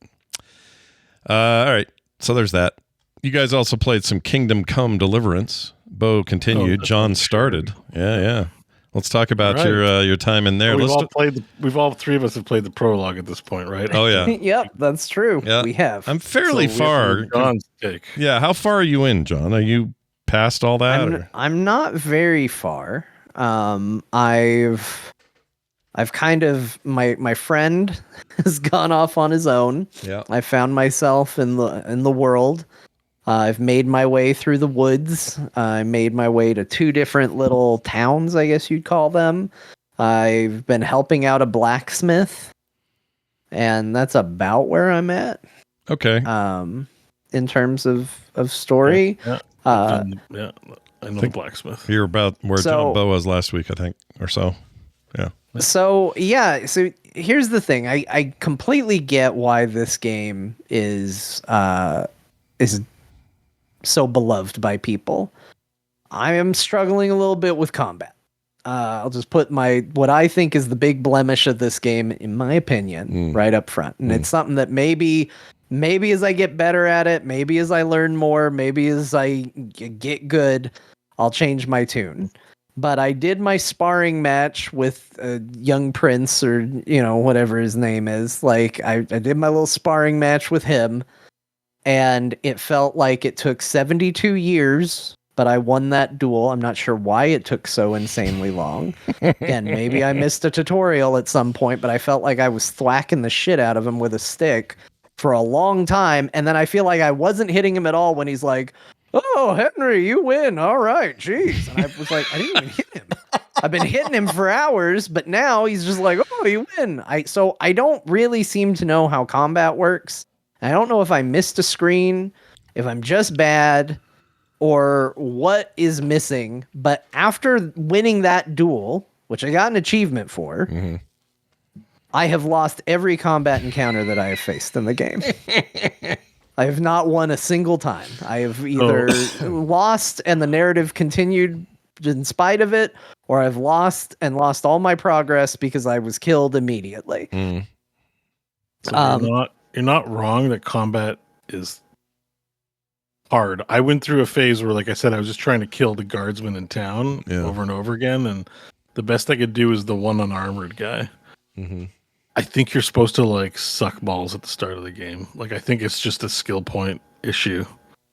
All right, so there's that. You guys also played some Kingdom Come Deliverance. Beau continued. John started. Yeah. Let's talk about your time in there. We've all three of us have played the prologue at this point, right? Oh yeah. Yep, that's true. Yeah. We have. I'm fairly far. John's take. Yeah, how far are you in, John? Are you past all that? I'm not very far. I've kind of my friend has gone off on his own. Yeah. I found myself in the world. I've made my way through the woods. I made my way to 2 different little towns, I guess you'd call them. I've been helping out a blacksmith, and that's about where I'm at. Okay. In terms of story. Yeah. Uh, Yeah. I know the blacksmith. You're about where So- John Beau was last week, I think, or so. Yeah. So here's the thing. I completely get why this game is so beloved by people. I am struggling a little bit with combat. I'll just put what I think is the big blemish of this game, in my opinion, right up front. And it's something that maybe as I get better at it, maybe as I learn more, maybe as I get good, I'll change my tune. But I did my sparring match with young Prince, or whatever his name is. Like I did my little sparring match with him, and it felt like it took 72 years, but I won that duel. I'm not sure why it took so insanely long. Again, maybe I missed a tutorial at some point, but I felt like I was thwacking the shit out of him with a stick for a long time, and then I feel like I wasn't hitting him at all when he's like, "Oh, Henry, you win. All right, jeez." And I was like, I didn't even hit him. I've been hitting him for hours, but now he's just like, "Oh, you win." So I don't really seem to know how combat works. I don't know if I missed a screen, if I'm just bad, or what is missing. But after winning that duel, which I got an achievement for, I have lost every combat encounter that I have faced in the game. I have not won a single time. I have either lost and the narrative continued in spite of it, or I've lost all my progress because I was killed immediately. So you're not wrong that combat is hard. I went through a phase where, like I said, I was just trying to kill the guardsmen in town over and over again, and the best I could do is the one unarmored guy. I think you're supposed to like suck balls at the start of the game. Like I think it's just a skill point issue.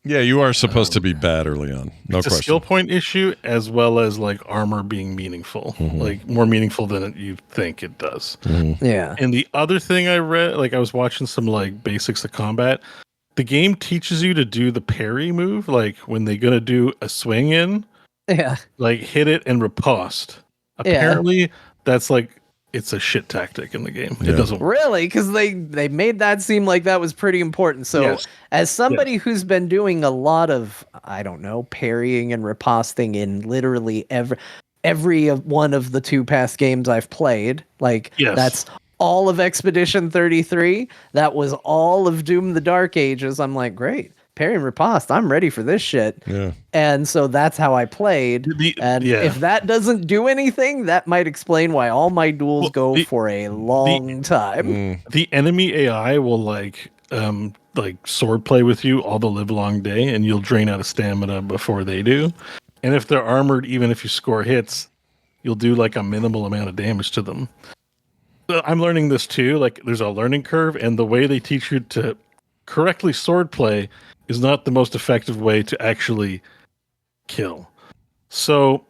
Yeah, you are supposed to be bad early on. No it's question. a skill point issue as well as like armor being meaningful, like more meaningful than you think it does. Yeah. And the other thing I read, like I was watching some like basics of combat. The game teaches you to do the parry move, like when they're gonna do a swing in, like hit it and riposte. Apparently, that's like it's a shit tactic in the game. It doesn't work. Really, because they made that seem like that was pretty important. So as somebody who's been doing a lot of, I don't know, parrying and riposting in literally every one of the 2 past games I've played, like that's all of Expedition 33, that was all of Doom the Dark Ages. I'm like, great, parry and riposte, I'm ready for this shit. And so that's how I played. If that doesn't do anything, that might explain why all my duels go for a long time. The enemy AI will like sword play with you all the live long day, and you'll drain out of stamina before they do. And if they're armored, even if you score hits, you'll do like a minimal amount of damage to them. I'm learning this too. Like there's a learning curve, and the way they teach you to correctly sword play is not the most effective way to actually kill. So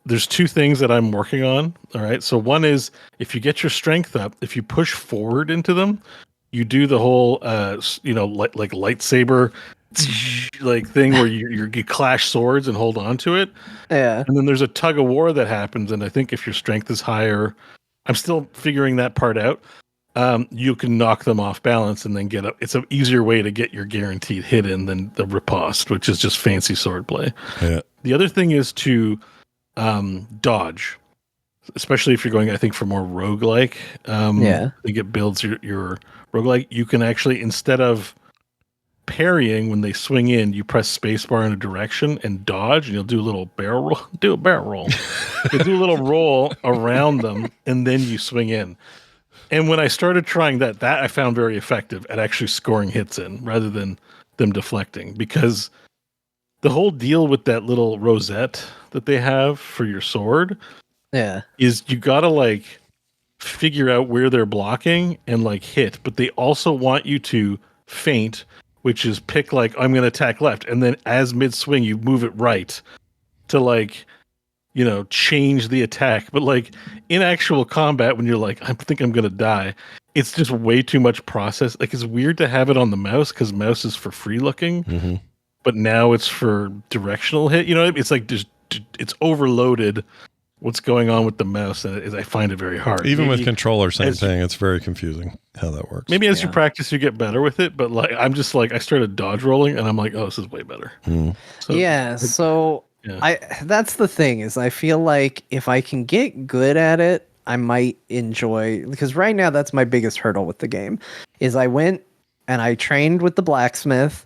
there's 2 things that I'm working on. All right. So one is if you get your strength up, if you push forward into them, you do the whole, like lightsaber like thing where you clash swords and hold on to it. Yeah. And then there's a tug of war that happens. And I think if your strength is higher, I'm still figuring that part out. You can knock them off balance and then get up. It's an easier way to get your guaranteed hit in than the riposte, which is just fancy swordplay. The other thing is to dodge, especially if you're going, I think, for more roguelike. I think it builds your roguelike. You can actually, instead of parrying when they swing in, you press spacebar in a direction and dodge, and you'll do a little barrel roll. Do a barrel roll. You'll do a little roll around them, and then you swing in. And when I started trying that I found very effective at actually scoring hits in rather than them deflecting, because the whole deal with that little rosette that they have for your sword is you gotta like figure out where they're blocking and like hit, but they also want you to feint, which is pick like, I'm going to attack left. And then as mid swing, you move it right to like, change the attack. But like in actual combat, when you're like, I think I'm going to die, it's just way too much process. Like it's weird to have it on the mouse because mouse is for free looking. but now it's for directional hit. You know, it's like just it's overloaded. What's going on with the mouse? And I find it very hard. Even with controller, same thing. It's very confusing how that works. Maybe as you practice, you get better with it. But like, I'm just like, I started dodge rolling, and I'm like, oh, this is way better. So that's the thing is, I feel like if I can get good at it, I might enjoy. Because right now, that's my biggest hurdle with the game. Is I went and I trained with the blacksmith.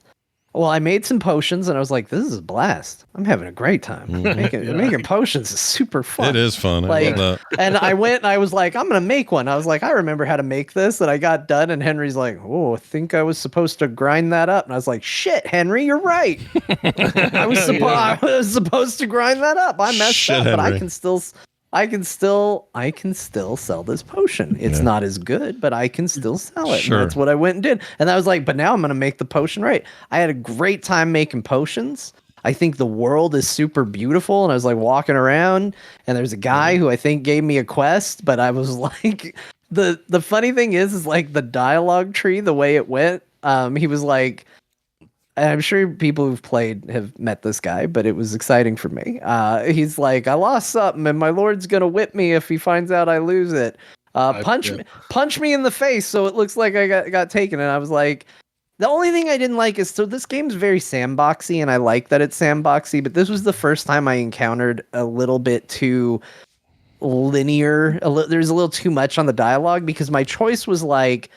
Well, I made some potions, and I was like, "This is a blast! I'm having a great time. Making potions is super fun. It is fun. I love that." And I went, and I was like, "I'm gonna make one." I was like, "I remember how to make this," and I got done. And Henry's like, "Oh, I think I was supposed to grind that up." And I was like, "Shit, Henry, you're right. I was supposed to grind that up. I messed up, but I can still sell this potion. It's not as good, but I can still sell it." Sure. And that's what I went and did. And I was like, but now I'm going to make the potion right. I had a great time making potions. I think the world is super beautiful. And I was like walking around, and there's a guy who I think gave me a quest, but I was like, the funny thing is like the dialogue tree, the way it went, he was like, and I'm sure people who've played have met this guy, but it was exciting for me. He's like, "I lost something, and my lord's gonna whip me if he finds out I lose it. Punch me in the face so it looks like I got taken." And I was like, the only thing I didn't like is, so this game's very sandboxy, and I like that it's sandboxy, but this was the first time I encountered a little bit too linear. There's a little too much on the dialogue, because my choice was like,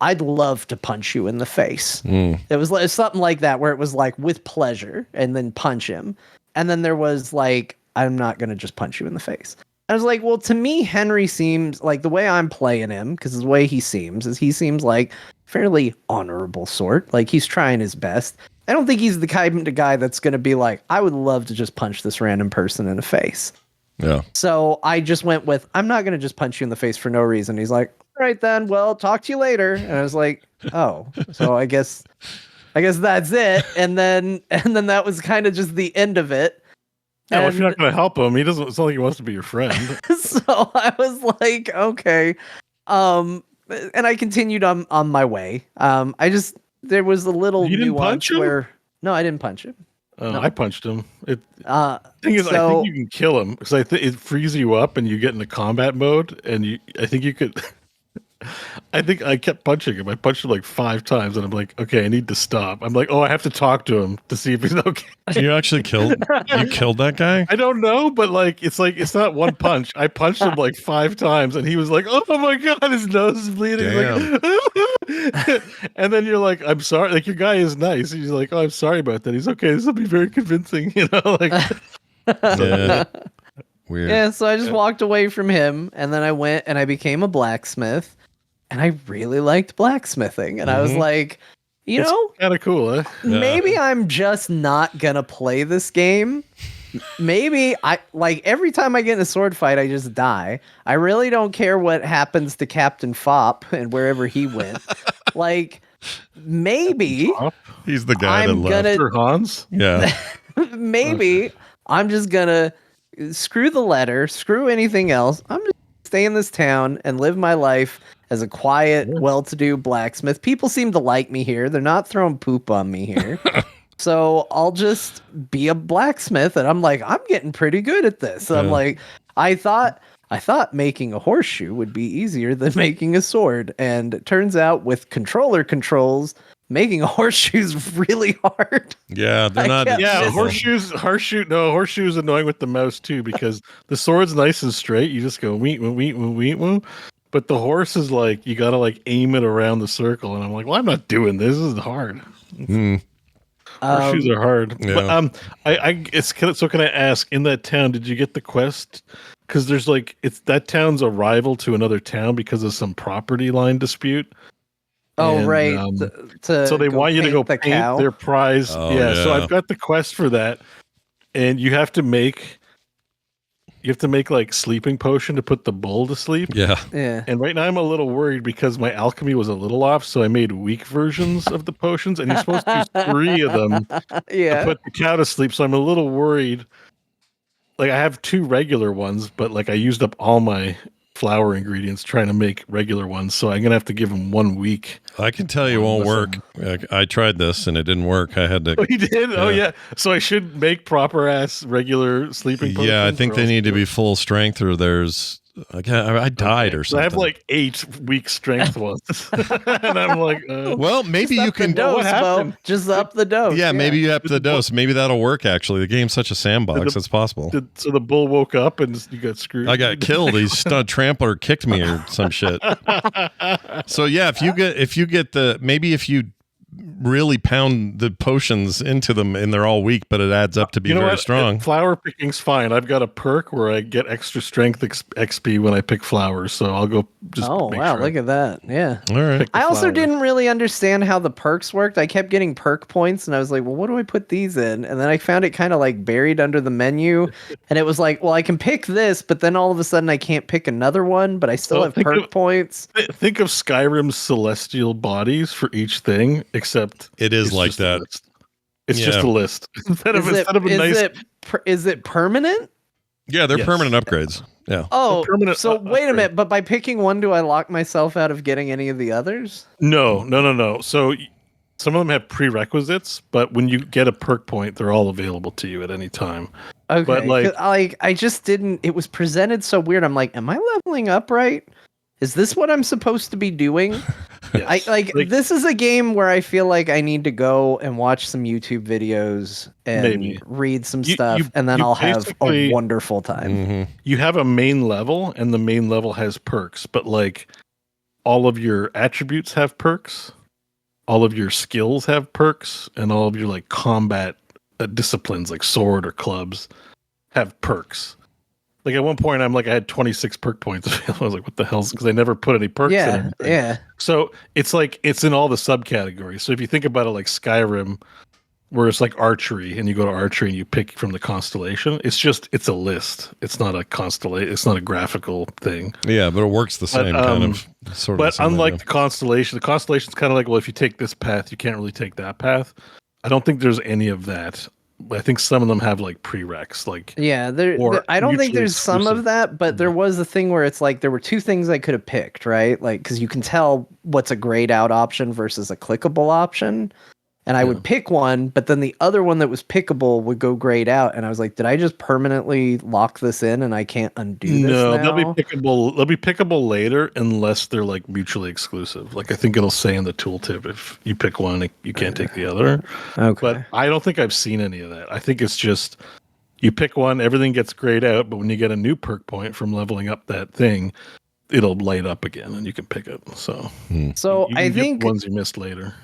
I'd love to punch you in the face. It was like something like that, where it was like with pleasure and then punch him. And then there was like, I'm not going to just punch you in the face. I was like, well, to me, Henry seems like, the way I'm playing him, because the way he seems like fairly honorable sort. Like, he's trying his best. I don't think he's the kind of guy that's going to be like, I would love to just punch this random person in the face. Yeah. So I just went with, I'm not going to just punch you in the face for no reason. He's like, all right then, well, talk to you later. And I was like, oh, so I guess that's it. And then that was kind of just the end of it. Yeah, well, if you're not going to help him, it's not like he wants to be your friend. So I was like, okay. And I continued on my way. There was a little nuance where, no, I didn't punch him. No. I punched him. Thing is, I think you can kill him, because it frees you up and you get into combat mode, and I think you could. I think I kept punching him. I punched him like 5 times, and I'm like, okay, I need to stop. I'm like, oh, I have to talk to him to see if he's okay. You actually killed that guy? I don't know, but it's not one punch. I punched him like 5 times, and he was like, oh my god, his nose is bleeding. Like, and then you're like, I'm sorry. Like, your guy is nice. He's like, oh, I'm sorry about that. He's okay. This will be very convincing. Like. Yeah. Weird. Yeah, so I just walked away from him, and then I went and I became a blacksmith, and I really liked blacksmithing. And I was like, it's kind of cool, huh? Maybe I'm just not gonna play this game. Maybe every time I get in a sword fight, I just die. I really don't care what happens to Captain Fop and wherever he went. Like, maybe he's the guy I'm that left. For Hans? Yeah. Maybe I'm just gonna screw the letter, screw anything else. I'm just stay in this town and live my life as a quiet, well-to-do blacksmith. People seem to like me here. They're not throwing poop on me here. So I'll just be a blacksmith. And I'm like, I'm getting pretty good at this. So I'm like, I thought making a horseshoe would be easier than making a sword. And it turns out with controller controls, making a horseshoe is really hard. Yeah, they're not. Yeah, horseshoes annoying with the mouse too, because the sword's nice and straight. You just go weet, weet, weet, weet. But the horse is like, you gotta like aim it around the circle. And I'm like, well, I'm not doing this. This is hard. Horseshoes are hard. Yeah. But so can I ask, in that town, did you get the quest? Because there's like, that town's a rival to another town because of some property line dispute. Oh, and, right. So they want you to go paint their prize. So I've got the quest for that. And you have to make like sleeping potion to put the bull to sleep. Yeah. And right now I'm a little worried because my alchemy was a little off, so I made weak versions of the potions, and you're supposed to use 3 of them to put the cow to sleep. So I'm a little worried. Like, I have 2 regular ones, but like I used up all my flour ingredients trying to make regular ones, so I'm gonna have to give him 1 week. I can tell you it won't work. I tried this and it didn't work. I had to. Oh, he did? Yeah. Oh, yeah. So I should make proper ass regular sleeping potions? Yeah, I think they need to be full strength, or there's. I died or something. I have like 8 week strength ones, and I'm like, well, maybe you can. Dose, what happened? Bo. Just up the dose. Yeah, maybe you up the dose. Maybe that'll work. Actually, the game's such a sandbox. It's possible. So the bull woke up and you got screwed. I got killed. He trampler kicked me or some shit. So yeah, if you get if you really pound the potions into them and they're all weak, but it adds up to be very strong. Flower picking's fine. I've got a perk where I get extra strength XP when I pick flowers, so I'll go just. Oh wow, look at that! Yeah. All right. I also didn't really understand how the perks worked. I kept getting perk points, and I was like, "Well, what do I put these in?" And then I found it kind of like buried under the menu, and it was like, "Well, I can pick this, but then all of a sudden I can't pick another one, but I still have perk points." Think of Skyrim's celestial bodies for each thing, except it is like that. It's just a list instead of a nice. Is it permanent? Yeah, they're permanent upgrades. Yeah. Oh, so wait a minute. But by picking one, do I lock myself out of getting any of the others? No. So some of them have prerequisites, but when you get a perk point, they're all available to you at any time. Okay. But I just didn't. It was presented so weird. I'm like, am I leveling up right? Is this what I'm supposed to be doing? Yes. This is a game where I feel like I need to go and watch some YouTube videos and read some stuff, and then I'll have a wonderful time. Mm-hmm. You have a main level, and the main level has perks, but like all of your attributes have perks, all of your skills have perks, and all of your like combat disciplines like sword or clubs have perks. Like at one point, I had 26 perk points available. I was like, "What the hell?" Because I never put any perks in. Yeah. So it's like it's in all the subcategories. So if you think about it, like Skyrim, where it's like archery, and you go to archery and you pick from the constellation. It's a list. It's not a constellation. It's not a graphical thing. Yeah, but it works the same kind of sort of. But unlike the constellation's kind of like, well, if you take this path, you can't really take that path. I don't think there's any of that. I think some of them have like prereqs, like I don't think there's some of that, but there was a thing where it's like there were two things I could have picked, right? Like because you can tell what's a grayed out option versus a clickable option, and I would pick one, but then the other one that was pickable would go grayed out, and I was like, did I just permanently lock this in and I can't undo this? No, now? they'll be pickable. They'll be pickable later unless they're like mutually exclusive. Like I think it'll say in the tooltip if you pick one, you can't take the other. Okay, but I don't think I've seen any of that. I think it's just you pick one, everything gets grayed out, but when you get a new perk point from leveling up that thing, it'll light up again and you can pick it. So I think ones you missed later.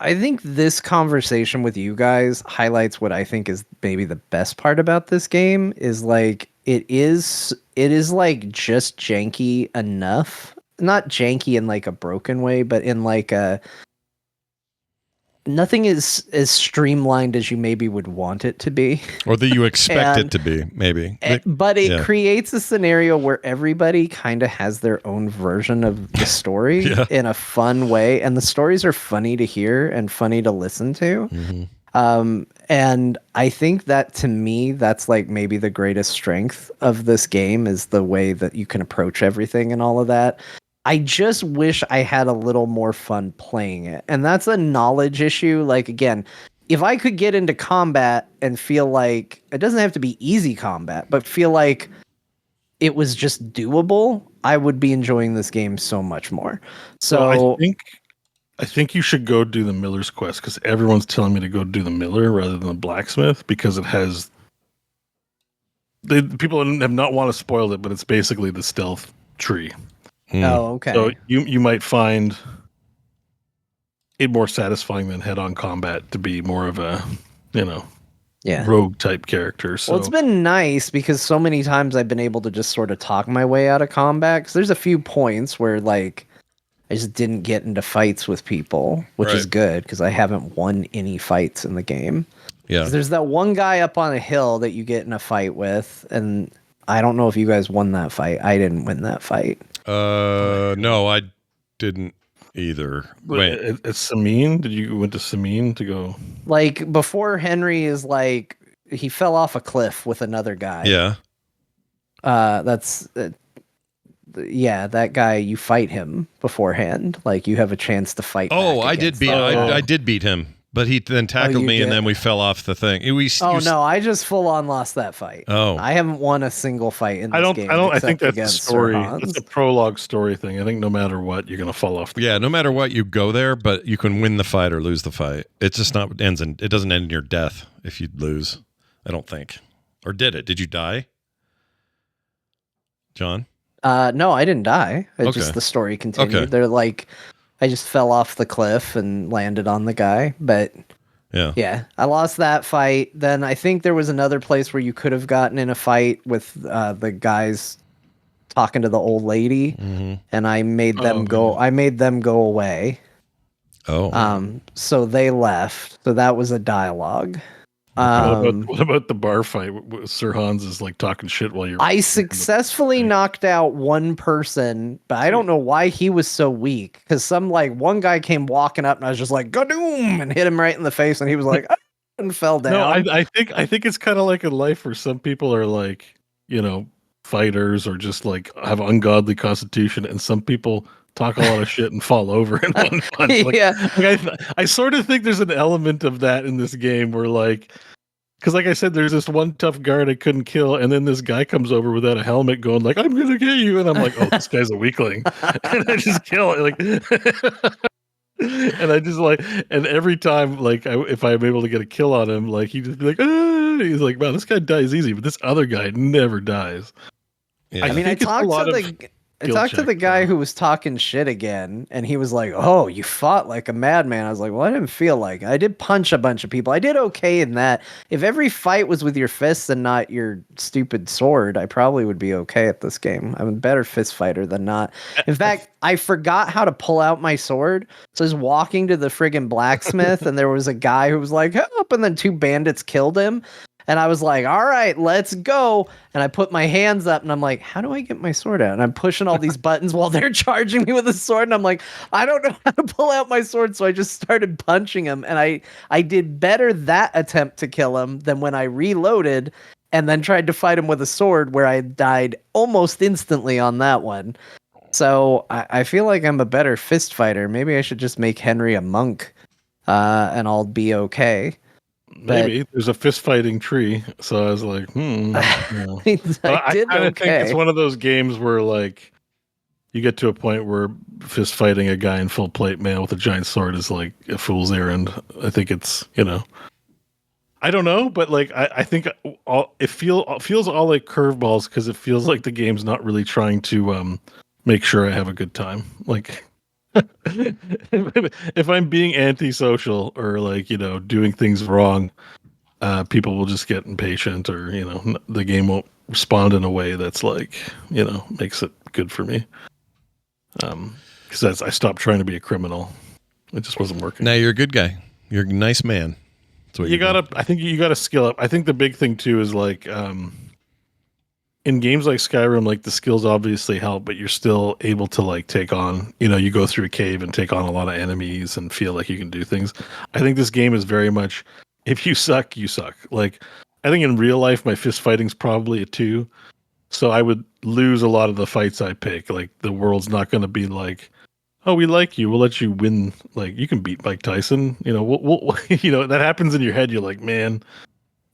I think this conversation with you guys highlights what I think is maybe the best part about this game is like it is like just janky enough. Not janky in like a broken way, but in like a nothing is as streamlined as you maybe would want it to be. Or that you expect it to be, maybe. But it creates a scenario where everybody kind of has their own version of the story in a fun way. And the stories are funny to hear and funny to listen to. Mm-hmm. And I think that to me, that's like maybe the greatest strength of this game is the way that you can approach everything and all of that. I just wish I had a little more fun playing it. And that's a knowledge issue. Like, again, if I could get into combat and feel like it doesn't have to be easy combat, but feel like it was just doable, I would be enjoying this game so much more. So I think you should go do the Miller's Quest because everyone's telling me to go do the Miller rather than the blacksmith because it has. People have not want to spoil it, but it's basically the stealth tree. Oh, okay. So you might find it more satisfying than head-on combat to be more of a, rogue type character. So. Well, it's been nice because so many times I've been able to just sort of talk my way out of combat. Because there's a few points where like I just didn't get into fights with people, which is good because I haven't won any fights in the game. Yeah. There's that one guy up on a hill that you get in a fight with, and I don't know if you guys won that fight. I didn't win that fight. No, I didn't either. Wait, it's Samine. Did you went to Samine to go? Like before Henry is like he fell off a cliff with another guy. Yeah. That's yeah, that guy, you fight him beforehand. Like you have a chance to fight. Oh, back I did against beat. that guy. I did beat him, but he then tackled you me, and did? then we fell off the thing. No, I just full on lost that fight. Oh. I haven't won a single fight in this game. I think that's the against story. Sir Hans. That's a prologue story thing. I think no matter what, you're gonna fall off. Yeah, no matter what, you go there, but you can win the fight or lose the fight. It's just not it doesn't end in your death if you lose. I don't think. Or did it? Did you die, John? No, I didn't die. Okay. Just the story continued. Okay. They're like, I just fell off the cliff and landed on the guy. But yeah, I lost that fight. Then I think there was another place where you could have gotten in a fight with the guys talking to the old lady, and I made them go. I made them go away. Oh. So they left. So that was a dialogue. What about the bar fight? Sir Hans is like talking shit while you're. I successfully knocked out one person, but I don't know why he was so weak. Because one guy came walking up, and I was just like, "Gadoom!" and hit him right in the face, and he was like, and fell down. No, I think it's kind of like in life where some people are like, fighters or just like have ungodly constitution, and some people talk a lot of shit and fall over in one punch. I sort of think there's an element of that in this game where because like I said, there's this one tough guard I couldn't kill, and then this guy comes over without a helmet going like, I'm gonna get you, and I'm like, oh, this guy's a weakling. And I just kill it and I just and every time if I'm able to get a kill on him, he just be like, ah! He's like, wow, this guy dies easy, but this other guy never dies. Yeah. I talked to the guy who was talking shit again, and he was like, "Oh, you fought like a madman." I was like, "Well, I didn't feel like it. I did punch a bunch of people. I did okay in that. If every fight was with your fists and not your stupid sword, I probably would be okay at this game. I'm a better fist fighter than not. In fact, I forgot how to pull out my sword, so I was walking to the friggin' blacksmith, and there was a guy who was like, "Help!" and then two bandits killed him. And I was like, all right, let's go. And I put my hands up and I'm like, how do I get my sword out? And I'm pushing all these buttons while they're charging me with a sword. And I'm like, I don't know how to pull out my sword. So I just started punching him. And I did better that attempt to kill him than when I reloaded and then tried to fight him with a sword, where I died almost instantly on that one. So I feel like I'm a better fist fighter. Maybe I should just make Henry a monk and I'll be okay. Maybe there's a fist fighting tree, so I was like, I did think it's one of those games where you get to a point where fist fighting a guy in full plate mail with a giant sword is like a fool's errand. I think it's I don't know, but I think it feels all like curveballs, because it feels like the game's not really trying to make sure I have a good time. If I'm being antisocial or doing things wrong, people will just get impatient, or the game won't respond in a way that's makes it good for me. Because I stopped trying to be a criminal. It just wasn't working. Now you're a good guy. You're a nice man. That's what I think you gotta skill up. I think the big thing too is in games like Skyrim, the skills obviously help, but you're still able to take on, you go through a cave and take on a lot of enemies and feel like you can do things. I think this game is very much, if you suck, you suck. I think in real life, my fist fighting's probably a 2. So I would lose a lot of the fights I pick. The world's not going to be oh, we like you, we'll let you win. You can beat Mike Tyson. We'll that happens in your head. You're like, man.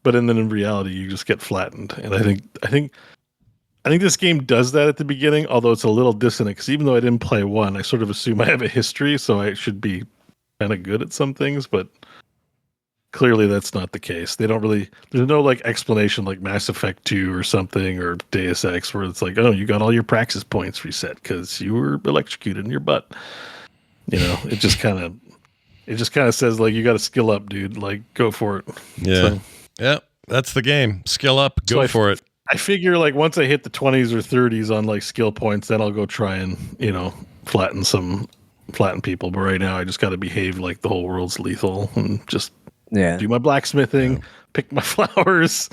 But then in reality, you just get flattened. And I think this game does that at the beginning, although it's a little dissonant, because even though I didn't play 1, I sort of assume I have a history, so I should be kind of good at some things, but clearly that's not the case. They don't really, there's no explanation like Mass Effect 2 or something, or Deus Ex, where it's oh, you got all your praxis points reset because you were electrocuted in your butt. It just kind of says you got to skill up, dude. Go for it. Yeah. Yeah. That's the game. Skill up. Go for it. I figure once I hit the 20s or 30s on skill points, then I'll go try and flatten people. But right now I just got to behave like the whole world's lethal and just do my blacksmithing, pick my flowers,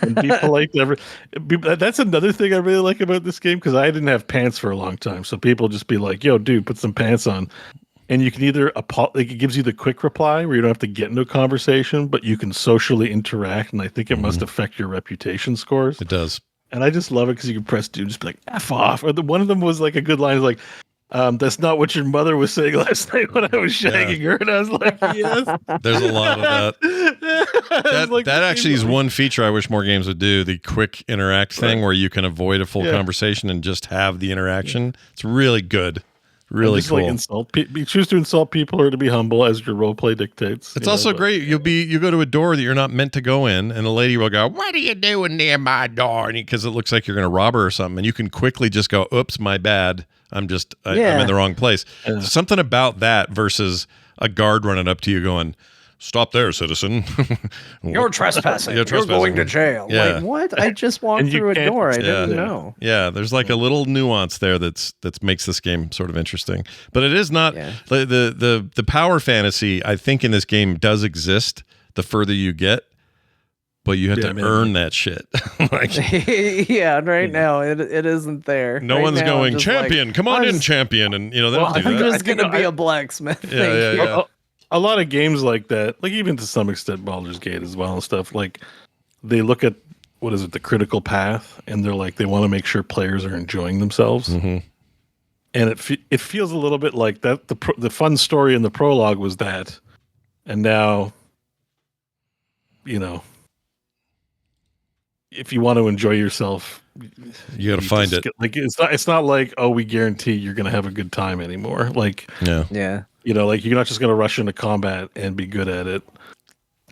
and be polite to That's another thing I really like about this game, because I didn't have pants for a long time. So people just be like, "Yo, dude, put some pants on." And you can either it gives you the quick reply where you don't have to get into a conversation, but you can socially interact, and I think it must affect your reputation scores. It does. And I just love it because you can press dude, just be like, F off. Or one of them was like a good line, like, that's not what your mother was saying last night when I was shagging her. And I was like, yes. There's a lot of that. Like, that actually is one feature I wish more games would do, the quick interact thing where you can avoid a full conversation and just have the interaction. It's really good. Really just, cool. Like, you choose to insult people or to be humble as your role play dictates. It's also great. You go to a door that you're not meant to go in, and a lady will go, "What are you doing near my door?" Because it looks like you're going to rob her or something, and you can quickly just go, "Oops, my bad. I'm in the wrong place." Something about that versus a guard running up to you going, "Stop there, citizen. You're trespassing. You're going to jail." Yeah. Like, what? I just walked through a door. I didn't know. Yeah, there's like a little nuance there that makes this game sort of interesting. But it is not the power fantasy, I think, in this game does exist the further you get, but you have to earn that shit. Right now it isn't there. No one's going, "Champion, come on in, champion," and they don't do that. I'm just gonna be a blacksmith. Yeah. A lot of games like that, like even to some extent Baldur's Gate as well and stuff, like they look at the critical path, and they're like, they want to make sure players are enjoying themselves. And it feels a little bit like that. The fun story in the prologue was that, and now, if you want to enjoy yourself, you got to find it. Like it's not like, oh, we guarantee you're going to have a good time anymore. Like like you're not just going to rush into combat and be good at it.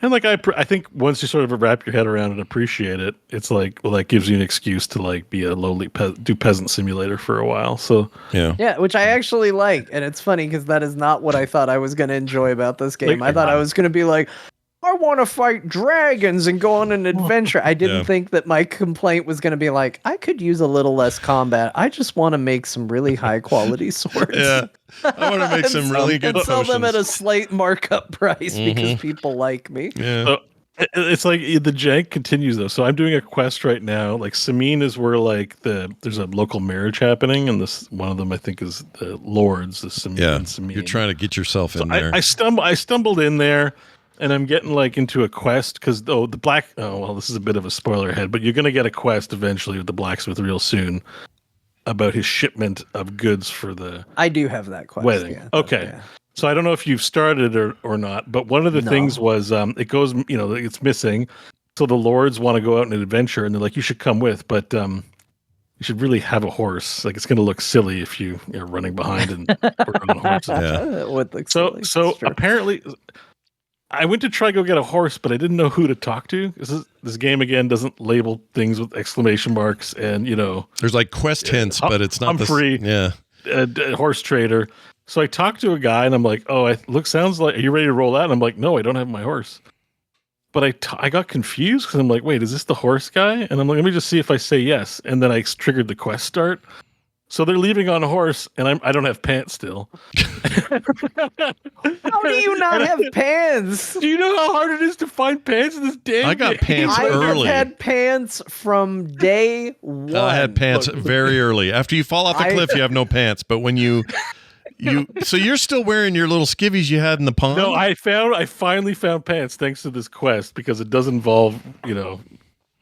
And like I think once you sort of wrap your head around and appreciate it, it's like, well, that gives you an excuse to like be a lowly do peasant simulator for a while. So which I actually like, and it's funny because that is not what I thought I was going to enjoy about this game. I thought I was going to be like, I want to fight dragons and go on an adventure. I didn't think that my complaint was going to be like, I could use a little less combat. I just want to make some really high quality swords. I want to make some really good and sell potions. them at a slight markup price because people like me. So it's like the jank continues though. So I'm doing a quest right now. Like Samine is where like there's a local marriage happening, and this one of them I think is the Lords, the Samine and Samine. You're trying to get yourself in there. I stumbled in there. And I'm getting like into a quest because this is a bit of a spoiler ahead, but you're going to get a quest eventually with the blacksmith real soon about his shipment of goods for the I do have that quest. Wedding. Okay. So I don't know if you've started or not, but one of the things was it goes, it's missing. So the Lords want to go out on an adventure, and they're like, you should come with, but you should really have a horse. Like, it's going to look silly if you're running behind and on horses. So apparently I went to try to go get a horse, but I didn't know who to talk to. This game again doesn't label things with exclamation marks, and there's like quest hints, but it's not Humphrey, a horse trader. So I talked to a guy, and I'm like, "Oh, sounds like, are you ready to roll out?" And I'm like, "No, I don't have my horse." But I got confused because I'm like, "Wait, is this the horse guy?" And I'm like, "Let me just see if I say yes." And then I triggered the quest start. So they're leaving on a horse, and I don't have pants still. How do you not have pants? Do you know how hard it is to find pants in this damn I got pants early. I had pants from day one. I had pants very early. After you fall off the cliff, you have no pants. But when so you're still wearing your little skivvies you had in the pond? No, I finally found pants thanks to this quest because it does involve,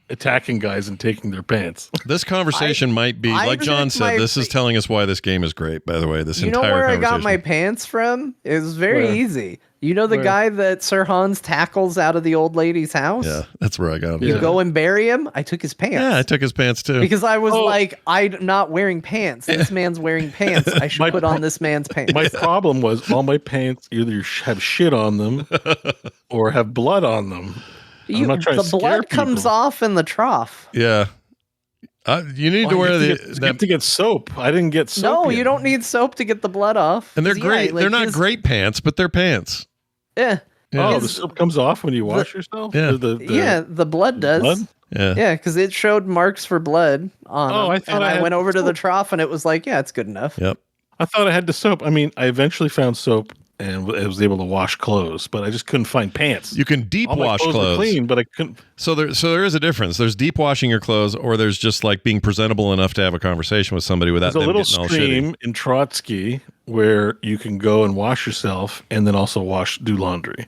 attacking guys and taking their pants. This conversation might be, like John said, this is telling us why this game is great, by the way. This entire conversation. You know where I got my pants from? It was very easy. You know the guy that Sir Hans tackles out of the old lady's house? Yeah, that's where I got him. You go and bury him? I took his pants. Yeah, I took his pants too. Because I was like, I'm not wearing pants. This man's wearing pants. I should put on this man's pants. My problem was all my pants either have shit on them or have blood on them. The blood comes off in the trough. Yeah. You need to wear to get soap. I didn't get soap. No, you don't need soap to get the blood off. And they're great. They're not great pants, but they're pants. Yeah. Oh, the soap comes off when you wash yourself? Yeah. The blood does. Blood? Yeah. Yeah, because it showed marks for blood on them. I went over to the trough and it was like, yeah, it's good enough. Yep. I thought I had the soap. I mean, I eventually found soap and I was able to wash clothes, but I just couldn't find pants. You can deep wash clothes. Were clean, but I couldn't. So there is a difference. There's deep washing your clothes, or there's just like being presentable enough to have a conversation with somebody without them getting all shitty. There's a little stream in Trotsky where you can go and wash yourself and then also do laundry.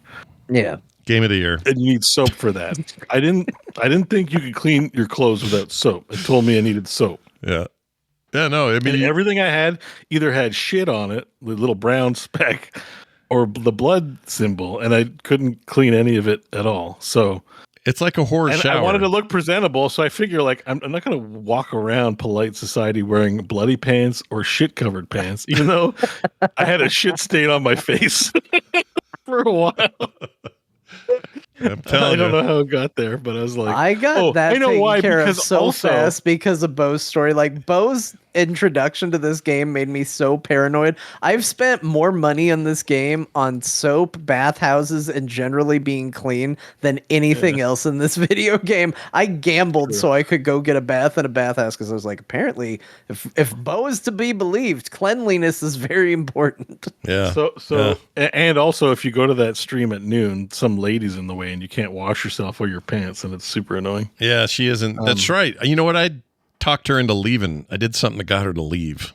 Yeah. Game of the year. And you need soap for that. I didn't think you could clean your clothes without soap. It told me I needed soap. Yeah. Yeah, no, I mean, And everything I had either had shit on it, the little brown speck, or the blood symbol, and I couldn't clean any of it at all. So it's like a horror shower. I wanted to look presentable, so I figure like I'm not going to walk around polite society wearing bloody pants or shit-covered pants, even though I had a shit stain on my face for a while. I'm telling I don't you. know how it got there, but I was like, I got that I know taken why, care of because so also- fast because of Beau's story. Like, Beau's introduction to this game made me so paranoid. I've spent more money on this game on soap, bathhouses, and generally being clean than anything else in this video game. I gambled so I could go get a bath in a bathhouse because I was like, apparently, if Beau is to be believed, cleanliness is very important. Yeah. And also if you go to that stream at noon, some lady's in the way and you can't wash yourself or your pants, and it's super annoying. Yeah, she isn't. That's right. You know what? I talked her into leaving. I did something that got her to leave.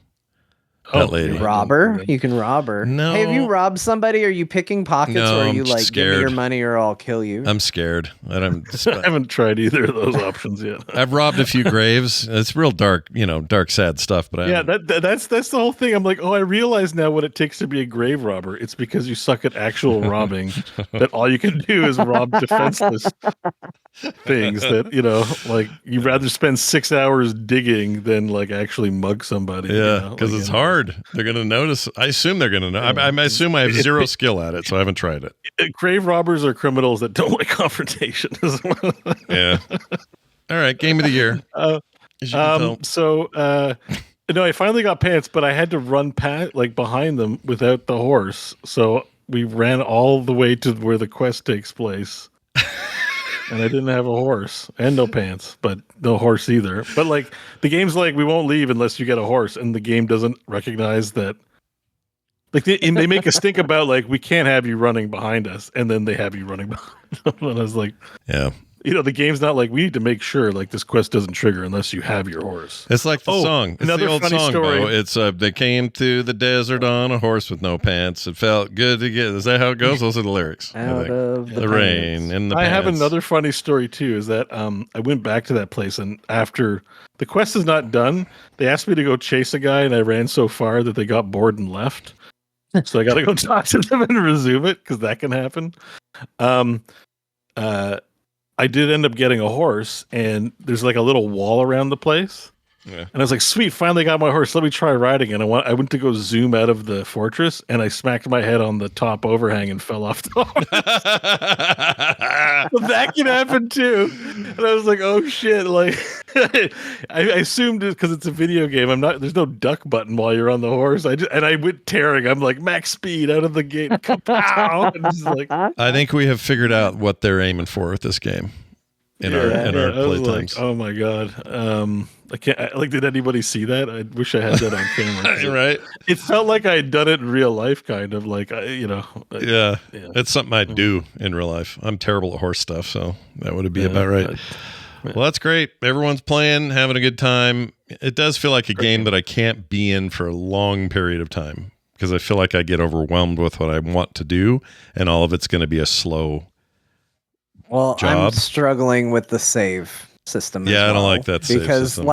That lady. Rob her? You can rob her. No. Hey, have you robbed somebody? Are you picking pockets, No, or are I'm you like, give me your scared. money or I'll kill you? I'm scared. I haven't tried either of those options yet. I've robbed a few graves. It's real dark, dark, sad stuff. But that's the whole thing. I'm like, I realize now what it takes to be a grave robber. It's because you suck at actual robbing. That all you can do is rob defenseless things. That like you'd rather spend 6 hours digging than like actually mug somebody. Yeah, because it's hard. They're gonna notice. I assume they're gonna know. I assume I have zero skill at it, so I haven't tried it. Grave robbers are criminals that don't like confrontation as well. Yeah. All right, game of the year. No, I finally got pants, but I had to run behind them without the horse. So we ran all the way to where the quest takes place. And I didn't have a horse and no pants, but no horse either. But like the game's like, we won't leave unless you get a horse, and the game doesn't recognize that. Like they make us think about like, we can't have you running behind us, and then they have you running behind them. And I was like, yeah. The game's not like, we need to make sure like this quest doesn't trigger unless you have your horse. It's like the song. It's another the old funny song, story. Beau. It's they came to the desert on a horse with no pants. It felt good to get. Is that how it goes? Those are the lyrics. Out of the rain and the I have pants. another funny story too. Is that I went back to that place, and after the quest is not done, they asked me to go chase a guy, and I ran so far that they got bored and left. So I got to go talk to them and resume it, because that can happen. I did end up getting a horse, and there's like a little wall around the place. Yeah. And I was like, sweet, finally got my horse. Let me try riding. And I went to go zoom out of the fortress, and I smacked my head on the top overhang and fell off the horse. But that can happen too. And I was like, oh shit. Like I assumed it because it's a video game. There's no duck button while you're on the horse. I went tearing. I'm like max speed out of the gate. Kapow! And just like, I think we have figured out what they're aiming for with this game in our playtimes. Like, oh my god. I can't. Did anybody see that? I wish I had that on camera. Right. It felt like I had done it in real life, kind of like Yeah, it's something I do in real life. I'm terrible at horse stuff, so that would be about right. Well, that's great. Everyone's playing, having a good time. It does feel like a game that I can't be in for a long period of time, because I feel like I get overwhelmed with what I want to do, and all of it's going to be a slow job. I'm struggling with the save system. Yeah, I don't like that save because system.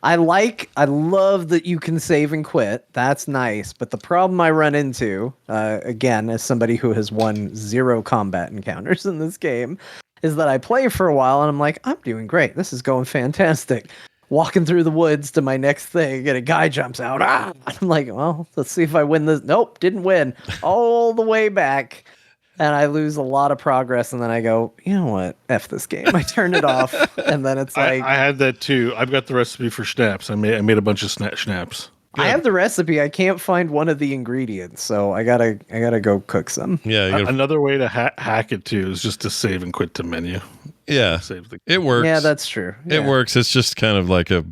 I love that you can save and quit. That's nice. But the problem I run into, again, as somebody who has won 0 combat encounters in this game, is that I play for a while and I'm like, I'm doing great. This is going fantastic. Walking through the woods to my next thing, and a guy jumps out. I'm like, well, let's see if I win this. Nope, didn't win. All the way back. And I lose a lot of progress, and then I go, you know what? F this game. I turn it off, and then it's like... I had that too. I've got the recipe for schnapps. I made a bunch of schnapps. Good. I have the recipe. I can't find one of the ingredients, so I gotta go cook some. Yeah. Another way to hack it too is just to save and quit the menu. Yeah, it works. Yeah, that's true. It works. It's just kind of like a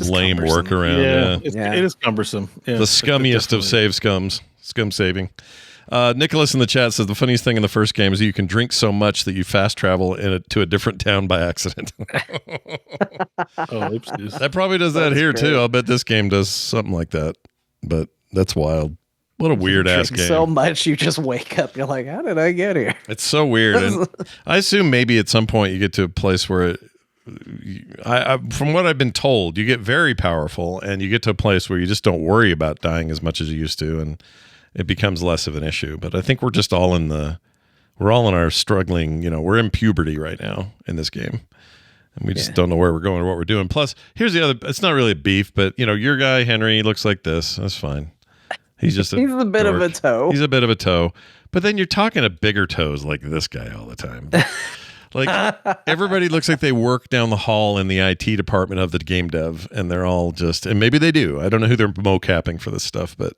lame workaround. Yeah, it is cumbersome. Yeah, the scummiest of save scums. Scum saving. Nicholas in the chat says the funniest thing in the first game is you can drink so much that you fast travel to a different town by accident. Oopsies. That probably does that here too. I'll bet this game does something like that, but that's wild. What a weird ass Drink game. so much you just wake up. You're like, how did I get here? It's so weird. And I assume maybe at some point you get to a place where from what I've been told, you get very powerful and you get to a place where you just don't worry about dying as much as you used to, and it becomes less of an issue. But I think we're just all in our struggling, we're in puberty right now in this game. And we just don't know where we're going or what we're doing. Plus, here's the other, it's not really a beef, but your guy, Henry, looks like this. That's fine. He's just he's a bit of a toe. He's a bit of a toe. But then you're talking to bigger toes like this guy all the time. Like everybody looks like they work down the hall in the IT department of the game dev, and they're all just, and maybe they do. I don't know who they're mocapping for this stuff, but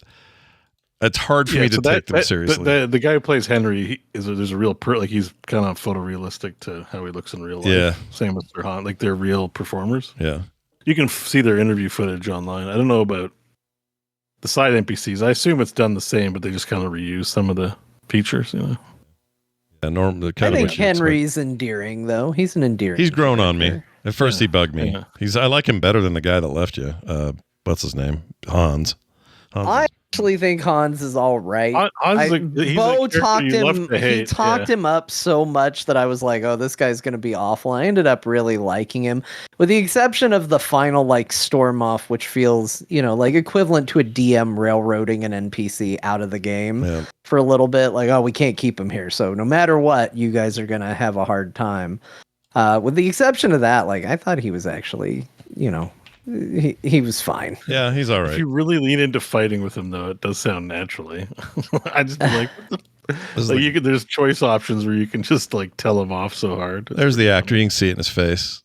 it's hard for me to take them seriously. The guy who plays Henry there's a real he's kind of photorealistic to how he looks in real life. Yeah. Same with their Han. Like they're real performers. Yeah. You can see their interview footage online. I don't know about the side NPCs. I assume it's done the same, but they just kind of reuse some of the features, Yeah, I think Henry's endearing, though. He's an endearing. He's grown on me. At first, he bugged me. Yeah. I like him better than the guy that left you. What's his name? Hans. I actually think Hans is all right. Beau talked him. He talked him up so much that I was like, "Oh, this guy's going to be awful." I ended up really liking him, with the exception of the final storm off, which feels equivalent to a DM railroading an NPC out of the game for a little bit. Like, oh, we can't keep him here, so no matter what, you guys are going to have a hard time. With the exception of that, I thought he was actually, he was fine. Yeah, he's all right. If you really lean into fighting with him, though, it does sound naturally. I just be there's choice options where you can just tell him off so hard. There's the actor. You can see it in his face.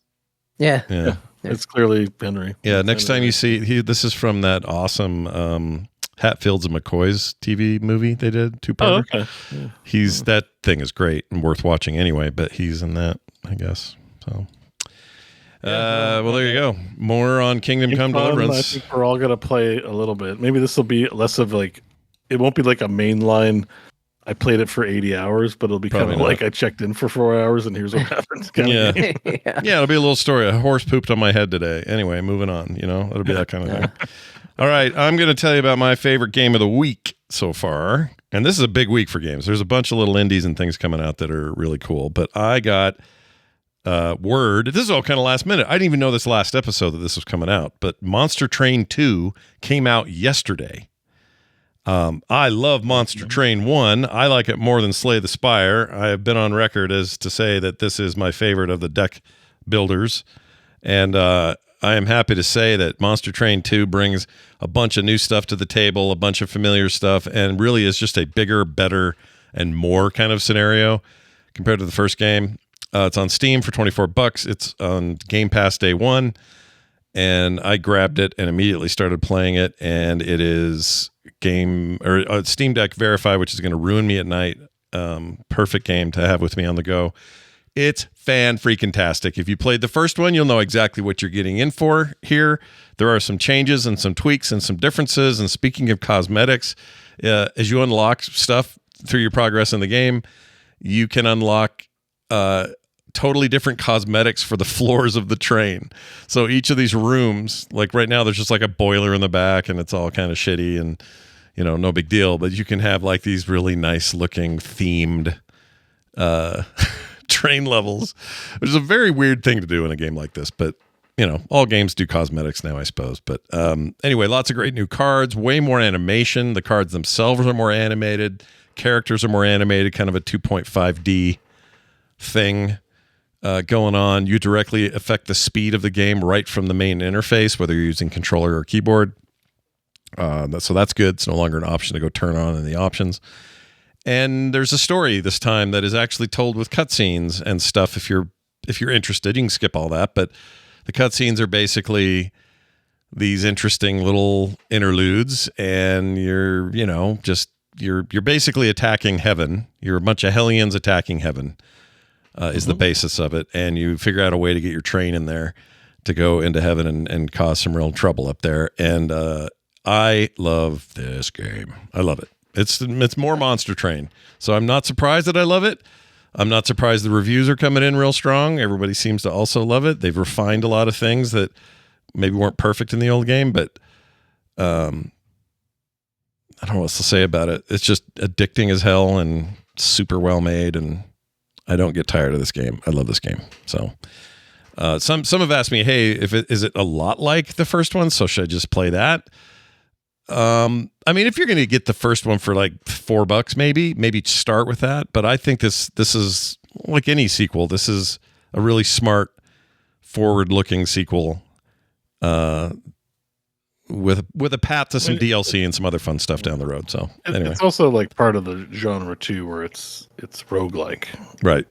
Yeah. It's clearly Henry. Yeah. Next time you see this is from that awesome Hatfields and McCoy's TV movie they did 2-parter. Oh, okay. Yeah. That thing is great and worth watching anyway. But he's in that, I guess. So. Well, there you go. More on Kingdom Come Deliverance. I think we're all gonna play a little bit. Maybe this will be less of it won't be like a mainline. I played it for 80 hours, but it'll be kind of like I checked in for 4 hours and here's what happens. Yeah, it'll be a little story. A horse pooped on my head today. Anyway, moving on. It'll be that kind of thing. All right, I'm going to tell you about my favorite game of the week so far, and this is a big week for games. There's a bunch of little indies and things coming out that are really cool, but I got. Word. This is all kind of last minute. I didn't even know this last episode that this was coming out, but Monster Train 2 came out yesterday. I love Monster Train 1. I like it more than Slay the Spire. I have been on record as to say that this is my favorite of the deck builders. And I am happy to say that Monster Train 2 brings a bunch of new stuff to the table, a bunch of familiar stuff, and really is just a bigger, better, and more kind of scenario compared to the first game. It's on Steam for $24. It's on Game Pass day one, and I grabbed it and immediately started playing it. And it is Steam Deck Verify, which is going to ruin me at night. Perfect game to have with me on the go. It's fan-freaking-tastic. If you played the first one, you'll know exactly what you're getting in for here. There are some changes and some tweaks and some differences. And speaking of cosmetics, as you unlock stuff through your progress in the game, you can unlock totally different cosmetics for the floors of the train. So each of these rooms, like right now, there's just like a boiler in the back and it's all kind of shitty and, no big deal. But you can have like these really nice looking themed train levels, which is a very weird thing to do in a game like this. But, all games do cosmetics now, I suppose. But anyway, lots of great new cards, way more animation. The cards themselves are more animated. Characters are more animated, kind of a 2.5D thing going on. You directly affect the speed of the game right from the main interface, whether you're using controller or keyboard. So that's good. It's no longer an option to go turn on in the options. And there's a story this time that is actually told with cutscenes and stuff. If you're interested, you can skip all that. But the cutscenes are basically these interesting little interludes, and you're basically attacking heaven. You're a bunch of Hellions attacking heaven. Is the basis of it, and you figure out a way to get your train in there to go into heaven and cause some real trouble up there. And I love this game. I love it. It's more Monster Train, so I'm not surprised that I love it. I'm not surprised the reviews are coming in real strong. Everybody seems to also love it. They've refined a lot of things that maybe weren't perfect in the old game, but I don't know what else to say about it. It's just addicting as hell and super well made, and I don't get tired of this game. I love this game. So some have asked me, hey, is it a lot like the first one? So should I just play that? I mean, if you're going to get the first one for like $4, maybe start with that. But I think this is like any sequel. This is a really smart, forward-looking sequel with a path to some DLC and some other fun stuff down the road. So anyway, it's also like part of the genre too, where it's roguelike. Right.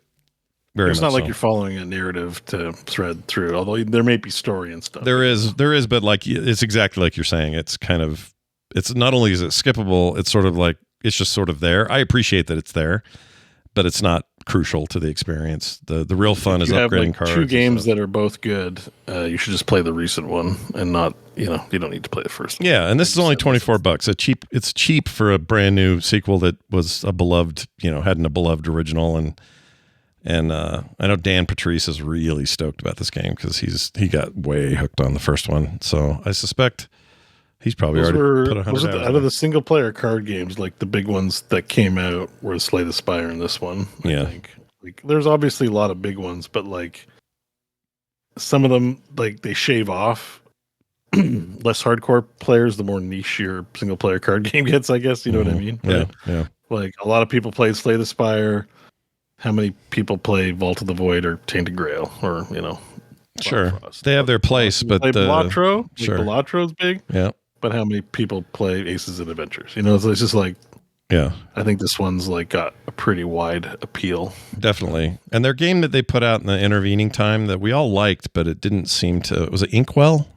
Very it's much not like so. you're following a narrative to thread through, although there may be story and stuff. There is, but like it's exactly like you're saying. It's kind of, it's not only is it skippable, it's sort of like it's just sort of there. I appreciate that it's there, but it's not crucial to the experience. The real fun is upgrading cars. Two games that are both good. You should just play the recent one and not, you don't need to play the first one. Yeah, and this is only $24. It's cheap for a brand new sequel that was a beloved, hadn't a beloved original, and I know Dan Patrice is really stoked about this game because he got way hooked on the first one. So I suspect he's probably already put 100 hours. Out of the single player card games, like the big ones that came out were Slay the Spire and this one. I think. Like, there's obviously a lot of big ones, but like some of them, like they shave off less hardcore players the more niche your single player card game gets, I guess. You know what I mean? Yeah, right? yeah. Like a lot of people play Slay the Spire. How many people play Vault of the Void or Tainted Grail or, Sure. They have their place, but Balatro? Sure. Balatro's big. Yeah. But how many people play Aces and Adventures? So it's just like, yeah. I think this one's like got a pretty wide appeal. Definitely. And their game that they put out in the intervening time that we all liked, but it didn't seem to, was it Inkwell?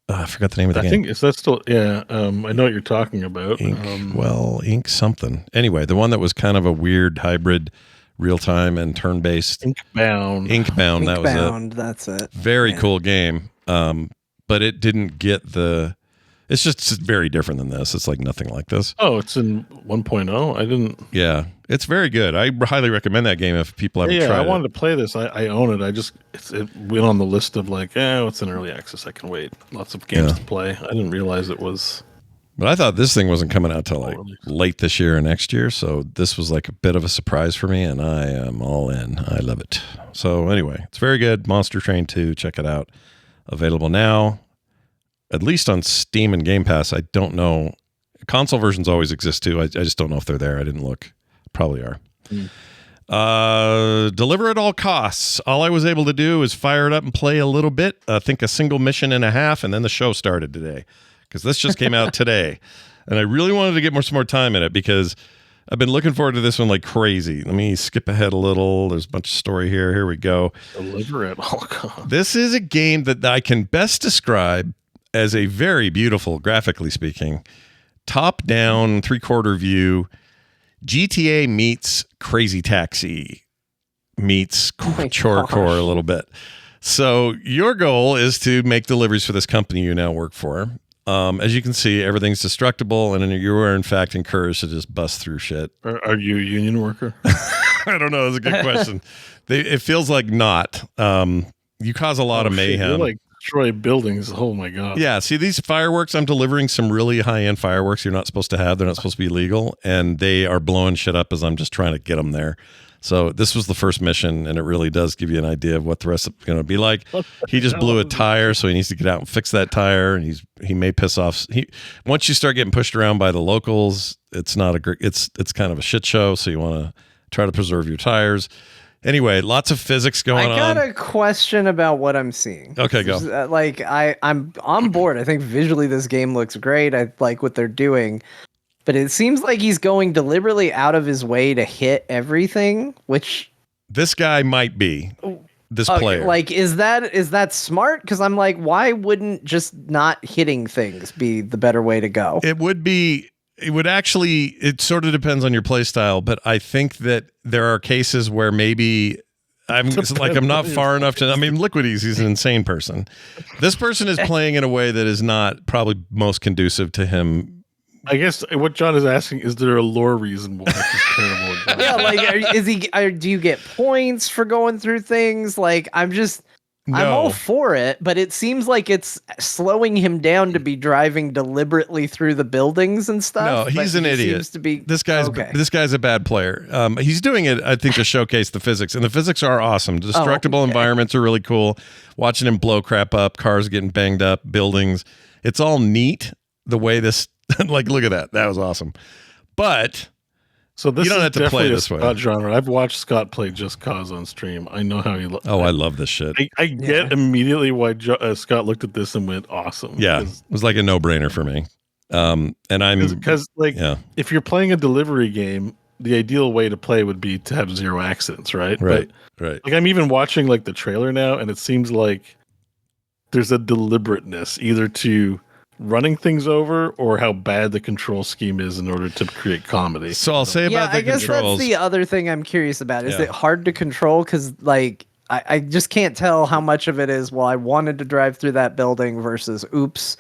I forgot the name of the game. I think, is that still, I know what you're talking about. Ink something. Anyway, the one that was kind of a weird hybrid real-time and turn-based. Inkbound, that was it. That's it. Very cool game. But it didn't get it's just very different than this. It's like nothing like this. Oh, it's in 1.0? I didn't. Yeah, it's very good. I highly recommend that game if people haven't tried it. I wanted to play this. I own it. It went on the list of like, it's in early access. I can wait. Lots of games to play. I didn't realize it was. But I thought this thing wasn't coming out till like late this year or next year. So this was like a bit of a surprise for me, and I am all in. I love it. So anyway, it's very good. Monster Train 2. Check it out. Available now. At least on Steam and Game Pass. I don't know. Console versions always exist too. I just don't know if they're there. I didn't look. Probably are. Deliver at all costs. All I was able to do is fire it up and play a little bit. I think a single mission and a half, and then the show started today because this just came out today. And I really wanted to get some more time in it because I've been looking forward to this one like crazy. Let me skip ahead a little. There's a bunch of story here. Here we go. Deliver at all costs. This is a game that I can best describe as a very beautiful, graphically speaking, top-down, three-quarter view, GTA meets Crazy Taxi meets Core a little bit. So your goal is to make deliveries for this company you now work for. As you can see, everything's destructible, and you are, in fact, encouraged to just bust through shit. Are you a union worker? I don't know. That's a good question. It feels like not. You cause a lot of mayhem. You're like destroy buildings. Oh my god. Yeah, see these fireworks, I'm delivering some really high-end fireworks you're not supposed to have. They're not supposed to be legal, and they are blowing shit up as I'm just trying to get them there. So this was the first mission, and it really does give you an idea of what the rest is going to be like. He just blew a tire, so he needs to get out and fix that tire, and he may piss off. Once you start getting pushed around by the locals, it's not a great. It's kind of a shit show. So you want to try to preserve your tires. Anyway, lots of physics going on. I got a question about what I'm seeing. Okay, go. I'm on board. I think visually this game looks great. I like what they're doing. But it seems like he's going deliberately out of his way to hit everything, which... This guy might be. This player. Like, is that smart? Because I'm like, why wouldn't just not hitting things be the better way to go? It would be... It sort of depends on your play style, but I think that there are cases where maybe I'm not far enough to, Liquid Easy's an insane person. This person is playing in a way that is not probably most conducive to him. I guess what John is asking, is there a lore reason why this is terrible? Yeah, like, do you get points for going through things? Like, I'm just, I'm all No. for it, but it seems like it's slowing him down to be driving deliberately through the buildings and stuff. No, but he's an he idiot. Seems to be This guy's okay. this guy's a bad player. He's doing it, I think, to showcase the physics, and the physics are awesome. Destructible environments are really cool. Watching him blow crap up, cars getting banged up, buildings. It's all neat. The way this, like, look at that. That was awesome. But So this you don't is have to play definitely a this way. Scott genre. I've watched Scott play Just Cause on stream. I know how he. I love this shit. I get immediately why Scott looked at this and went awesome. Yeah, it was like a no-brainer for me. And I'm because if you're playing a delivery game, the ideal way to play would be to have zero accidents, right? right. Like I'm even watching like the trailer now, and it seems like there's a deliberateness either to running things over or how bad the control scheme is in order to create comedy. So I'll say about the I guess controls. that's the other thing I'm curious about. Is Yeah. it hard to control? Because like I just can't tell how much of it is. Well, I wanted to drive through that building versus oops,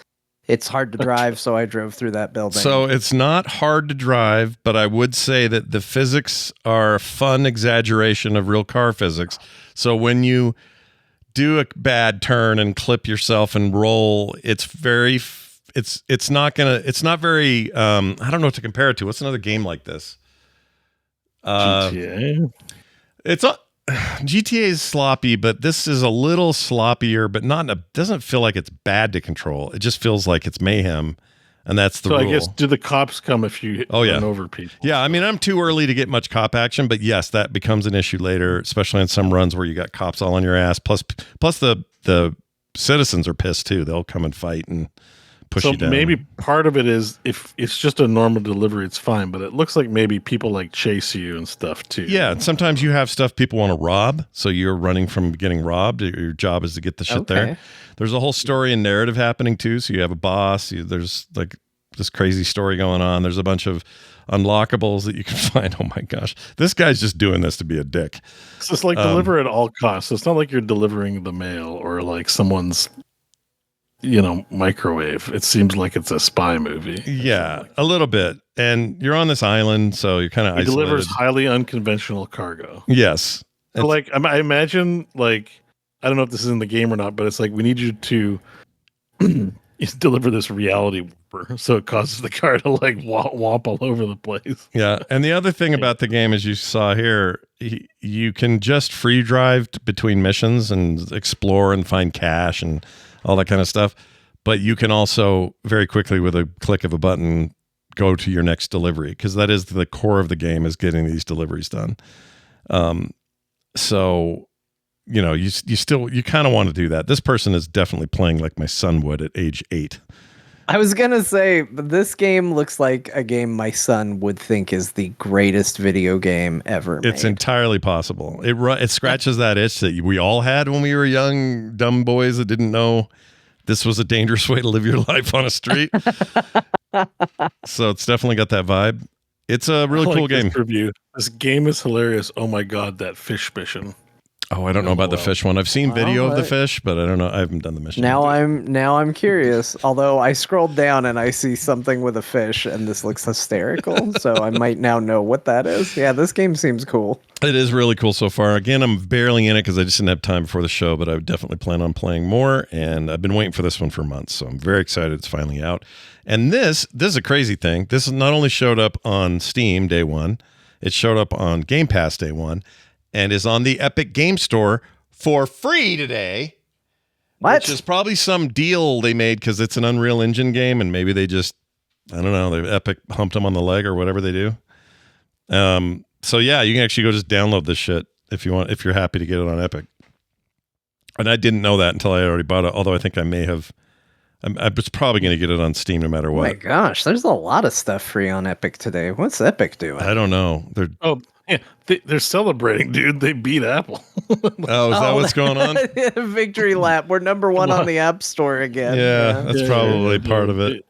it's hard to drive, so I drove through that building. So it's not hard to drive, but I would say that the physics are a fun exaggeration of real car physics. So when you do a bad turn and clip yourself and roll, it's very it's not very I don't know what to compare it to. What's another game like this? GTA. GTA is sloppy, but this is a little sloppier, but doesn't feel like it's bad to control. It just feels like it's mayhem, and that's the rule. I guess, do the cops come if you run over people? Yeah, I mean, I'm too early to get much cop action, but yes, that becomes an issue later, especially in some runs where you got cops all on your ass. Plus the citizens are pissed too. They'll come and fight and push you down. Maybe part of it is if it's just a normal delivery, it's fine. But it looks like maybe people like chase you and stuff too. Yeah, and sometimes you have stuff people want to rob, so you're running from getting robbed. Your job is to get the shit there. There's a whole story and narrative happening too. So you have a boss. There's like this crazy story going on. There's a bunch of unlockables that you can find. Oh my gosh, this guy's just doing this to be a dick. So it's like deliver at all costs. So it's not like you're delivering the mail or like someone's microwave. It seems like it's a spy movie. Yeah, a little bit. And you're on this island, so you're kind of isolated. He delivers highly unconventional cargo. Yes. So like I imagine, like, I don't know if this is in the game or not, but it's like we need you to deliver this reality warper, so it causes the car to like womp all over the place. Yeah, and the other thing about the game, as you saw here, you can just free drive between missions and explore and find cash and all that kind of stuff. But you can also very quickly, with a click of a button, go to your next delivery, because that is the core of the game, is getting these deliveries done. So, you kind of want to do that. This person is definitely playing like my son would at age 8. I was gonna say, this game looks like a game my son would think is the greatest video game ever made. It's entirely possible. It scratches that itch that we all had when we were young, dumb boys that didn't know this was a dangerous way to live your life on a street. So it's definitely got that vibe. It's a really cool game. Review. This game is hilarious. Oh my god, that fish mission. Oh, I don't know about the fish one. I've seen video of the fish, but I don't know. I haven't done the mission. Now I'm curious. Although I scrolled down and I see something with a fish, and this looks hysterical. So I might now know what that is. Yeah, this game seems cool. It is really cool so far. Again, I'm barely in it because I just didn't have time before the show, but I would definitely plan on playing more. And I've been waiting for this one for months, so I'm very excited it's finally out. And this is a crazy thing. This not only showed up on Steam day one, it showed up on Game Pass day one, and is on the Epic Game Store for free today. What? Which is probably some deal they made because it's an Unreal Engine game, and maybe they just, I don't know, Epic humped them on the leg or whatever they do. So yeah, you can actually go just download this shit if you want, if you're happy to get it on Epic. And I didn't know that until I already bought it, although I think I may have. I was probably going to get it on Steam no matter what. Oh my gosh, there's a lot of stuff free on Epic today. What's Epic doing? I don't know. Yeah, they're celebrating, dude. They beat Apple. Oh, is that what's going on? Victory lap. We're number one on the App Store again. Yeah, that's probably part of it.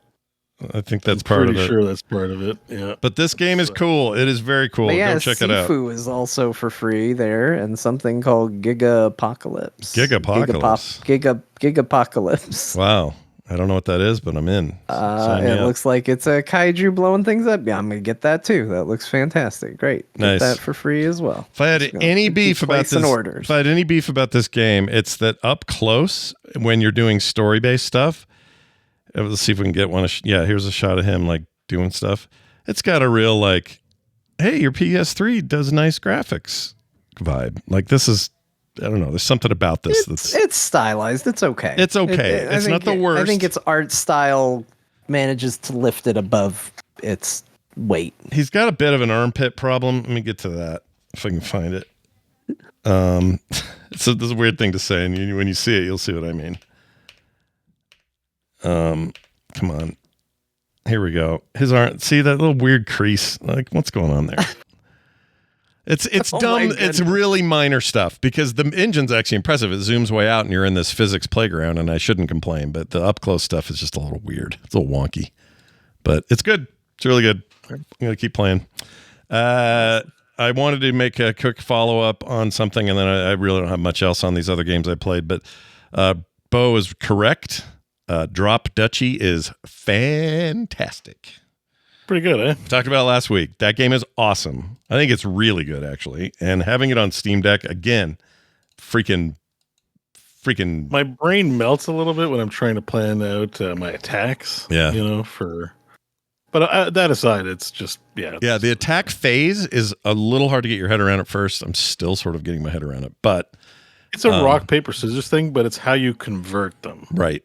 I think that's part of it. Pretty sure that's part of it. Yeah. But this game is cool. It is very cool. But yeah, Go check it out. Sifu is also for free there, and something called Gigapocalypse. Gigapocalypse. Gigapocalypse. Wow. I don't know what that is, but I'm in. Sign me It up. looks like it's a kaiju blowing things up. Yeah, I'm gonna get that too. That looks fantastic. Great. Nice. Get that for free as well. If I had any beef about this, orders. if I had any beef about this game, it's that up close when you're doing story-based stuff. Let's see if we can get one. Yeah, here's a shot of him like doing stuff. It's got a real like, hey, your PS3 does nice graphics vibe. Like this is, I don't know. There's something about this It's stylized. It's okay. It's okay. It's not the worst. I think its art style manages to lift it above its weight. He's got a bit of an armpit problem. Let me get to that if I can find it. So this is a weird thing to say, and when you see it, you'll see what I mean. Come on. Here we go. His arm. See that little weird crease? Like, what's going on there? It's Oh dumb. my It's goodness. really minor stuff because the engine's actually impressive. It zooms way out and you're in this physics playground, and I shouldn't complain, but the up close stuff is just a little weird. It's a little wonky, but it's good. It's really good. I'm going to keep playing. I wanted to make a quick follow up on something, and then I really don't have much else on these other games I played, but Beau is correct. Drop Dutchy is fantastic. Pretty good, eh? Talked about it last week. That game is awesome. I think it's really good, actually. And having it on Steam Deck, again, freaking. My brain melts a little bit when I'm trying to plan out my attacks. Yeah. But that aside, it's just, yeah. Yeah, the attack phase is a little hard to get your head around at first. I'm still sort of getting my head around it. But It's a rock, paper, scissors thing, but it's how you convert them. right.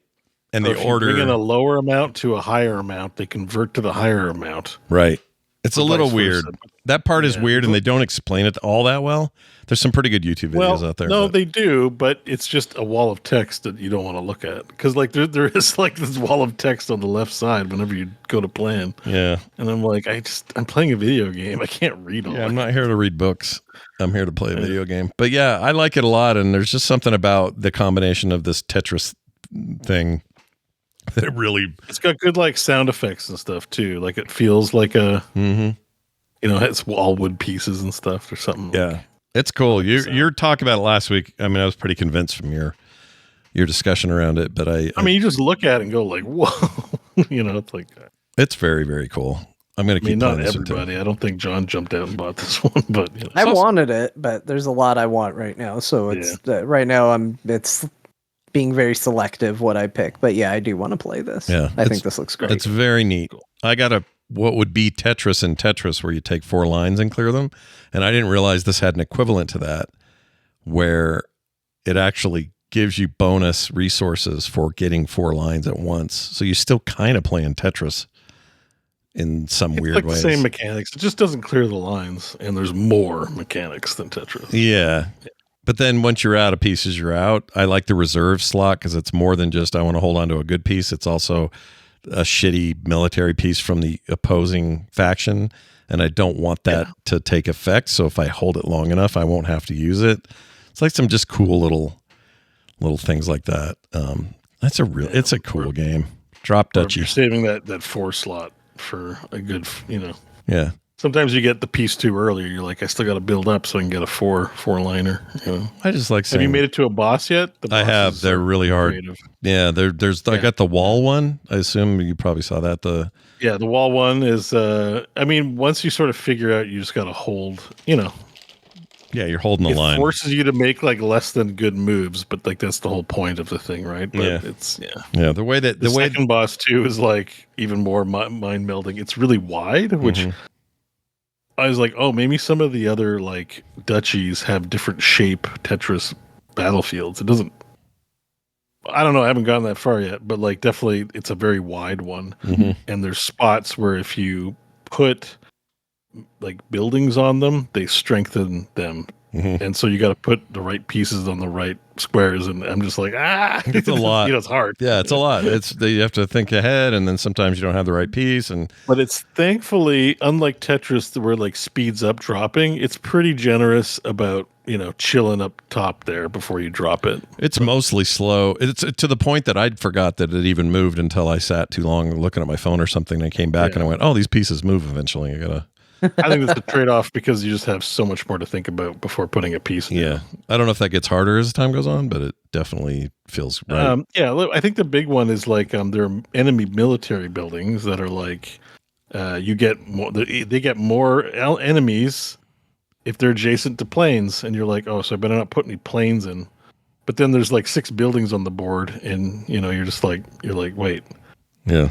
And So the if you order. bring in a lower amount to a higher amount, they convert to the higher amount. Right. It's a Or little vice weird. versa. That part is Yeah. weird, and they don't explain it all that well. There's some pretty good YouTube videos out there. No, but- they do, but it's just a wall of text that you don't want to look at. Because like there is like this wall of text on the left side whenever you go to plan. yeah. And I'm like, I'm playing a video game. I can't read all Yeah, I'm that. not here to read books. I'm here to play a video game. But yeah, I like it a lot, and there's just something about the combination of this Tetris thing that it really. It's got good like sound effects and stuff too. Like it feels like a, Mhm. it's all wood pieces and stuff or something. Yeah, it's cool. You're talking about it last week. I mean, I was pretty convinced from your discussion around it, but I I mean, you just look at it and go like, whoa, it's like, it's very, very cool. I'm going to keep not playing this one too. everybody. I don't think John jumped out and bought this one, but I wanted it, but there's a lot I want right now. So it's right now it's being very selective what I pick. But yeah, I do want to play this. Yeah, I think this looks great. It's very neat. I got what would be Tetris in Tetris, where you take 4 lines and clear them, and I didn't realize this had an equivalent to that, where it actually gives you bonus resources for getting 4 lines at once. So you still kind of playing Tetris in some it's weird like ways. the same mechanics. It just doesn't clear the lines, and there's more mechanics than Tetris. Yeah. But then once you're out of pieces, you're out. I like the reserve slot because it's more than just I want to hold on to a good piece. It's also a shitty military piece from the opposing faction, and I don't want that to take effect. So if I hold it long enough, I won't have to use it. It's like some just cool little things like that. It's a cool game. Drop Or if Dutchy. you're saving that 4 slot for a good, Yeah. Sometimes you get the piece too early. You're like, I still got to build up so I can get a four liner. I just like Have saying. you made it to a boss yet? The I have. bosses They're are really hard. creative. Yeah. I got the wall one. I assume you probably saw that. The wall one is. Once you sort of figure out, you just got to hold. Yeah, you're holding the It line. forces you to make like less than good moves, but like that's the whole point of the thing, right? But Yeah. it's Yeah, the way that The second boss too is like even more mind melding. It's really wide, which I was like, oh, maybe some of the other like Dutchies have different shape Tetris battlefields. It doesn't. I don't know. I haven't gotten that far yet, but like definitely, it's a very wide one, and there's spots where if you put like buildings on them, they strengthen them. And so you got to put the right pieces on the right squares, and I'm just like, It's a lot. It's hard. Yeah, it's a lot. You have to think ahead, and then sometimes you don't have the right piece. But it's thankfully, unlike Tetris, where like speeds up dropping, it's pretty generous about chilling up top there before you drop it. It's mostly slow. It's to the point that I'd forgot that it even moved until I sat too long looking at my phone or something. And I came back and I went, "Oh, these pieces move eventually. I gotta I think that's a trade-off because you just have so much more to think about before putting a piece. Yeah, I don't know if that gets harder as time goes on, but it definitely feels right. Yeah, look, I think the big one is like there are enemy military buildings that are like you get more. They get more enemies if they're adjacent to planes, and you're like, oh, so I better not put any planes in. But then there's like 6 buildings on the board, and you're like, wait, Yeah.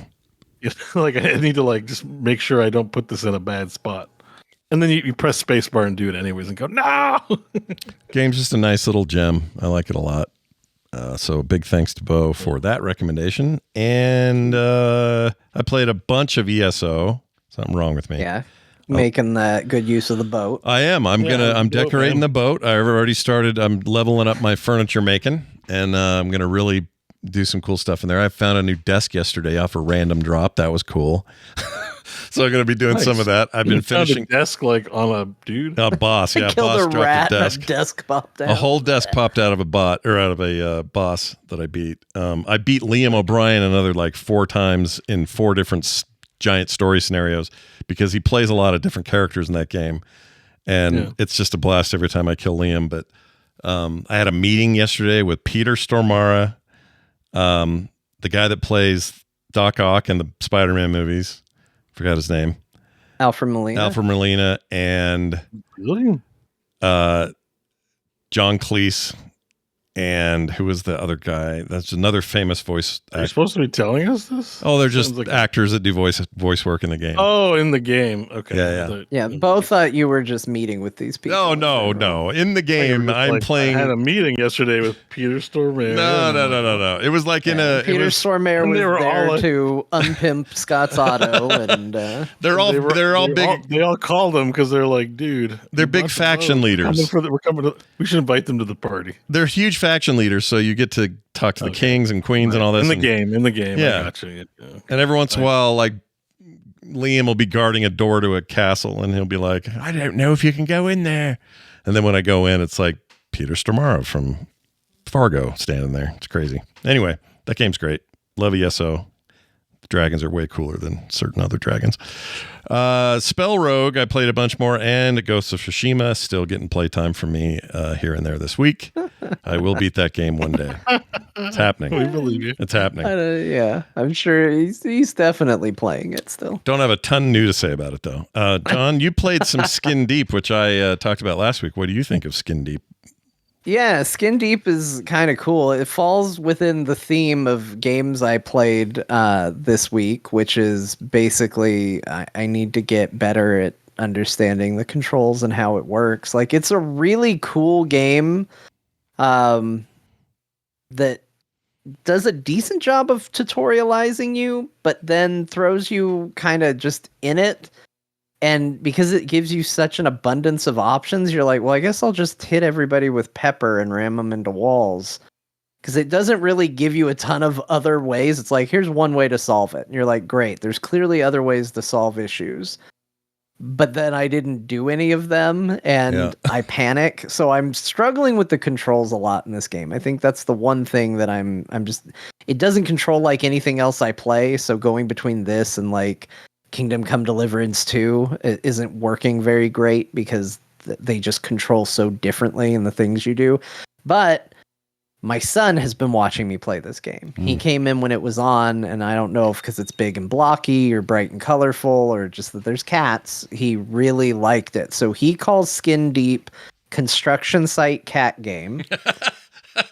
like I need to like just make sure I don't put this in a bad spot. And then you press spacebar and do it anyways and go, no! Game's just a nice little gem. I like it a lot. So big thanks to Beau for that recommendation. And I played a bunch of ESO. Something wrong with me. Yeah. Making that good use of the boat. I am. I'm decorating the boat. I've already started. I'm leveling up my furniture making, and I'm going to really do some cool stuff in there. I found a new desk yesterday off a random drop. That was cool. So I'm going to be doing some of that. I've been finishing a desk like on a dude. A boss. Yeah, Killed boss a dropped rat. the desk. A desk popped out. A whole desk popped out of a bot or out of a boss that I beat. I beat Liam O'Brien another like 4 times in 4 different giant story scenarios because he plays a lot of different characters in that game, and it's just a blast every time I kill Liam. But I had a meeting yesterday with Peter Stormare, the guy that plays Doc Ock in the Spider-Man movies. Forgot his name. Alfred Molina. And really? John Cleese. And who was the other guy? That's another famous voice actor. You're supposed to be telling us this? Oh, they're just like actors that do voice work in the game. Oh, in the game. Okay. Yeah. Beau thought you were just meeting with these people. No. In the game, I'm playing. I had a meeting yesterday with Peter Stormare. No. It was like in a. Peter Stormare was there to unpimp Scott's Auto, and they're all big. They all called him because they're like, dude, they're big faction leaders. We should invite them to the party. They're huge faction leaders, so you get to talk to the kings and queens and all this in the game. Yeah, I got you. And every once in a while, like Liam will be guarding a door to a castle, and he'll be like, "I don't know if you can go in there." And then when I go in, it's like Peter Stormare from Fargo standing there. It's crazy. Anyway, that game's great. Love ESO. The dragons are way cooler than certain other dragons. Spell Rogue, I played a bunch more, and Ghost of Tsushima, still getting playtime for me here and there this week. I will beat that game one day. It's happening. We believe you. It's happening. Yeah, I'm sure he's definitely playing it still. Don't have a ton new to say about it, though. John, you played some Skin Deep, which I talked about last week. What do you think of Skin Deep? Yeah, Skin Deep is kind of cool. It falls within the theme of games I played this week, which is basically I need to get better at understanding the controls and how it works. Like, it's a really cool game that does a decent job of tutorializing you, but then throws you kind of just in it. And because it gives you such an abundance of options, you're like, well, I guess I'll just hit everybody with pepper and ram them into walls. Because it doesn't really give you a ton of other ways. It's like, here's one way to solve it. And you're like, great, there's clearly other ways to solve issues. But then I didn't do any of them, and I panic. So I'm struggling with the controls a lot in this game. I think that's the one thing that I'm just... It doesn't control like anything else I play, so going between this and like Kingdom Come Deliverance 2 isn't working very great because they just control so differently in the things you do. But my son has been watching me play this game. He came in when it was on, and I don't know if because it's big and blocky or bright and colorful or just that there's cats, he really liked it. So he calls Skin Deep construction site cat game. All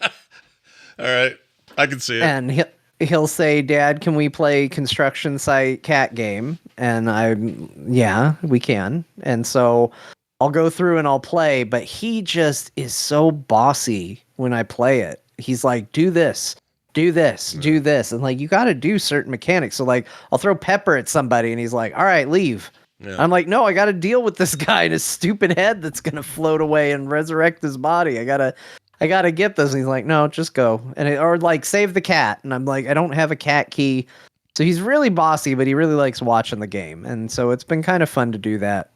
right. I can see it. And he'll say, Dad, can we play construction site cat game? And yeah, we can. And so I'll go through and I'll play, but he just is so bossy when I play it. He's like, do this, do this, do this. And like, you got to do certain mechanics. So like, I'll throw pepper at somebody and he's like, all right, leave. Yeah. I'm like, no, I got to deal with this guy and his stupid head that's going to float away and resurrect his body. I gotta get this. And he's like, no, just go. Or like, save the cat. And I'm like, I don't have a cat key. So he's really bossy, but he really likes watching the game. And so it's been kind of fun to do that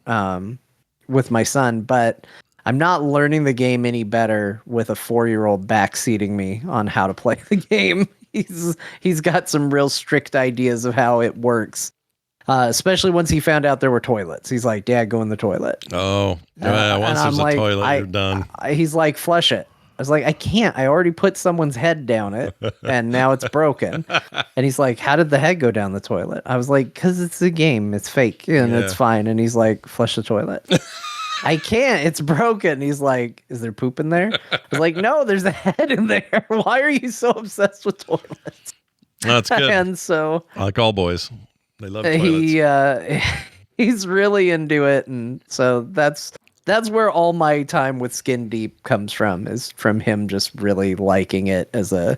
with my son. But I'm not learning the game any better with a 4-year-old backseating me on how to play the game. He's got some real strict ideas of how it works. Especially once he found out there were toilets. He's like, Dad, go in the toilet. Oh, yeah. Once And there's I'm a toilet, you're done. He's like, flush it. I was like, I can't. I already put someone's head down it, and now it's broken. And he's like, how did the head go down the toilet? I was like, because it's a game. It's fake, and it's fine. And he's like, flush the toilet. I can't. It's broken. He's like, is there poop in there? I was like, no, there's a head in there. Why are you so obsessed with toilets? No, that's good. And so, like all boys, they love toilets. He's really into it, and so that's where all my time with Skin Deep comes from, is from him just really liking it as a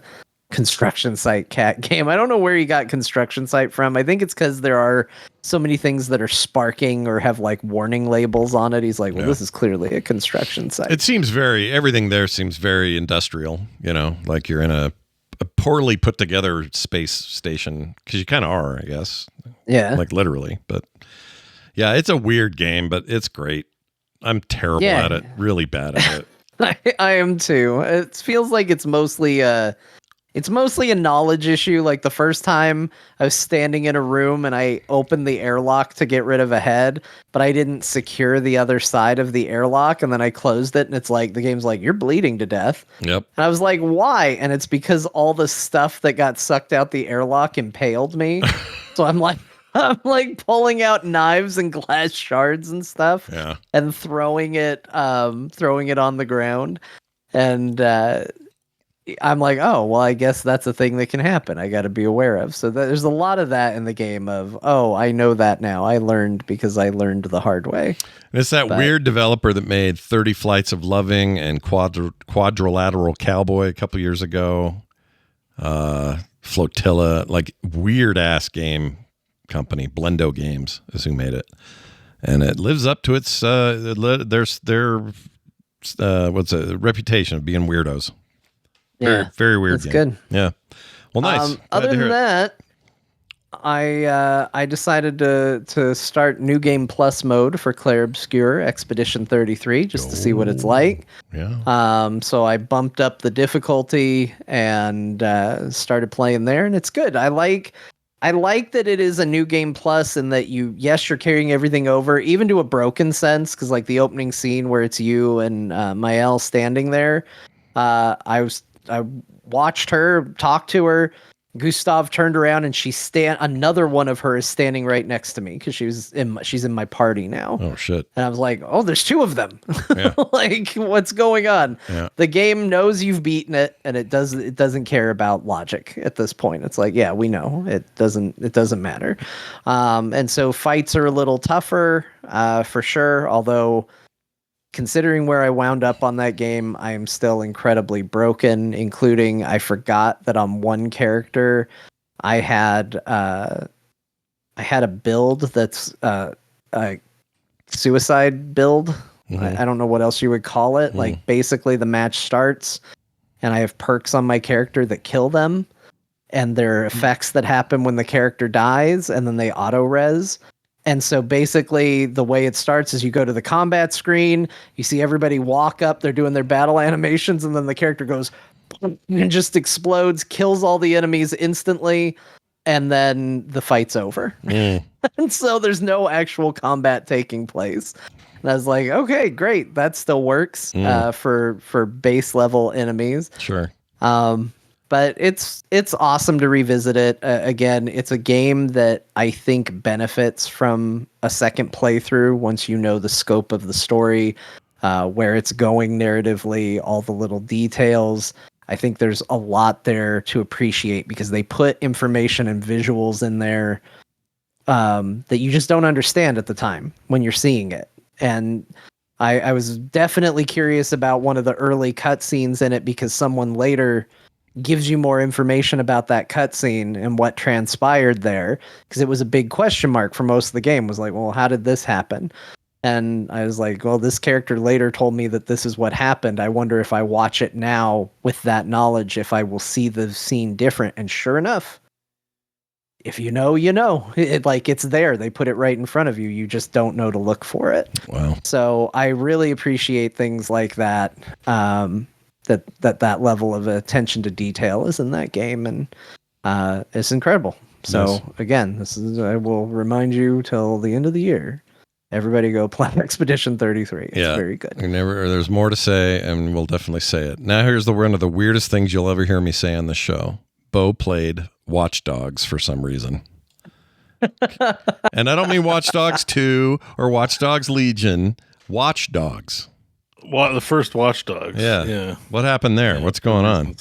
construction site cat game. I don't know where he got construction site from. I think it's because there are so many things that are sparking or have like warning labels on it. He's like, well, this is clearly a construction site. It seems everything there seems very industrial, like you're in a poorly put together space station, because you kind of are, I guess. Yeah. Like literally. But yeah, it's a weird game, but it's great. I'm terrible at it, really bad at it. I am too. It feels like it's mostly a knowledge issue. Like the first time I was standing in a room and I opened the airlock to get rid of a head, but I didn't secure the other side of the airlock, and then I closed it, and it's like the game's like, you're bleeding to death. Yep. And I was like, why? And it's because all the stuff that got sucked out the airlock impaled me. So I'm like pulling out knives and glass shards and stuff, and throwing it on the ground. And I'm like, oh, well, I guess that's a thing that can happen. I got to be aware of. So there's a lot of that in the game of, oh, I know that now. I learned because I learned the hard way. And it's that weird developer that made 30 Flights of Loving and Quadrilateral Cowboy a couple years ago. Flotilla, like weird ass game company. Blendo Games is who made it. And it lives up to its reputation of being weirdos. Yeah, very weird. That's good. Yeah. Well, nice. Other than that, I decided to start New Game Plus mode for Clair Obscur Expedition 33 just to see what it's like. Yeah. So I bumped up the difficulty and started playing there, and it's good. I like that it is a New Game Plus, and that you're carrying everything over, even to a broken sense, because like the opening scene where it's you and Mael standing there. I watched her, talk to her. Gustav turned around, and another one of her is standing right next to me because she's in my party now. Oh shit! And I was like, oh, there's two of them. Yeah. Like, what's going on? Yeah. The game knows you've beaten it, and it doesn't care about logic at this point. It's like, yeah, we know it doesn't matter. And so fights are a little tougher, for sure. Although, considering where I wound up on that game, I am still incredibly broken, including I forgot that on one character I had a build that's a suicide build. Mm-hmm. I don't know what else you would call it. Like basically the match starts and I have perks on my character that kill them, and there are effects that happen when the character dies, and then they auto-res. And so basically the way it starts is you go to the combat screen, you see everybody walk up, they're doing their battle animations, and then the character goes and just explodes, kills all the enemies instantly, and then the fight's over. And so there's no actual combat taking place. And I was like, okay, great. That still works for base level enemies. Sure. But it's awesome to revisit it. Again, it's a game that I think benefits from a second playthrough once you know the scope of the story, where it's going narratively, all the little details. I think there's a lot there to appreciate because they put information and visuals in there that you just don't understand at the time when you're seeing it. And I was definitely curious about one of the early cutscenes in it because someone later gives you more information about that cutscene and what transpired there, because it was a big question mark for most of the game. Was like, well, how did this happen? And I was like, well, this character later told me that this is what happened. I wonder if I watch it now with that knowledge, if I will see the scene different. And sure enough, if you know, you know. It's there. They put it right in front of you. You just don't know to look for it. Wow. So I really appreciate things like that. That level of attention to detail is in that game, and it's incredible. So Nice. again, I will remind you till the end of the year. Everybody go play Expedition 33. It's very good. There's more to say, and we'll definitely say it. Now here's one of the weirdest things you'll ever hear me say on the show. Beau played Watchdogs for some reason. And I don't mean Watchdogs 2 or Watchdogs Legion. Watchdogs. The first Watchdogs. Yeah. What happened there? What's going on?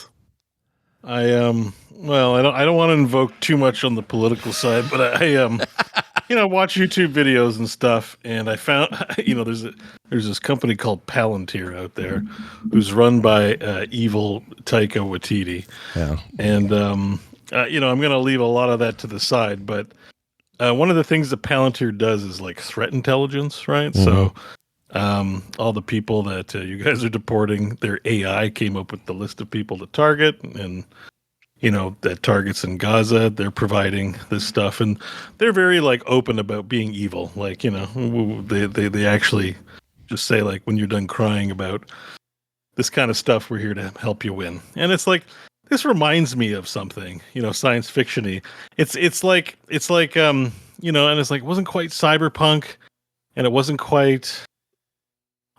I don't want to invoke too much on the political side, but I watch YouTube videos and stuff, and I found there's this company called Palantir out there who's run by evil Taika Waititi. Yeah. And I'm going to leave a lot of that to the side, but one of the things that Palantir does is like threat intelligence, right? Mm-hmm. So all the people that you guys are deporting, their AI came up with the list of people to target, and that targets in Gaza, they're providing this stuff, and they're very like open about being evil. Like, they actually just say, like, when you're done crying about this kind of stuff, we're here to help you win. And it's like, this reminds me of something, science fiction-y. It's like, and it's like, it wasn't quite cyberpunk, and it wasn't quite.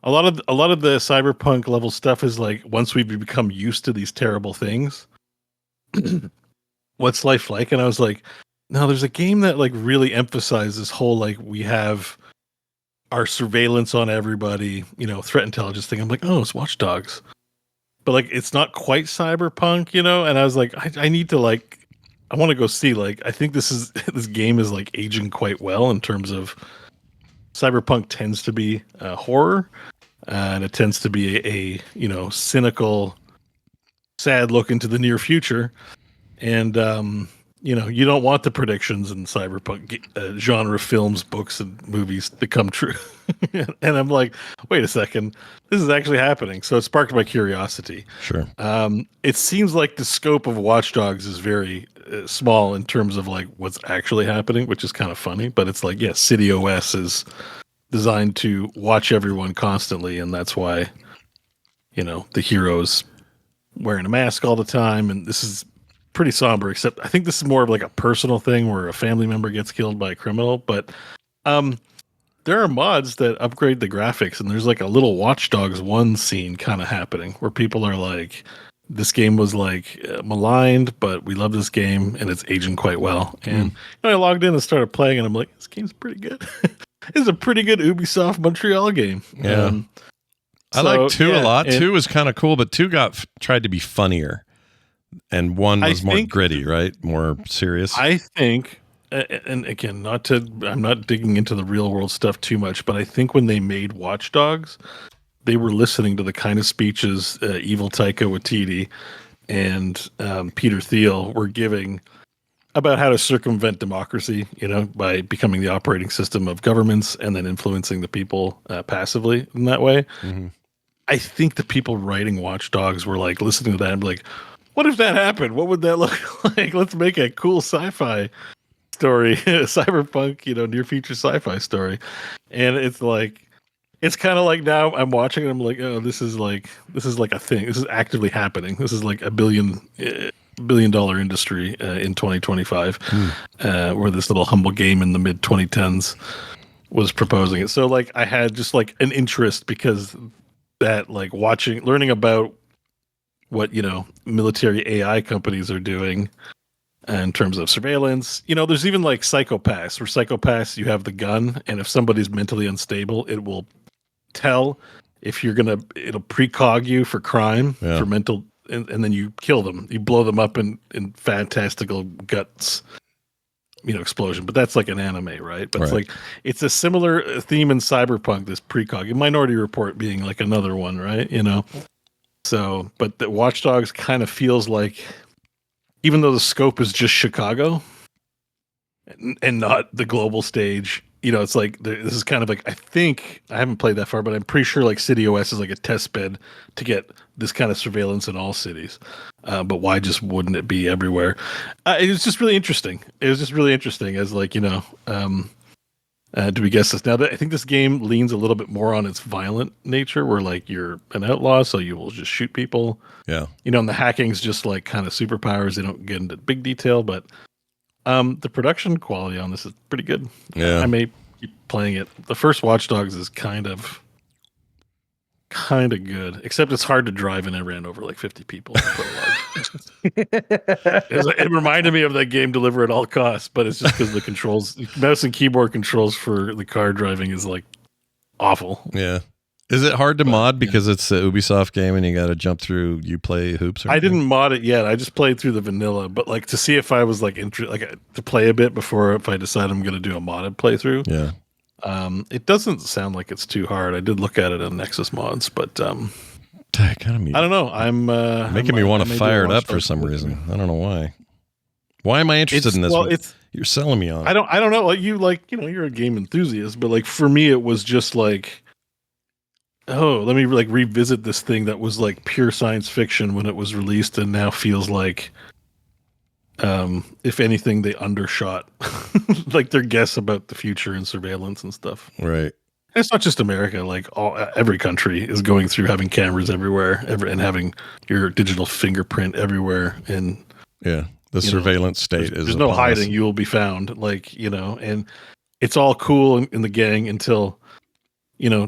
A lot of the cyberpunk level stuff is like, once we've become used to these terrible things, what's life like? And I was like, no, there's a game that like really emphasizes this whole, like, we have our surveillance on everybody, threat intelligence thing. I'm like, oh, it's Watchdogs, but like, it's not quite cyberpunk, and I was like, I need to, like, I want to go see, like, I think this game is like aging quite well in terms of cyberpunk tends to be horror, and it tends to be a cynical, sad look into the near future, and you don't want the predictions in cyberpunk genre films, books, and movies to come true. And I'm like, wait a second, this is actually happening. So it sparked my curiosity. Sure. It seems like the scope of Watchdogs is very small in terms of like what's actually happening, which is kind of funny. But it's like, yes, City OS is designed to watch everyone constantly, and that's why the heroes wearing a mask all the time, and this is pretty somber, except I think this is more of like a personal thing where a family member gets killed by a criminal. But there are mods that upgrade the graphics, and there's like a little Watchdogs 1 scene kind of happening where people are like, this game was like maligned, but we love this game and it's aging quite well. And I logged in and started playing, and I'm like, this game's pretty good. It's a pretty good Ubisoft Montreal game. Yeah. I like 2 a lot. 2 was kind of cool, but 2 tried to be funnier, and 1 was more gritty, right? More serious. I think, and again, I'm not digging into the real world stuff too much, but I think when they made Watchdogs, they were listening to the kind of speeches evil Taika Waititi and Peter Thiel were giving about how to circumvent democracy, by becoming the operating system of governments and then influencing the people passively in that way. Mm-hmm. I think the people writing Watchdogs were like listening to that and be like, what if that happened? What would that look like? Let's make a cool sci-fi story, cyberpunk, near future sci-fi story. And it's like, it's kind of like, now I'm watching and I'm like, oh, this is like a thing. This is actively happening. This is like a billion-dollar industry in 2025, where this little humble game in the mid 2010s was proposing it. So like, I had just like an interest because that, like, learning about what military AI companies are doing in terms of surveillance. There's even like Psychopaths, where Psychopaths, you have the gun, and if somebody's mentally unstable, it will tell if it'll precog you for crime, for mental, and then you kill them, you blow them up in fantastical guts, explosion. But that's like an anime, right? But right. it's a similar theme in cyberpunk, this precog. Minority Report being like another one, right? So, but the Watchdogs kind of feels like, even though the scope is just Chicago and not the global stage, it's like, this is kind of like, I think, I haven't played that far, but I'm pretty sure like City OS is like a test bed to get this kind of surveillance in all cities. But why just wouldn't it be everywhere? It was just really interesting. It was just really interesting as like, do we guess this? Now, I think this game leans a little bit more on its violent nature, where like you're an outlaw, so you will just shoot people. Yeah. And the hacking's just like kind of superpowers. They don't get into big detail, but The production quality on this is pretty good. Yeah. I may keep playing it. The first Watchdogs is kind of good, except it's hard to drive, and I ran over like 50 people. It reminded me of that game Deliver at All Costs, but it's just because the controls, mouse and keyboard controls for the car driving is like awful. Yeah. Is it hard to mod because it's a Ubisoft game and you got to jump through Uplay hoops? Or I didn't mod it yet. I just played through the vanilla, but like to see if I was like to play a bit before if I decide I'm going to do a modded playthrough. Yeah. It doesn't sound like it's too hard. I did look at it on Nexus Mods, but I don't know. I'm making me want to fire it up for some reason. I don't know why. Why am I interested in this? Well, you're selling me on. I don't know. Like you're a game enthusiast, but like for me, it was just like, oh, let me like revisit this thing that was like pure science fiction when it was released, and now feels like, if anything, they undershot like their guess about the future and surveillance and stuff. Right. And it's not just America. Like every country is going through having cameras everywhere, and having your digital fingerprint everywhere. And the surveillance state is. There's no hiding. You will be found. Like and it's all cool in the gang until.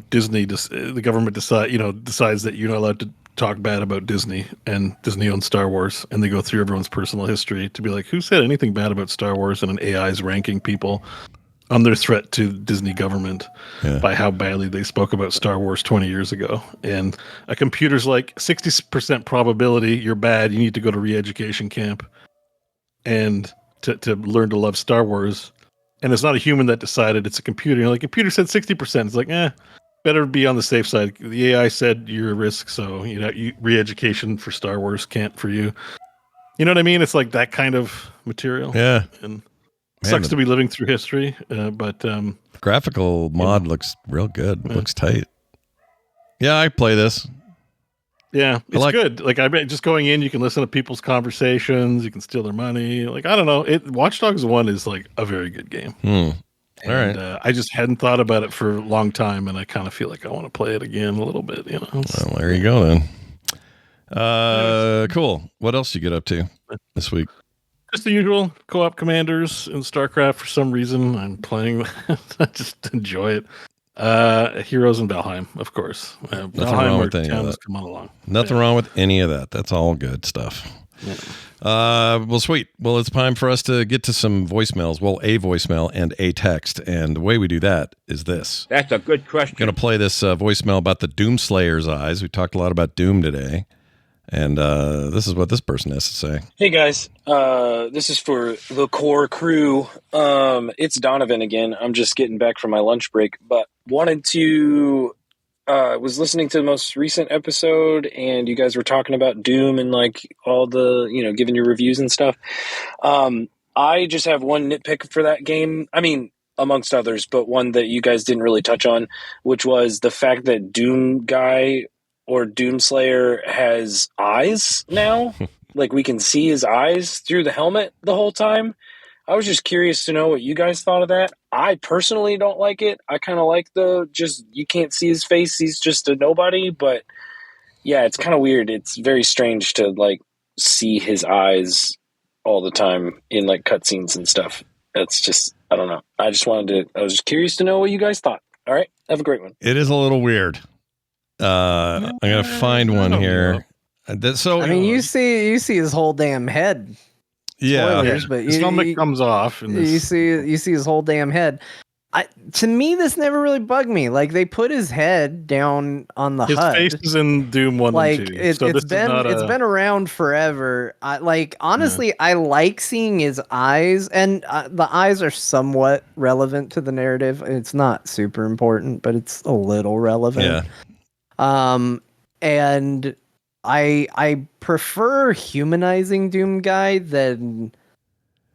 Disney, the government decides that you're not allowed to talk bad about Disney, and Disney owns Star Wars, and they go through everyone's personal history to be like, who said anything bad about Star Wars, and an AI is ranking people on their threat to Disney government by how badly they spoke about Star Wars 20 years ago. And a computer's like 60% probability you're bad, you need to go to re-education camp and to learn to love Star Wars. And it's not a human that decided, it's a computer. The computer said 60%. It's like, better be on the safe side. The AI said you're a risk, so re-education for Star Wars can't for you. You know what I mean? It's like that kind of material. Yeah. And it sucks to be living through history, but graphical mod looks real good. Yeah. Looks tight. Yeah, I play this. Yeah, it's good. Like I bet just going in, you can listen to people's conversations. You can steal their money. Like I don't know. Watchdogs 1 is like a very good game. All right. I just hadn't thought about it for a long time, and I kind of feel like I want to play it again a little bit. Well, there you go then. Cool. What else you get up to this week? Just the usual co-op commanders in StarCraft. For some reason, I'm playing. I just enjoy it. Heroes in Valheim, of course. Nothing wrong with any of that. Come on along. Nothing wrong with any of that. That's all good stuff. Yeah. Well, sweet. Well, it's time for us to get to some voicemails. Well, a voicemail and a text. And the way we do that is this. That's a good question. I'm going to play this voicemail about the Doomslayer's eyes. We talked a lot about Doom today. And this is what this person has to say. Hey, guys. This is for the core crew. It's Donovan again. I'm just getting back from my lunch break, but wanted to... was listening to the most recent episode, and you guys were talking about Doom and like all the, giving your reviews and stuff. I just have one nitpick for that game. I mean, amongst others, but one that you guys didn't really touch on, which was the fact that Doom Guy or Doomslayer has eyes now. Like we can see his eyes through the helmet the whole time. I was just curious to know what you guys thought of that. I personally don't like it. I kind of like you can't see his face. He's just a nobody. But yeah, it's kind of weird. It's very strange to like see his eyes all the time in like cutscenes and stuff. It's just, I don't know. I was just curious to know what you guys thought. All right. Have a great one. It is a little weird. I'm going to find one here. You see his whole damn head. Spoilers, but his helmet comes off. You see his whole damn head. To me, this never really bugged me. Like they put his head down on the HUD. His face is in Doom 1 and 2. It's been around forever. I like seeing his eyes, and the eyes are somewhat relevant to the narrative. It's not super important, but it's a little relevant. Yeah. And I prefer humanizing Doom Guy than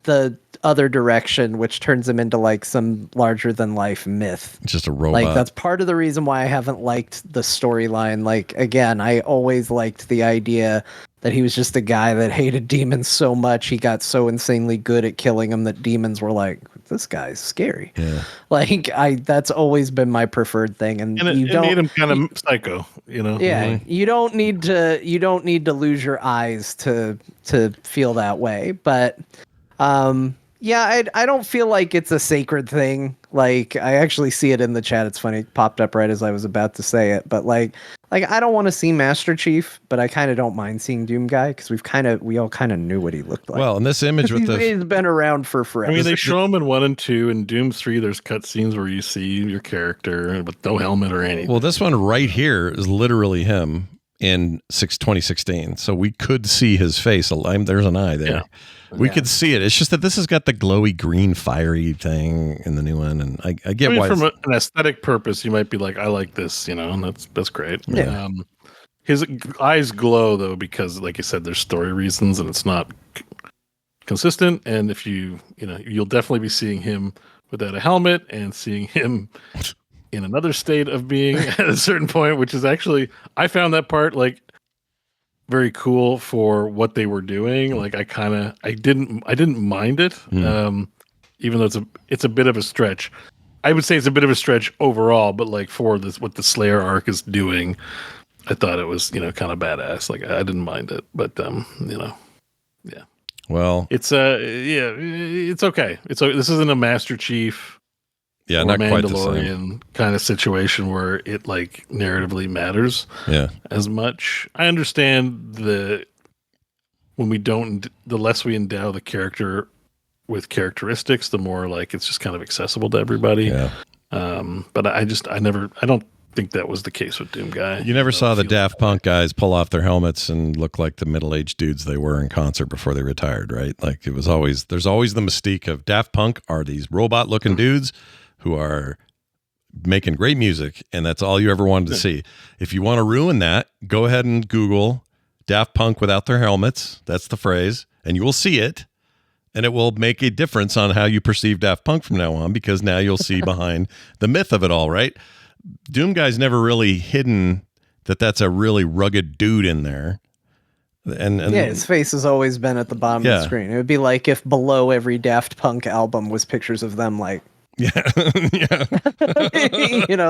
the other direction, which turns him into like some larger than life myth. Just a robot. Like that's part of the reason why I haven't liked the storyline. Like again, I always liked the idea that he was just a guy that hated demons so much he got so insanely good at killing them that demons were like, this guy's scary. Yeah. Like that's always been my preferred thing. And it made him kind of psycho, Yeah. Mm-hmm. You don't need to lose your eyes to feel that way. But Yeah, I don't feel like it's a sacred thing. Like, I actually see it in the chat. It's funny, it popped up right as I was about to say it. But like I don't want to see Master Chief, but I kind of don't mind seeing Doom Guy because we all kind of knew what he looked like. Well, in this image with he's been around for forever. I mean, they show him in 1 and 2. In Doom 3, there's cutscenes where you see your character with no helmet or anything. Well, this one right here is literally him in 2016. So we could see his face. There's an eye there. Yeah. We could see it. It's just that this has got the glowy green fiery thing in the new one. And I get why. From an aesthetic purpose, you might be like, I like this, and that's great. Yeah. His eyes glow, though, because, like you said, there's story reasons and it's not consistent. And if you'll definitely be seeing him without a helmet and seeing him in another state of being at a certain point, which is actually, I found that part like very cool for what they were doing. Like I didn't mind it, even though it's a bit of a stretch. I would say it's a bit of a stretch overall, but like for this, what the Slayer arc is doing, I thought it was kind of badass. Like I didn't mind it, but yeah. Well, it's it's okay. This isn't a Master Chief. Yeah, or not quite the Mandalorian same kind of situation where it like narratively matters. Yeah, as much. I understand the less we endow the character with characteristics, the more like it's just kind of accessible to everybody. Yeah. But I don't think that was the case with Doom Guy. You never saw the Daft Punk guys pull off their helmets and look like the middle-aged dudes they were in concert before they retired, right? Like there's always the mystique of Daft Punk are these robot-looking dudes who are making great music, and that's all you ever wanted to see. If you want to ruin that, go ahead and Google Daft Punk without their helmets. That's the phrase, and you will see it, and it will make a difference on how you perceive Daft Punk from now on, because now you'll see behind the myth of it all, right? Doom Guy's never really hidden that's a really rugged dude in there. And yeah, his face has always been at the bottom of the screen. It would be like if below every Daft Punk album was pictures of them like yeah.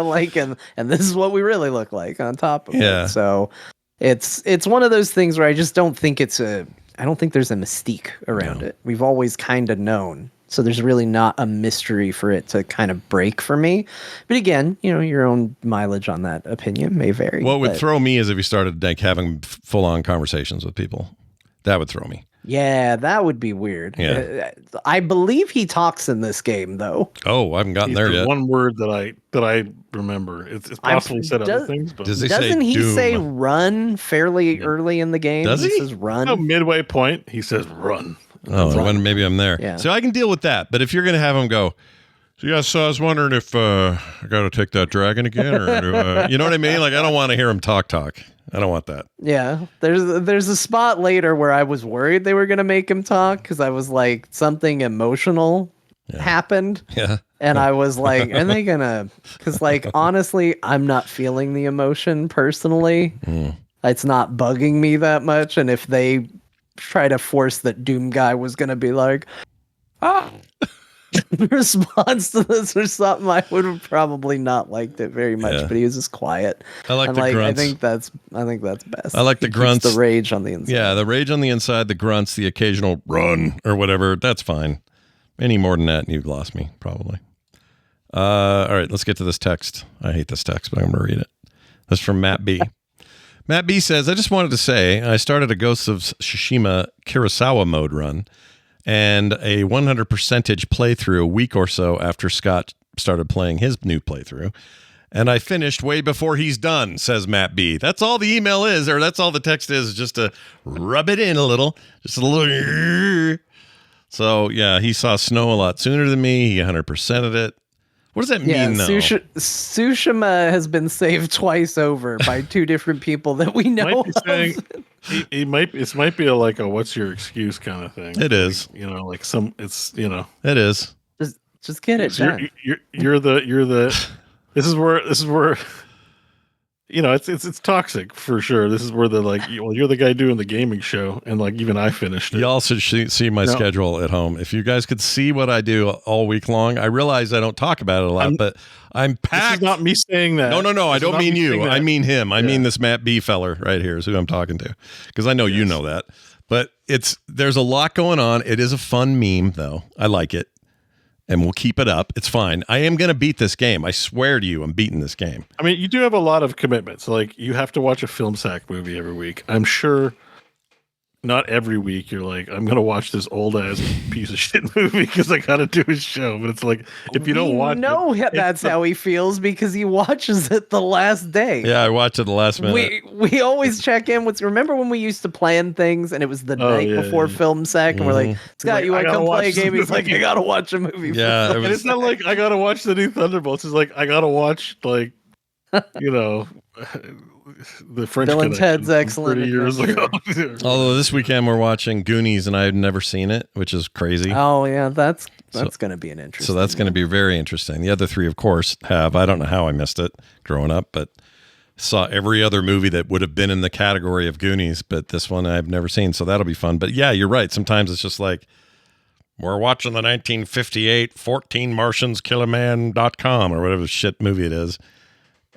Like and this is what we really look like on top of it. So it's one of those things where I just don't think there's a mystique around it. We've always kind of known. So there's really not a mystery for it to kind of break for me. But again, your own mileage on that opinion may vary. What would throw me is if you started like having full-on conversations with people. That would throw me. Yeah, that would be weird. Yeah. I believe he talks in this game, though. Oh, I haven't gotten there yet. One word that I remember. It's possible he said other things, but doesn't he say run fairly early in the game? Does he? He says run. Midway point, he says run. Oh, maybe I'm there. Yeah. So I can deal with that. But if you're going to have him go, so I was wondering if I got to take that dragon again, or you know what I mean? Like I don't want to hear him talk. I don't want that. Yeah, there's a spot later where I was worried they were gonna make him talk because I was like something emotional happened. Yeah, and I was like, are they gonna? Because like honestly, I'm not feeling the emotion personally. It's not bugging me that much, and if they try to force that Doom Guy was gonna be like, in response to this or something, I would have probably not liked it very much. But he was just quiet. I like the grunts. I think that's best. I like the grunts. The rage on the inside. Yeah, the rage on the inside, the grunts, the occasional run or whatever. That's fine. Any more than that, and you've lost me probably. All right, let's get to this text. I hate this text, but I'm going to read it. This is from Matt B. Matt B says, I just wanted to say I started a Ghosts of Tsushima Kurosawa mode run and a 100% playthrough a week or so after Scott started playing his new playthrough. And I finished way before he's done, says Matt B. That's all the email is, or that's all the text is, just to rub it in a little. Just a little. So, yeah, he saw snow a lot sooner than me. He 100%ed it. What does that mean, though? Tsushima has been saved twice over by two different people that we know of. It might be like a what's your excuse kind of thing. It is. Like it is. Just get it done. You're the this is where it's toxic for sure. This is where you're the guy doing the gaming show, and like even I finished it. Y'all should see my schedule at home. If you guys could see what I do all week long, I realize I don't talk about it a lot, but I'm packed. This is not me saying that. No. I don't mean you. I mean him. I mean this Matt B feller right here is who I'm talking to, because I know you know that. But there's a lot going on. It is a fun meme, though. I like it. And we'll keep it up. It's fine. I am going to beat this game. I swear to you, I'm beating this game. I mean, you do have a lot of commitments. Like, you have to watch a film sack movie every week. I'm sure not every week you're like, I'm going to watch this old-ass piece of shit movie because I got to do a show. But it's like, if you don't watch it... that's how he feels because he watches it the last day. Yeah, I watched it the last minute. We always check in with... Remember when we used to plan things and it was the night before film sack and we're like, Scott, you want to come play a game? He's like, I got to watch a movie. Yeah. And it's not like, I got to watch the new Thunderbolts. It's like, I got to watch, like, you know... the French Bill and Ted's excellent 30 years ago. Although this weekend we're watching Goonies and I had never seen it, which is crazy. Oh yeah, that's going to be an interesting. So that's going to be very interesting. The other three, of course, have. I don't know how I missed it growing up, but saw every other movie that would have been in the category of Goonies, but this one I've never seen. So that'll be fun. But yeah, you're right. Sometimes it's just like, we're watching the 1958 14 Martians Kill a Man.com or whatever shit movie it is.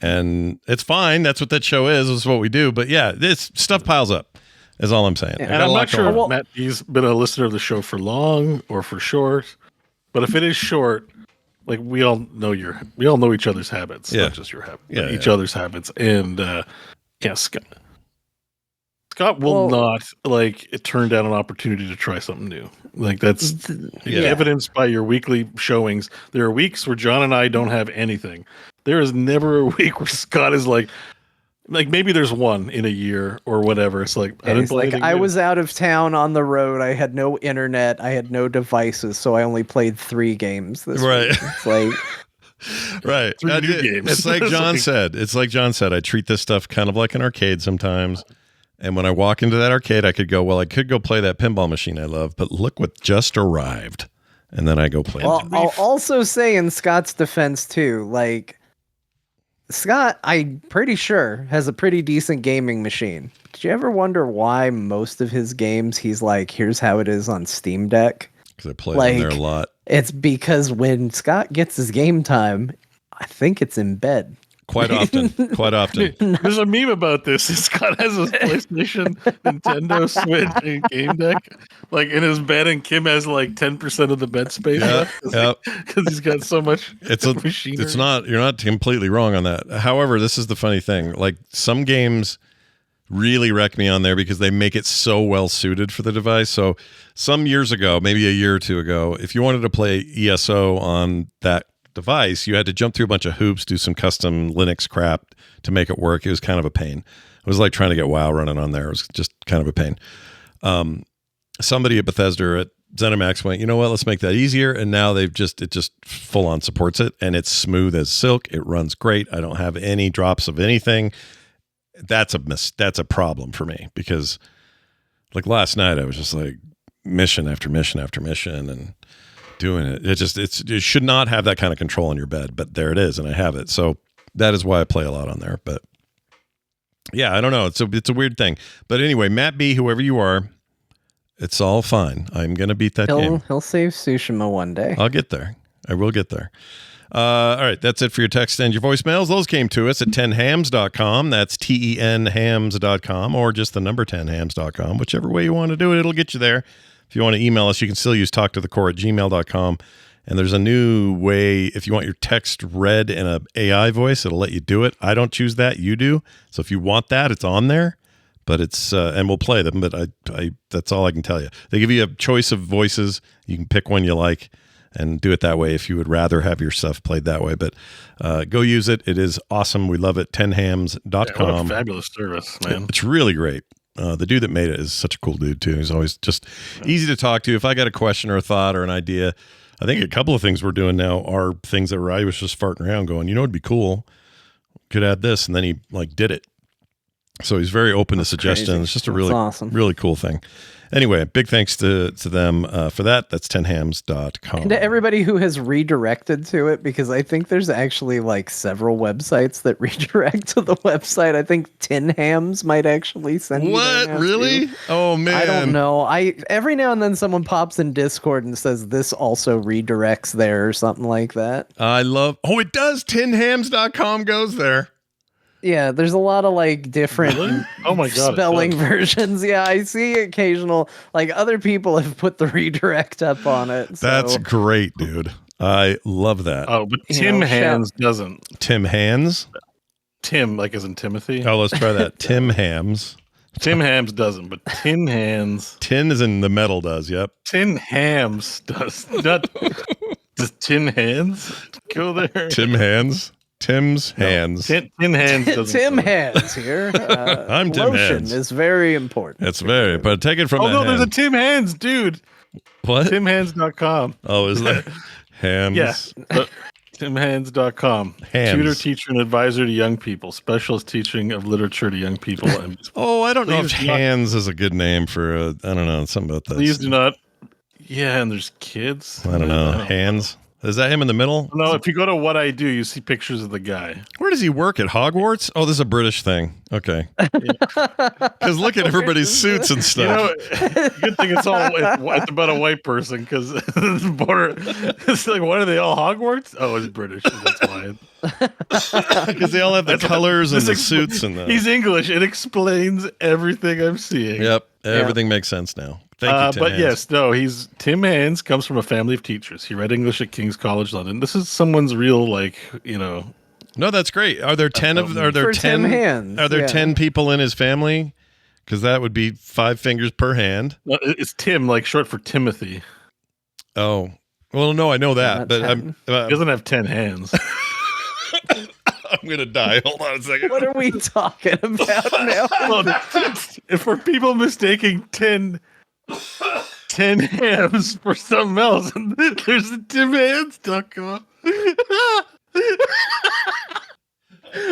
And it's fine. That's what that show is. This is what we do. But yeah, this stuff piles up, is all I'm saying. And I'm not sure if Matt B's been a listener of the show for long or for short. But if it is short, like we all know each other's habits. Not just your habits, but each other's habits. And Scott will not turn down an opportunity to try something new. Like that's evidenced by your weekly showings. There are weeks where John and I don't have anything. There is never a week where Scott is like maybe there's one in a year or whatever. It's like I was out of town on the road. I had no internet. I had no devices, so I only played 3 games this week. It's like right. It's like John said. It's like John said. I treat this stuff kind of like an arcade sometimes. And when I walk into that arcade, I could go play that pinball machine I love, but look what just arrived. And then I go play. Well, I'll also say in Scott's defense too, like Scott, I'm pretty sure has a pretty decent gaming machine. Did you ever wonder why most of his games he's like, here's how it is on Steam Deck? Because I play on there a lot. It's because when Scott gets his game time, I think it's in bed. Quite often. There's a meme about this. Scott has his PlayStation, Nintendo Switch, and Game Deck in his bed, and Kim has 10% of the bed space left because he's got so much machinery. You're not completely wrong on that. However, this is the funny thing. Like some games really wreck me on there because they make it so well suited for the device. So some years ago, maybe a year or two ago, if you wanted to play ESO on that device, you had to jump through a bunch of hoops, do some custom Linux crap to make it work. It was kind of a pain. It was like trying to get WoW running on there. It was just kind of a pain. Somebody at Bethesda at ZeniMax went, you know what, let's make that easier. And now it just full on supports it, and it's smooth as silk. It runs great. I don't have any drops of anything. That's a problem for me because last night I was just mission after mission after mission and doing it. It should not have that kind of control in your bed, but there it is, and I have it. So that is why I play a lot on there. But yeah, I don't know. It's a weird thing. But anyway, Matt B, whoever you are, it's all fine. I'm gonna beat that game. He'll save Tsushima one day. I'll get there. I will get there. All right, that's it for your text and your voicemails. Those came to us at 10hams.com. That's TENhams.com, or just the number 10hams.com. Whichever way you want to do it, it'll get you there. If you want to email us, you can still use talktothecore@gmail.com. And there's a new way, if you want your text read in an AI voice, it'll let you do it. I don't choose that. You do. So if you want that, it's on there. But it's, and we'll play them, but I that's all I can tell you. They give you a choice of voices. You can pick one you like and do it that way if you would rather have your stuff played that way. But go use it. It is awesome. We love it. 10hams.com. Yeah, what a fabulous service, man. It's really great. The dude that made it is such a cool dude too. He's always just easy to talk to. If I got a question or a thought or an idea, I think a couple of things we're doing now are things that I was just farting around going, it'd be cool. Could add this. And then he did it. So he's very open to suggestions. Crazy. It's just a really cool thing. Anyway, big thanks to them for that. That's 10hams.com. And to everybody who has redirected to it, because I think there's actually several websites that redirect to the website. I think 10hams might actually send you what? Really? Too. Oh, man. I don't know. Every now and then someone pops in Discord and says this also redirects there or something like that. It does. 10hams.com goes there. Yeah, there's a lot of like different Oh my god, spelling versions. Yeah, I see occasional like other people have put the redirect up on it. So, That's great, dude. I love that. Oh, but Tim Hands doesn't. Tim Hands? Tim, like as in Timothy. Oh, let's try that. Tim Hams. Tim Hams doesn't, but Tin Hands. Tin is in the metal does, yep. Tin Hams does. Not, does Tin Hands go there? Tim Hands? Tim's Hands. Tin Hands doesn't. Tim Hands here. I'm Tim lotion Hands. is very important. It's very, but take it from Oh, that no, there's a hand. Tim Hands, dude. What? TimHands.com. Oh, is there? Hands. Yes. TimHands.com. Hands. Tutor, teacher, and advisor to young people. Specialist teaching of literature to young people. And Oh, I don't know if Please do not- Hands is a good name for I don't know, something about that. please do not. Yeah, and there's kids. I don't know. Hands? Is that him in the middle? No, if you go to What I Do, you see pictures of the guy. Where does he work at Hogwarts? Oh, this is a British thing. Okay. Because look at everybody's suits and You stuff. know, good thing it's about a white person because it's like, what are they all Hogwarts? Oh, it's British. That's why. Because they all have the colors and the suits and the. He's English. It explains everything I'm seeing. Yep. Everything makes sense now. Thank you, Tim but Hands. yes, no, he's Tim Hands comes from a family of teachers. He read English at King's College London. This is someone's real, like, No, that's great. Are there 10 of are there For 10 Tim Hands, Are there yeah. 10 people in his family? Because that would be 5 fingers per hand. no, it's Tim, like short for Timothy. Oh. Well, no, I know that, Not but 10. He doesn't have 10 hands. I'm going to die. Hold on a second. What are we talking about now? Well, if for people mistaking 10 hams for something else, there's a timhands.com.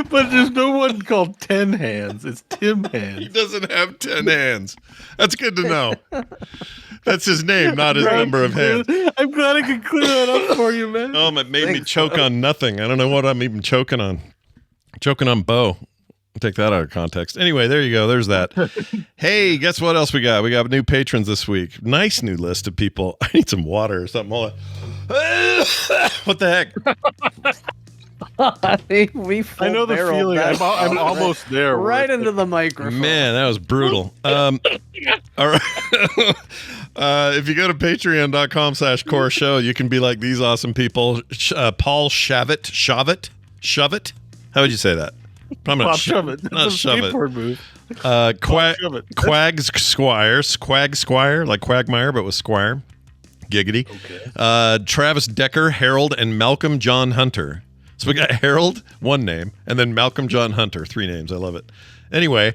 But there's no one called 10 Hands. It's Tim He Hands. doesn't have 10 hands. That's good to know. That's his name, not his number of hands. I'm glad I could clear that up for you, man. Oh, it made me choke on nothing. I don't know what I'm even choking on. Choking on Beau. Take that out of context. Anyway, there you go. There's that. Hey, guess what else we got? We got new patrons this week. Nice new list of people. I need some water or something. Hold on. What the heck? we I know the feeling. I'm almost there. right into the microphone. Man, that was brutal. All right. If you go to patreon.com/core show, you can be like these awesome people. Paul Shavit. How would you say that? I'm Pop shove it. Not It's a shove it. skateboard move. Shove it. Quag Squire, like Quagmire, but with Squire. Giggity. Okay. Travis Decker, Harold, and Malcolm John Hunter. So we got Harold, one name, and then Malcolm John Hunter, 3 names. I love it. Anyway,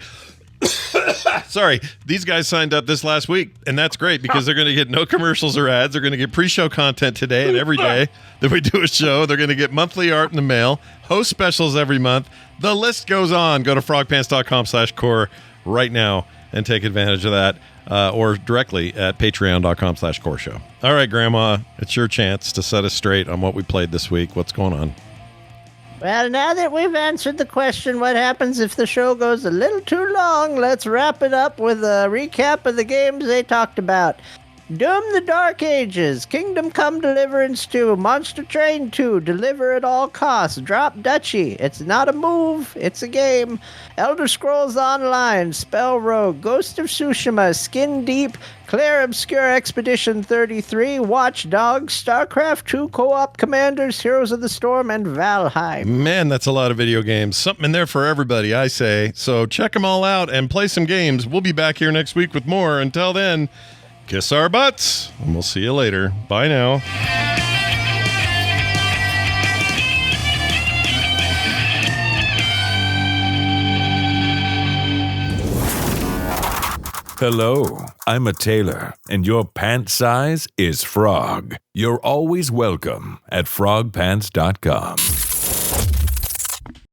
sorry, these guys signed up this last week, and that's great because they're going to get no commercials or ads. They're going to get pre-show content today and every day that we do a show. They're going to get monthly art in the mail, host specials every month. The list goes on. Go to frogpants.com/core right now and take advantage of that, or directly at patreon.com/core show. All right, Grandma, it's your chance to set us straight on what we played this week. What's going on? Well, now that we've answered the question, what happens if the show goes a little too long, let's wrap it up with a recap of the games they talked about. Doom the Dark Ages, Kingdom Come Deliverance 2, Monster Train 2, Deliver at All Costs, Drop Dutchy, It's Not a Move, It's a Game, Elder Scrolls Online, Spell Rogue, Ghost of Tsushima, Skin Deep, Clair Obscur Expedition 33, Watchdogs, Starcraft 2 Co-op Commanders, Heroes of the Storm, and Valheim. Man, that's a lot of video games. Something in there for everybody, I say. So check them all out and play some games. We'll be back here next week with more. Until then, kiss our butts, and we'll see you later. Bye now. Hello, I'm a tailor, and your pant size is frog. You're always welcome at frogpants.com.